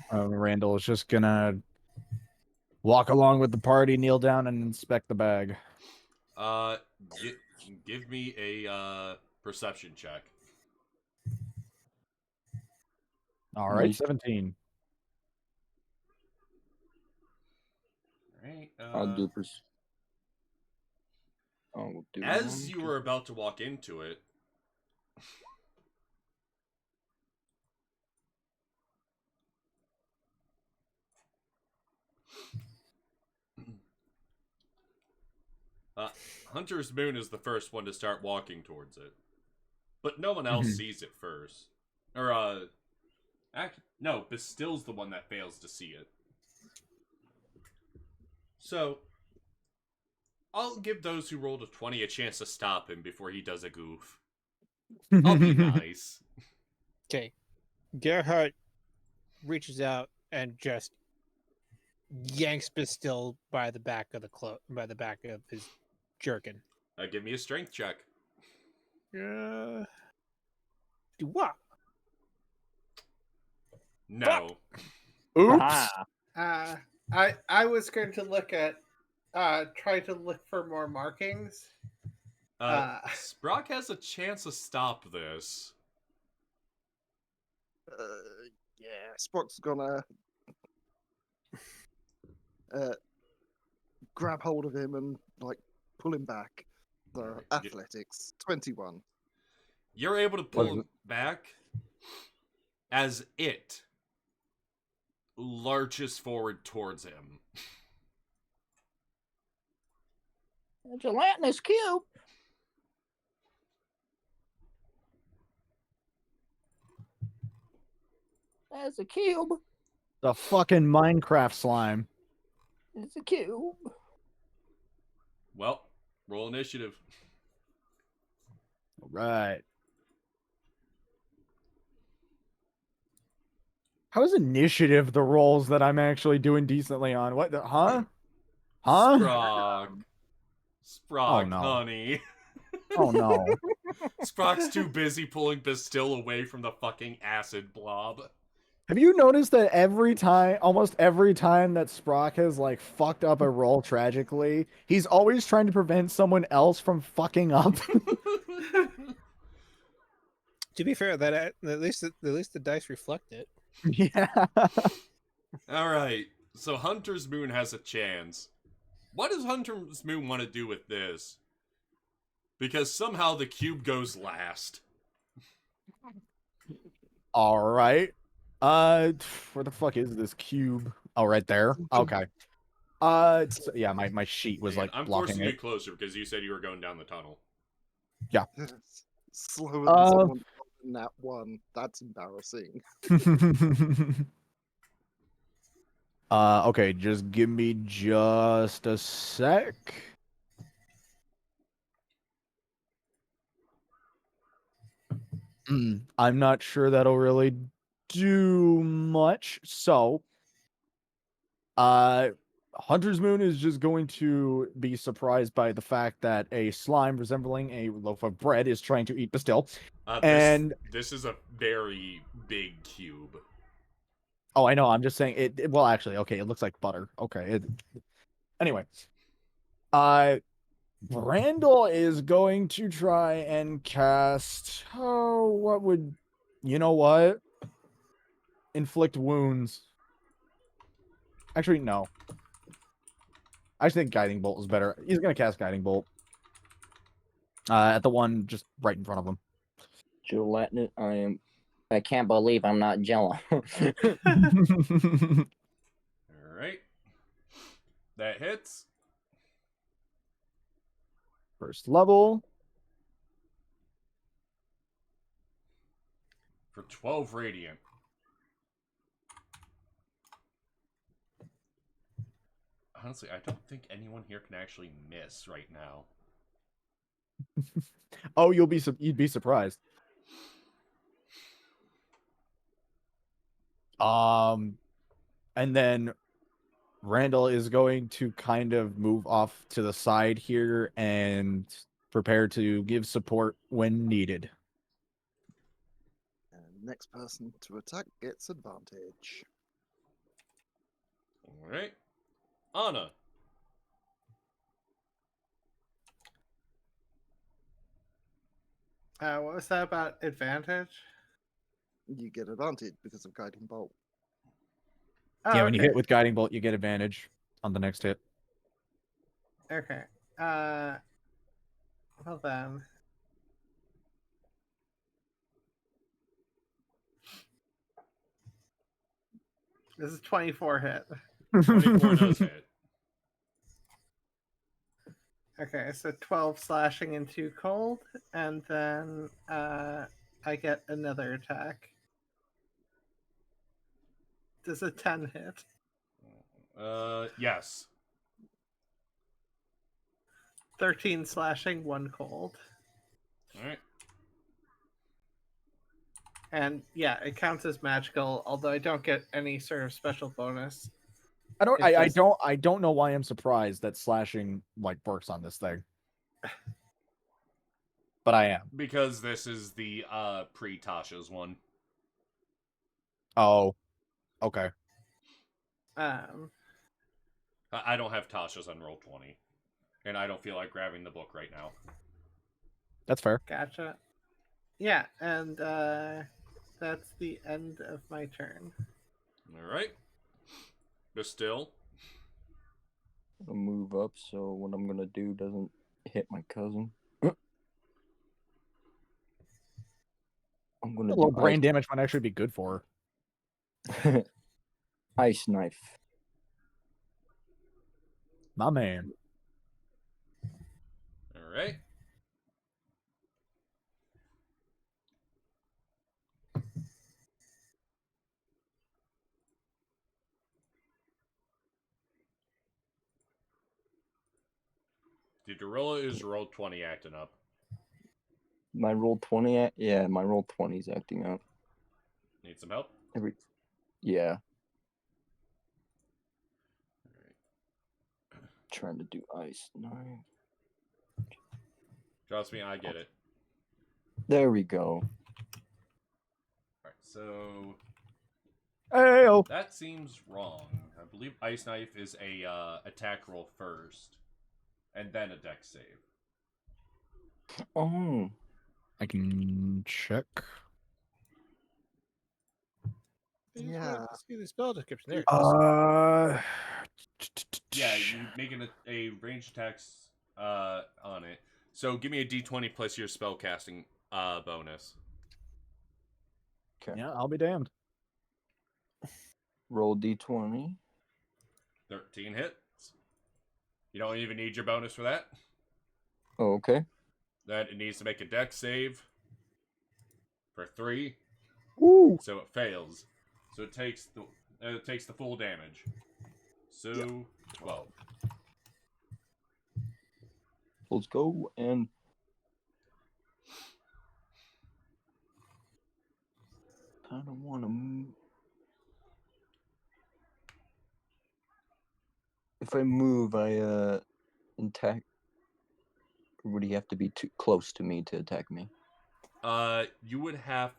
Randall is just gonna walk along with the party, kneel down, and inspect the bag. Give me a perception check. All right, Nice. 17. All right. I'll do I'll do As you were about to walk into it, Hunter's Moon is the first one to start walking towards it, but no one else sees it first. Or no, Bastille's the one that fails to see it. So I'll give those who rolled a 20 a chance to stop him before he does a goof. I'll be nice. Okay. Gerhardt reaches out and just yanks Bastille by the back of his jerkin. Give me a strength check. Do what? No. Oops. I was going to look at try to look for more markings. Sprock has a chance to stop this. Yeah, Spock's gonna grab hold of him and like pull him back. So athletics 21. You're able to pull him back as it lurches forward towards him. A gelatinous cube. That's a cube. The fucking Minecraft slime. It's a cube. Well, roll initiative. All right. How is initiative the rolls that I'm actually doing decently on? What the, huh? Huh? Sprock. Sprock, Oh, no. honey. Oh no. Sprock's too busy pulling Bastille away from the fucking acid blob. Have you noticed that almost every time that Sprock has like fucked up a roll tragically, he's always trying to prevent someone else from fucking up? To be fair, that at least the dice reflect it. Yeah. Alright, so Hunter's Moon has a chance. What does Hunter's Moon want to do with this? Because somehow the cube goes last. All right. Where the fuck is this cube? Oh, right there. Okay. Yeah, my sheet was Again, like I'm blocking forcing you it. closer because you said you were going down the tunnel. Slower than someone in that one. That's embarrassing. Okay, just give me just a sec. I'm not sure that'll really do much. So, Hunter's Moon is just going to be surprised by the fact that a slime resembling a loaf of bread is trying to eat Bastille. And this is a very big cube. oh, I know. I'm just saying well, actually, okay, it looks like butter. Okay. Anyway, Randall is going to try and cast. Oh, what would you know? What inflict wounds? Actually, no. I think Guiding Bolt is better. He's gonna cast Guiding Bolt at the one just right in front of him. Gelatinous. I can't believe I'm not Jello. Alright. That hits. First level. For 12 radiant. Honestly, I don't think anyone here can actually miss right now. Oh, you'd be surprised. And then Randall is going to kind of move off to the side here and prepare to give support when needed. And next person to attack gets advantage. Alright. Anna. What was that about advantage? You get advantage because of Guiding Bolt. Oh, Yeah, when you okay. hit with Guiding Bolt, you get advantage on the next hit. Okay. Well then. This is 24 hit. 24 does hit. Okay, so 12 slashing and 2 cold, and then I get another attack. Does a 10 hit? Yes. 13 slashing, 1 cold. Alright. And yeah, it counts as magical, although I don't get any sort of special bonus. I don't. It's I just- don't. I don't know why I'm surprised that slashing like works on this thing, but I am. Because this is the pre-Tasha's one. Oh, okay. I don't have Tasha's on roll 20, and I don't feel like grabbing the book right now. That's fair. Gotcha. Yeah, and that's the end of my turn. Alright. Bastille. I'll move up so what I'm gonna do doesn't hit my cousin. I'm A gonna little do brain damage might actually be good for her. ice knife. My man. Alright. The gorilla is roll 20 acting up. My roll 20. Yeah, my roll 20 is acting out. Need some help? Yeah. Trying to do ice 9. Trust me, I get it. There we go. Alright, so Hey-o. that seems wrong. I believe Ice Knife is a attack roll first, and then a dex save. Oh. I can check. Yeah. See the spell description there. Yeah, you making a ranged attacks on it. So give me a d20 plus your spell casting bonus. Okay. Yeah, I'll be damned. Roll d20. 13 hits. You don't even need your bonus for that. Oh, okay. Then it needs to make a dex save for 3. Woo! So it fails. So it takes the full damage. So Yep. 12. Let's go. And kind of want to move. If I move, I attack. Or would he have to be too close to me to attack me? You would have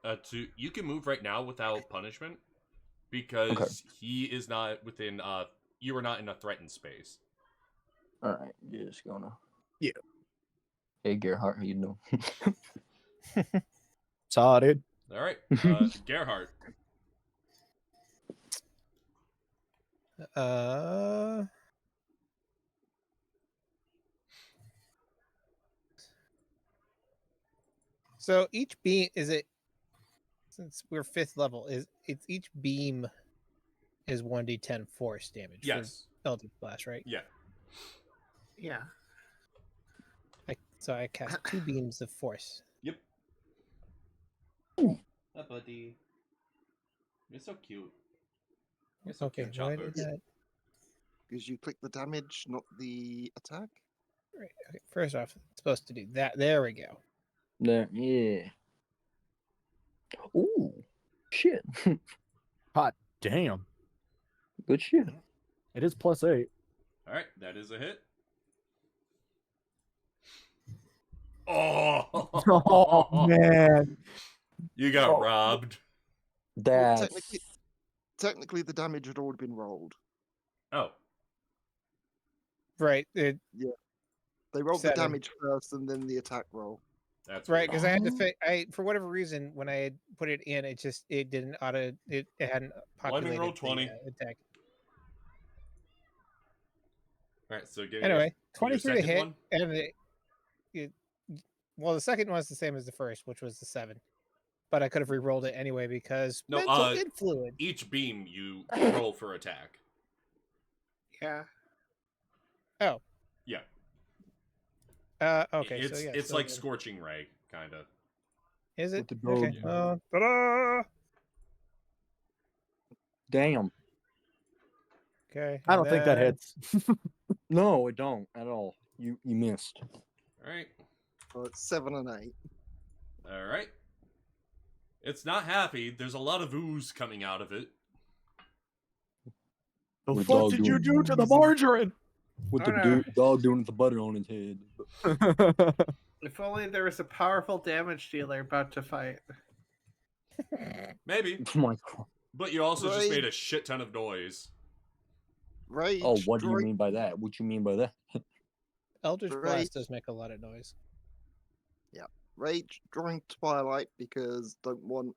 to. You can move right now without punishment because Okay. he is not within. You are not in a threatened space. All right, just gonna. Yeah. Hey, Gerhardt, how you doing? Saw it, dude. All right, Gerhardt. So each beam is it? Since we're 5th level, it's each beam is 1d10 force damage. Yes. For Eldritch Blast, right? Yeah. Yeah. So I cast 2 beams of force. Yep. That buddy. You're so cute. You're so Okay, cute, why Chopper. did that? Because you click the damage, not the attack. Right. Okay. First off, it's supposed to do that. There we go. There, yeah. Ooh, shit. Hot damn. Good shit. It is +8. All right, that is a hit. Oh, Oh man. You got robbed. Well, That's technically, the damage had already been rolled. Oh, Right. They rolled the 7. damage first and then the attack roll. that's Right, weird. because I had to I for whatever reason when I had put it in, it didn't it hadn't Lightning populated roll the 20. attack. All right, so give Anyway, me 23 to second hit, one. and well, the second one was the same as the first, which was the 7. But I could have re-rolled it anyway because No, mental influence. Each beam you roll for attack. Yeah. Oh. Yeah. Okay. It's so like then- Scorching Ray, kind of. Is it? With the Okay. dog. Ta-da! damn. Okay. I and don't think that then- hits. No, I don't at all. You missed. All right. So it's 7 and 8. All right. It's not happy. There's a lot of ooze coming out of it. The What fuck dog did you doing? do to the margarine? What Oh, the no. dog doing with the butter on his head? If only there was a powerful damage dealer about to fight. Maybe. Oh my god. But you also just Right. made a shit ton of noise. Rage. Oh, what do you Droid- mean by that? What you mean by that? Eldritch Right. Blast does make a lot of noise. Rage, drawing Twilight because don't want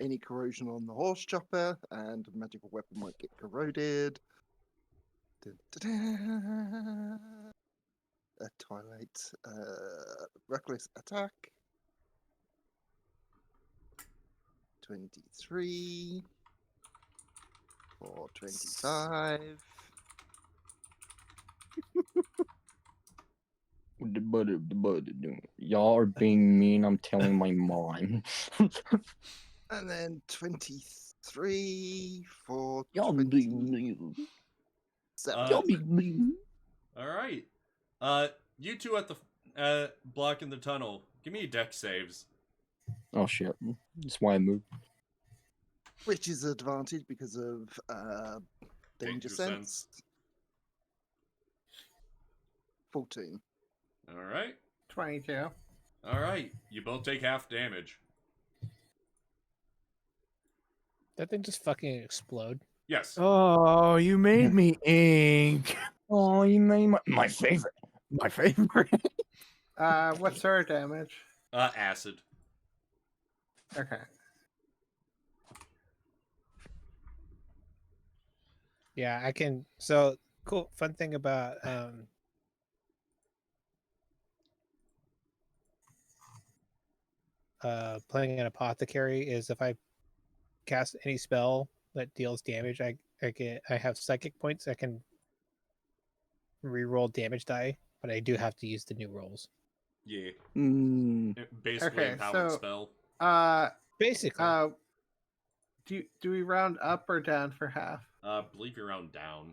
any corrosion on the horse chopper and magical weapon might get corroded. Da-da-da. Twilight, reckless attack. 23 for 25. What the butter doing? Y'all are being mean. I'm telling my mom. And then 23 for Y'all being 27. mean. Y'all being mean. All right. You two at the blocking the tunnel. Give me dex saves. Oh shit! That's why I moved. Which is advantage because of danger Danger sense. 14. All right. 22. All right. You both take half damage. That thing just fucking explode. Yes. Oh, you made me ink. Oh, you made my favorite. My favorite. What's her damage? Acid. Okay. Yeah, I can. So cool. Fun thing about playing an apothecary is if I cast any spell that deals damage, I have psychic points. I can re-roll damage die, but I do have to use the new rolls. Yeah. Mm. Basically, Okay, empowered so- spell. Basically, Do we round up or down for half? Believe you're round down.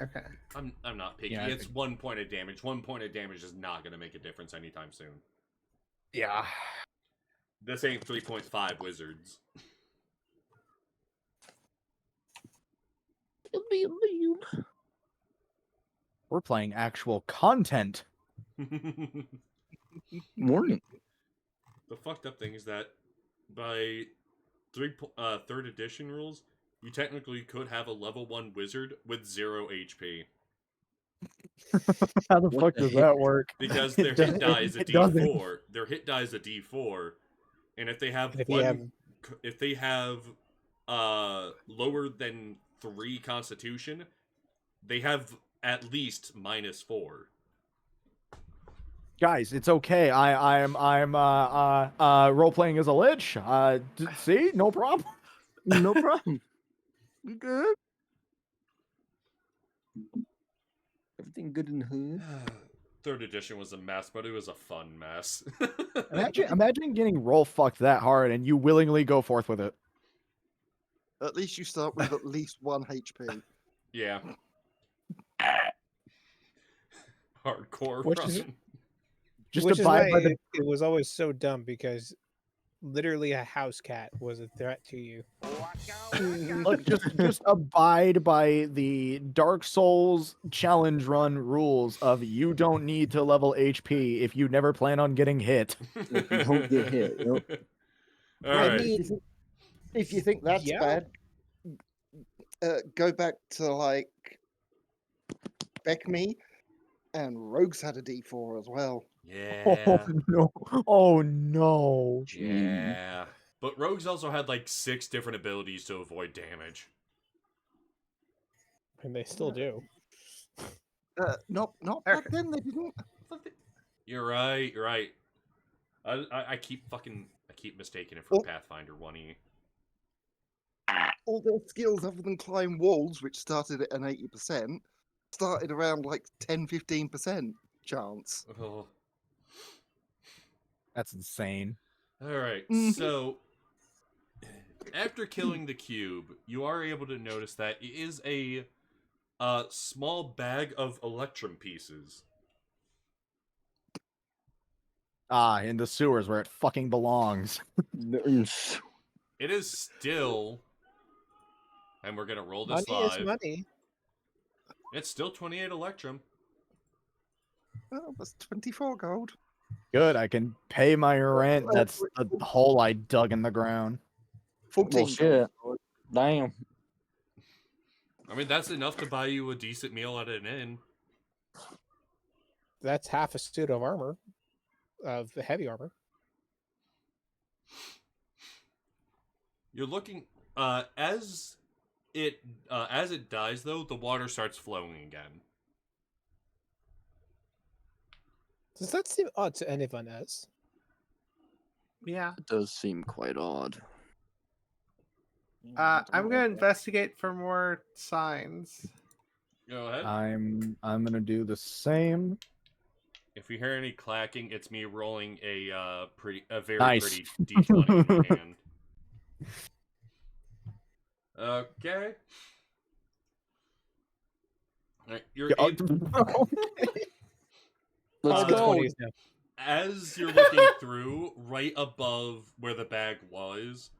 Okay. I'm not picky. Yeah, I It's think- 1 point of damage. 1 point of damage is not gonna make a difference anytime soon. Yeah. This ain't 3.5 wizards. We're playing actual content. The Morning. fucked up thing is that by third edition rules, you technically could have a level 1 wizard with 0 HP. How the What fuck the does heck? that work? Because their It hit doesn't- die is a it doesn't. D4. Their hit die is a D4. And if they have and if you have if they have lower than 3 constitution, they have at least -4. Guys, it's okay. I'm role playing as a lich. See, no problem. No problem. We good. Everything good in the hood. Third edition was a mess, but it was a fun mess. Imagine getting roll fucked that hard and you willingly go forth with it. At least you start with at least 1 HP. Yeah. Hardcore Which is- run. Just which is why abide by the it was always so dumb because literally a house cat was a threat to you. look, just abide by the Dark Souls challenge run rules of you don't need to level HP if you never plan on getting hit. If you don't get hit. Yep. All I right. mean, if you think that's Yeah. bad, go back to like Beck Me, and Rogues had a D4 as well. Yeah. Oh no. Oh no. Yeah. But rogues also had like 6 different abilities to avoid damage. And they still do. Not back then. They didn't. You're right. You're right. I keep mistaking it for Oh. Pathfinder 1E. All their skills other than climb walls, which started at an 80%, started around like 10-15% chance. Oh. That's insane. All right. Mhm. So after killing the cube, you are able to notice that it is a small bag of electrum pieces. In the sewers where it fucking belongs. It is still, and we're gonna roll this Money is live. money. It's still 28 electrum. Oh, that's 24 gold. Good, I can pay my rent. That's the hole I dug in the ground. 14 Well, shit. Damn. I mean, that's enough to buy you a decent meal at an inn. That's half a suit of armor, of heavy armor. You're looking as it dies though, the water starts flowing again. Does that seem odd to anyone else? Yeah. It does seem quite odd. I'm gonna investigate for more signs. Go ahead. I'm gonna do the same. If you hear any clacking, it's me rolling a very Nice. pretty d20 in my hand. Okay. Alright, you're Yeah, able... Let's All the go. 20s now. As you're looking through, right above where the bag was,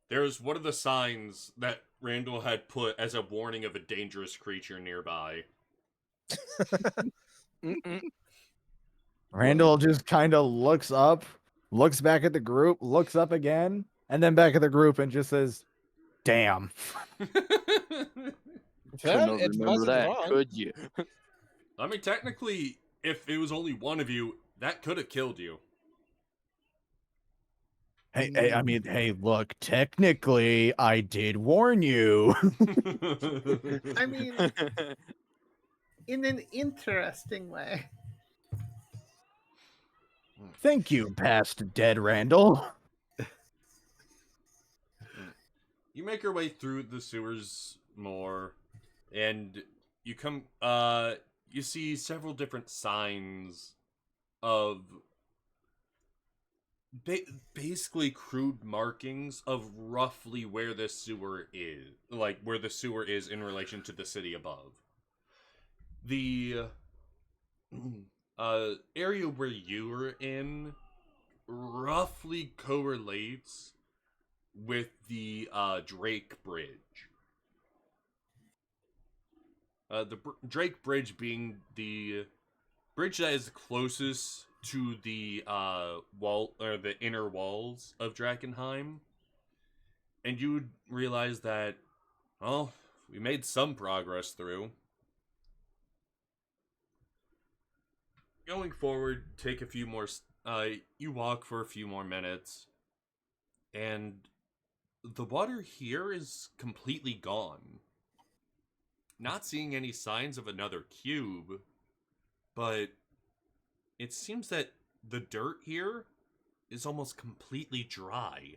there's one of the signs that Randall had put as a warning of a dangerous creature nearby. Randall just kind of looks up, looks back at the group, looks up again, and then back at the group and just says, "Damn." Couldn't It remember wasn't that, wrong. could you? I mean, technically, if it was only one of you, that could have killed you. Hey, look, technically, I did warn you. I mean, in an interesting way. Thank you, past dead Randall. You make your way through the sewers more, and you come, you see several different signs of basically crude markings of roughly where the sewer is, like where the sewer is in relation to the city above. The area where you were in roughly correlates with the Drake Bridge. The Drake Bridge being the bridge that is closest to the wall or the inner walls of Drakkenheim, and you would realize that, well, we made some progress through. Going forward, take a few more. You walk for a few more minutes, and the water here is completely gone. Not seeing any signs of another cube, but it seems that the dirt here is almost completely dry.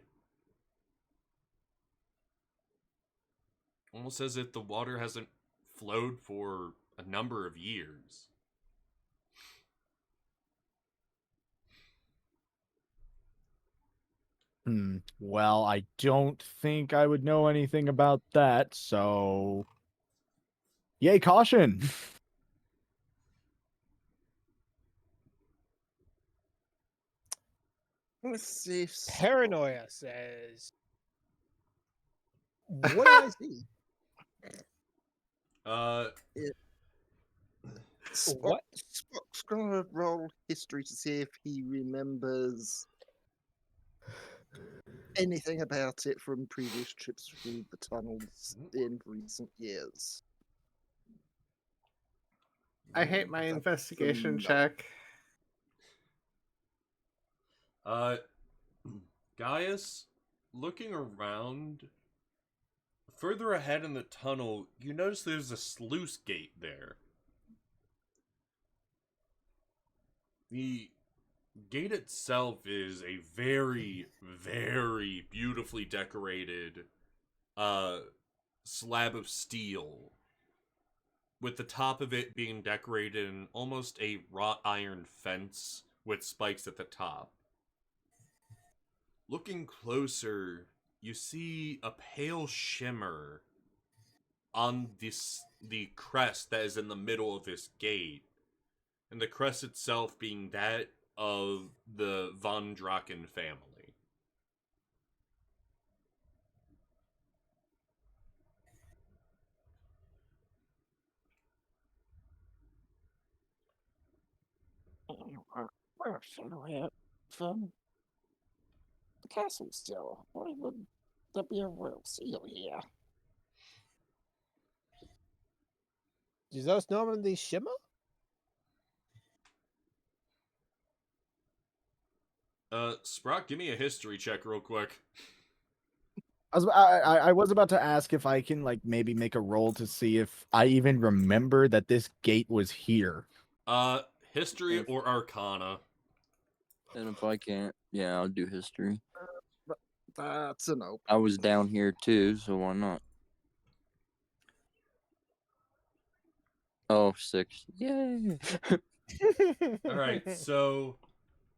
Almost as if the water hasn't flowed for a number of years. Well, I don't think I would know anything about that, so... Yay, caution! Let's see if Paranoia says, "What do I see?" What? Spock's gonna roll history to see if he remembers anything about it from previous trips through the tunnels in recent years. I hate my That's investigation no. check. Gaius, looking around, further ahead in the tunnel, you notice there's a sluice gate there. The gate itself is a very, very beautifully decorated slab of steel, with the top of it being decorated in almost a wrought iron fence with spikes at the top. Looking closer, you see a pale shimmer on the crest that is in the middle of this gate, and the crest itself being that of the von Draken family. We're far away from the castle still. Why would there be a royal seal here? Do those normally shimmer? Sprock, give me a history check real quick. I was about to ask if I can, like, maybe make a roll to see if I even remember that this gate was here. History or Arcana? And if I can't, yeah, I'll do history. That's a no. I was down here too, so why not? Oh, 6. Yay! Alright, so...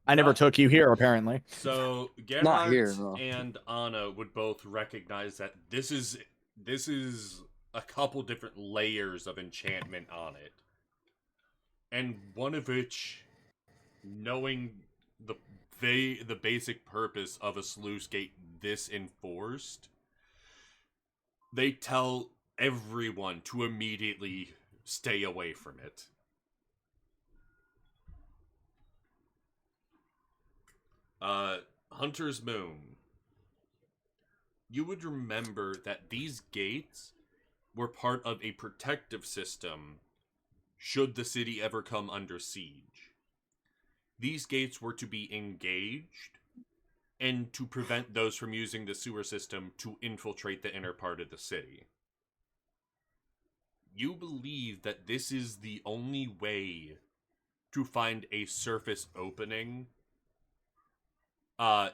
I never took you here, apparently. So, Not here, Gerhardt no. and Anna would both recognize that this is a couple different layers of enchantment on it. And one of which knowing the basic purpose of a sluice gate this enforced, they tell everyone to immediately stay away from it. Hunter's Moon. You would remember that these gates were part of a protective system should the city ever come under siege. These gates were to be engaged and to prevent those from using the sewer system to infiltrate the inner part of the city. You believe that this is the only way to find a surface opening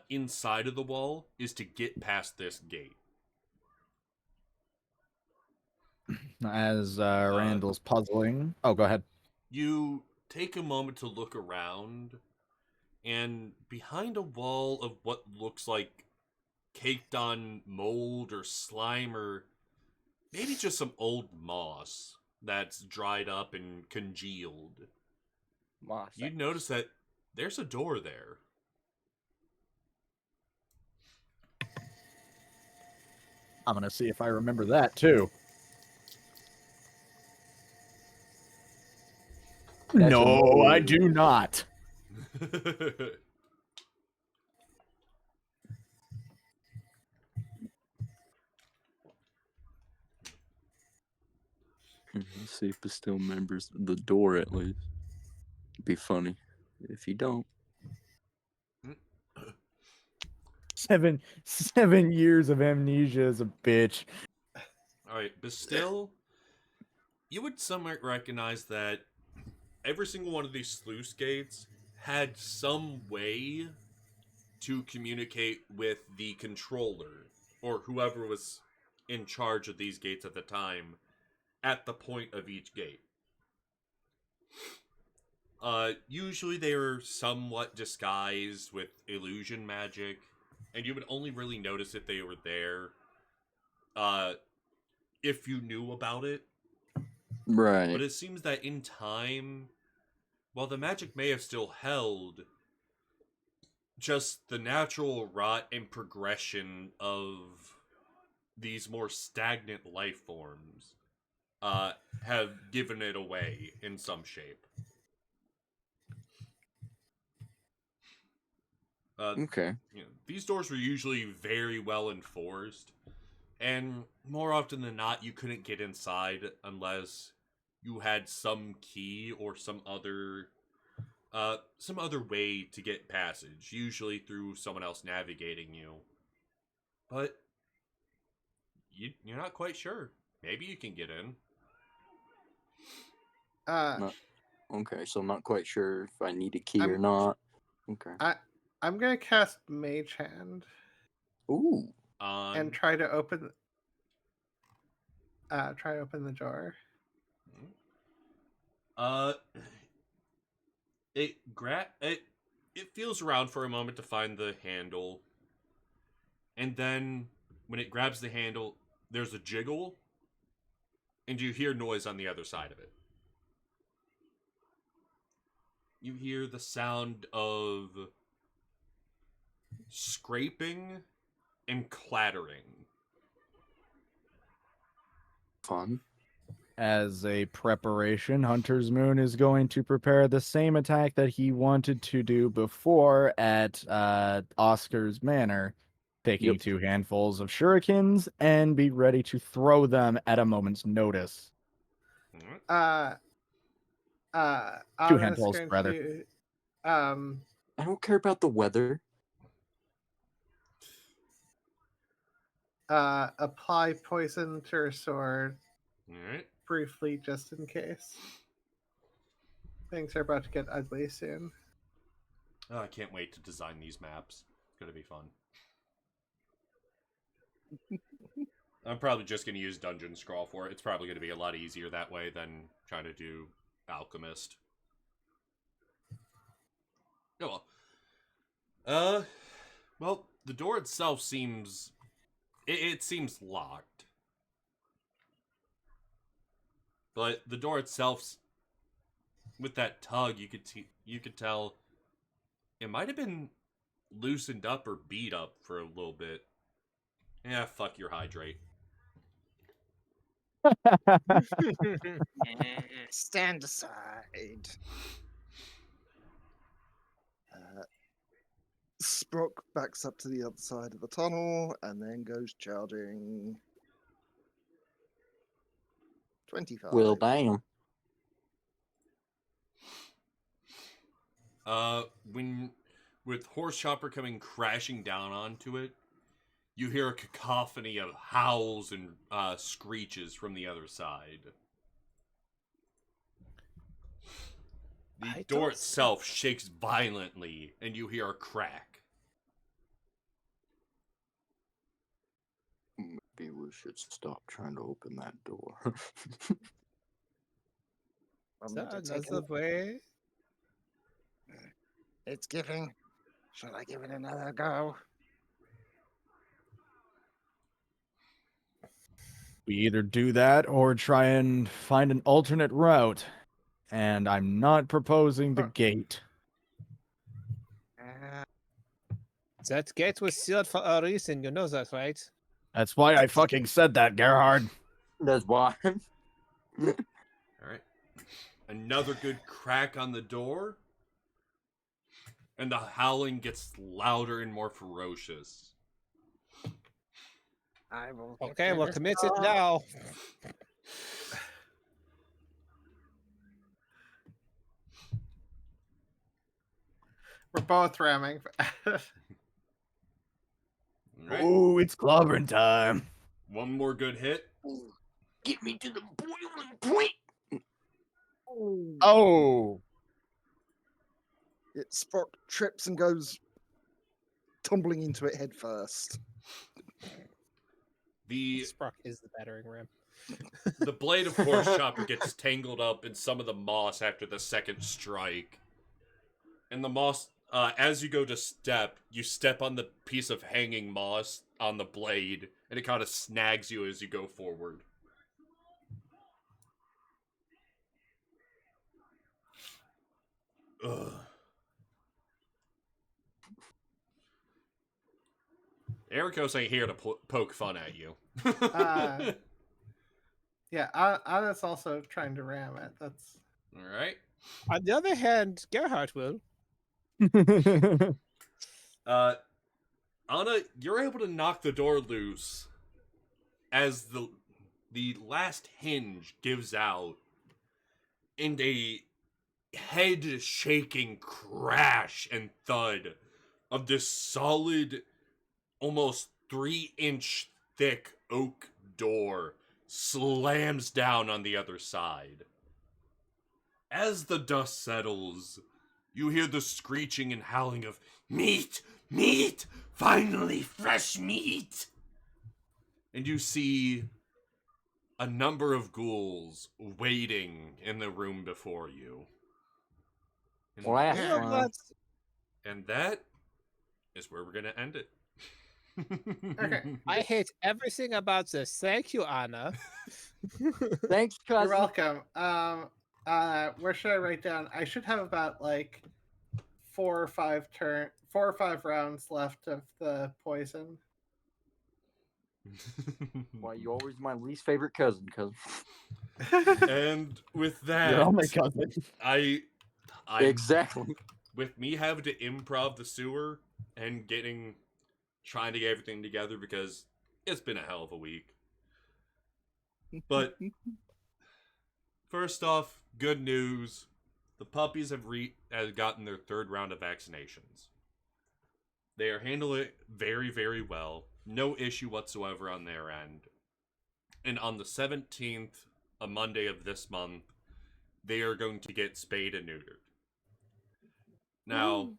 inside of the wall is to get past this gate. As Randall's puzzling. Oh, go ahead. You take a moment to look around, and behind a wall of what looks like caked on mold or slime or maybe just some old moss that's dried up and congealed, Moss. you'd notice that there's a door there. I'm going to see if I remember that, too. That's a No, I mold. do not. Let's see if it still remembers the door at least. It'd be funny if you don't. 7 years of amnesia is a bitch. Alright, but still, you would somewhat recognize that every single one of these sluice gates had some way to communicate with the controller, or whoever was in charge of these gates at the time, at the point of each gate. Usually they were somewhat disguised with illusion magic, and you would only really notice if they were there, if you knew about it. Right. But it seems that in time, while the magic may have still held, just the natural rot and progression of these more stagnant life forms have given it away in some shape. Okay. You know, these doors were usually very well enforced, and more often than not, you couldn't get inside unless you had some key or some other way to get passage, usually through someone else navigating you. But you're not quite sure. Maybe you can get in. Okay, so I'm not quite sure if I need a key or I'm- not. Okay. I'm gonna cast Mage Hand Ooh. and try to open the jar. It feels around for a moment to find the handle, and then when it grabs the handle, there's a jiggle, and you hear noise on the other side of it. You hear the sound of scraping and clattering. Fun. As a preparation, Hunter's Moon is going to prepare the same attack that he wanted to do before at Oscar's Manor, taking Yep. 2 handfuls of shurikens and be ready to throw them at a moment's notice. I'm 2 handfuls, going rather. to, I don't care about the weather. apply poison to her sword Alright. briefly, just in case. Things are about to get ugly soon. Oh, I can't wait to design these maps. It's gonna be fun. I'm probably just gonna use Dungeon Scrawl for it. It's probably gonna be a lot easier that way than trying to do Alchemist. Oh well. Well, the door itself seems... It seems locked. But the door itself, with that tug, you could tell it might have been loosened up or beat up for a little bit. Yeah, fuck your hydrate. Stand aside. Sprock backs up to the other side of the tunnel and then goes charging. 25. Well, damn. When with Horse Chopper coming crashing down onto it, you hear a cacophony of howls and screeches from the other side. The door itself shakes violently, and you hear a crack. Maybe we should stop trying to open that door. Is that another way? It's giving. Shall I give it another go? We either do that or try and find an alternate route. And I'm not proposing the gate. That gate was sealed for a reason, you know that, right? That's why I fucking said that, Gerhard. That's why. Alright. Another good crack on the door. And the howling gets louder and more ferocious. I will. Okay, well, commit it now. We're both ramming. Right. Ooh, it's clobbering time. One more good hit. Get me to the boiling point. Oh. Sprock trips and goes tumbling into it head first. The Sprock is the battering ram. the blade of Horse Chopper gets tangled up in some of the moss after the second strike. And the moss, as you go to step, you step on the piece of hanging moss on the blade, and it kind of snags you as you go forward. Ugh. Ericos ain't here to poke fun at you. Yeah, Anna's also trying to ram it. That's Alright. On the other hand, Gerhard will. Anna, you're able to knock the door loose as the last hinge gives out, and a head-shaking crash and thud of this solid, almost 3-inch thick oak door slams down on the other side. As the dust settles, you hear the screeching and howling of meat, meat, finally fresh meat. And you see a number of ghouls waiting in the room before you. And, Last Yeah, one. that's- and that is where we're going to end it. Okay. I hate everything about this. Thank you, Anna. Thanks, You're cousin. welcome. Where should I write down? I should have about like 4 or 5 rounds left of the poison. Why you always my least favorite cousin, cousin. And with You're that, all my cousin. I Exactly. with me having to improv the sewer and trying to get everything together because it's been a hell of a week. But first off, good news. The puppies have gotten their 3rd round of vaccinations. They are handling it very, very well. No issue whatsoever on their end. And on the 17th, a Monday of this month, they are going to get spayed and neutered. Now,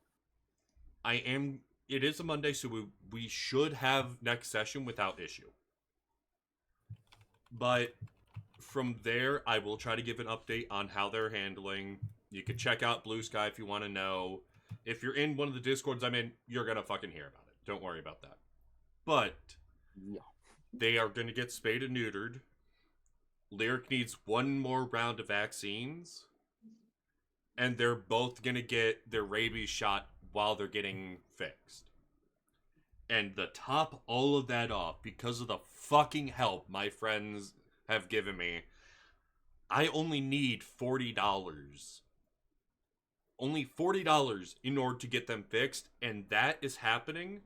it is a Monday, so we should have next session without issue. But from there, I will try to give an update on how they're handling. You can check out Blue Sky if you want to know. If you're in one of the Discords I'm in, you're going to fucking hear about it. Don't worry about that. But Yeah. they are going to get spayed and neutered. Lyric needs 1 more round of vaccines. And they're both going to get their rabies shot while they're getting fixed. And to top all of that off, because of the fucking help my friends have given me, I only need $40. Only $40 in order to get them fixed, and that is happening,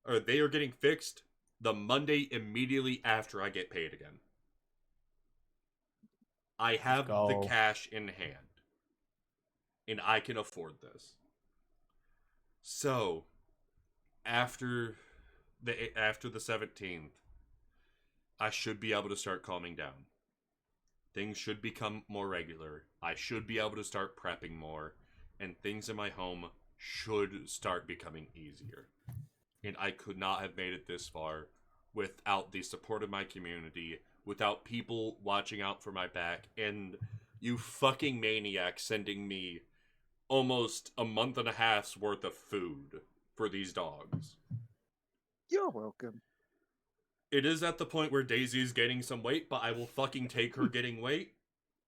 or they are getting fixed the Monday immediately after I get paid again. I have the cash in hand, and I can afford this. So, after the 17th, I should be able to start calming down. Things should become more regular. I should be able to start prepping more, and things in my home should start becoming easier. And I could not have made it this far without the support of my community, without people watching out for my back, and you fucking maniacs sending me almost a month and a half's worth of food for these dogs. You're welcome. It is at the point where Daisy is gaining some weight, but I will fucking take her getting weight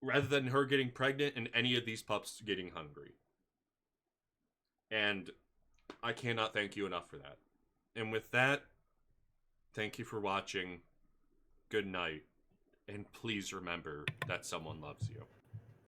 rather than her getting pregnant and any of these pups getting hungry. And I cannot thank you enough for that. And with that, thank you for watching. Good night. And please remember that someone loves you.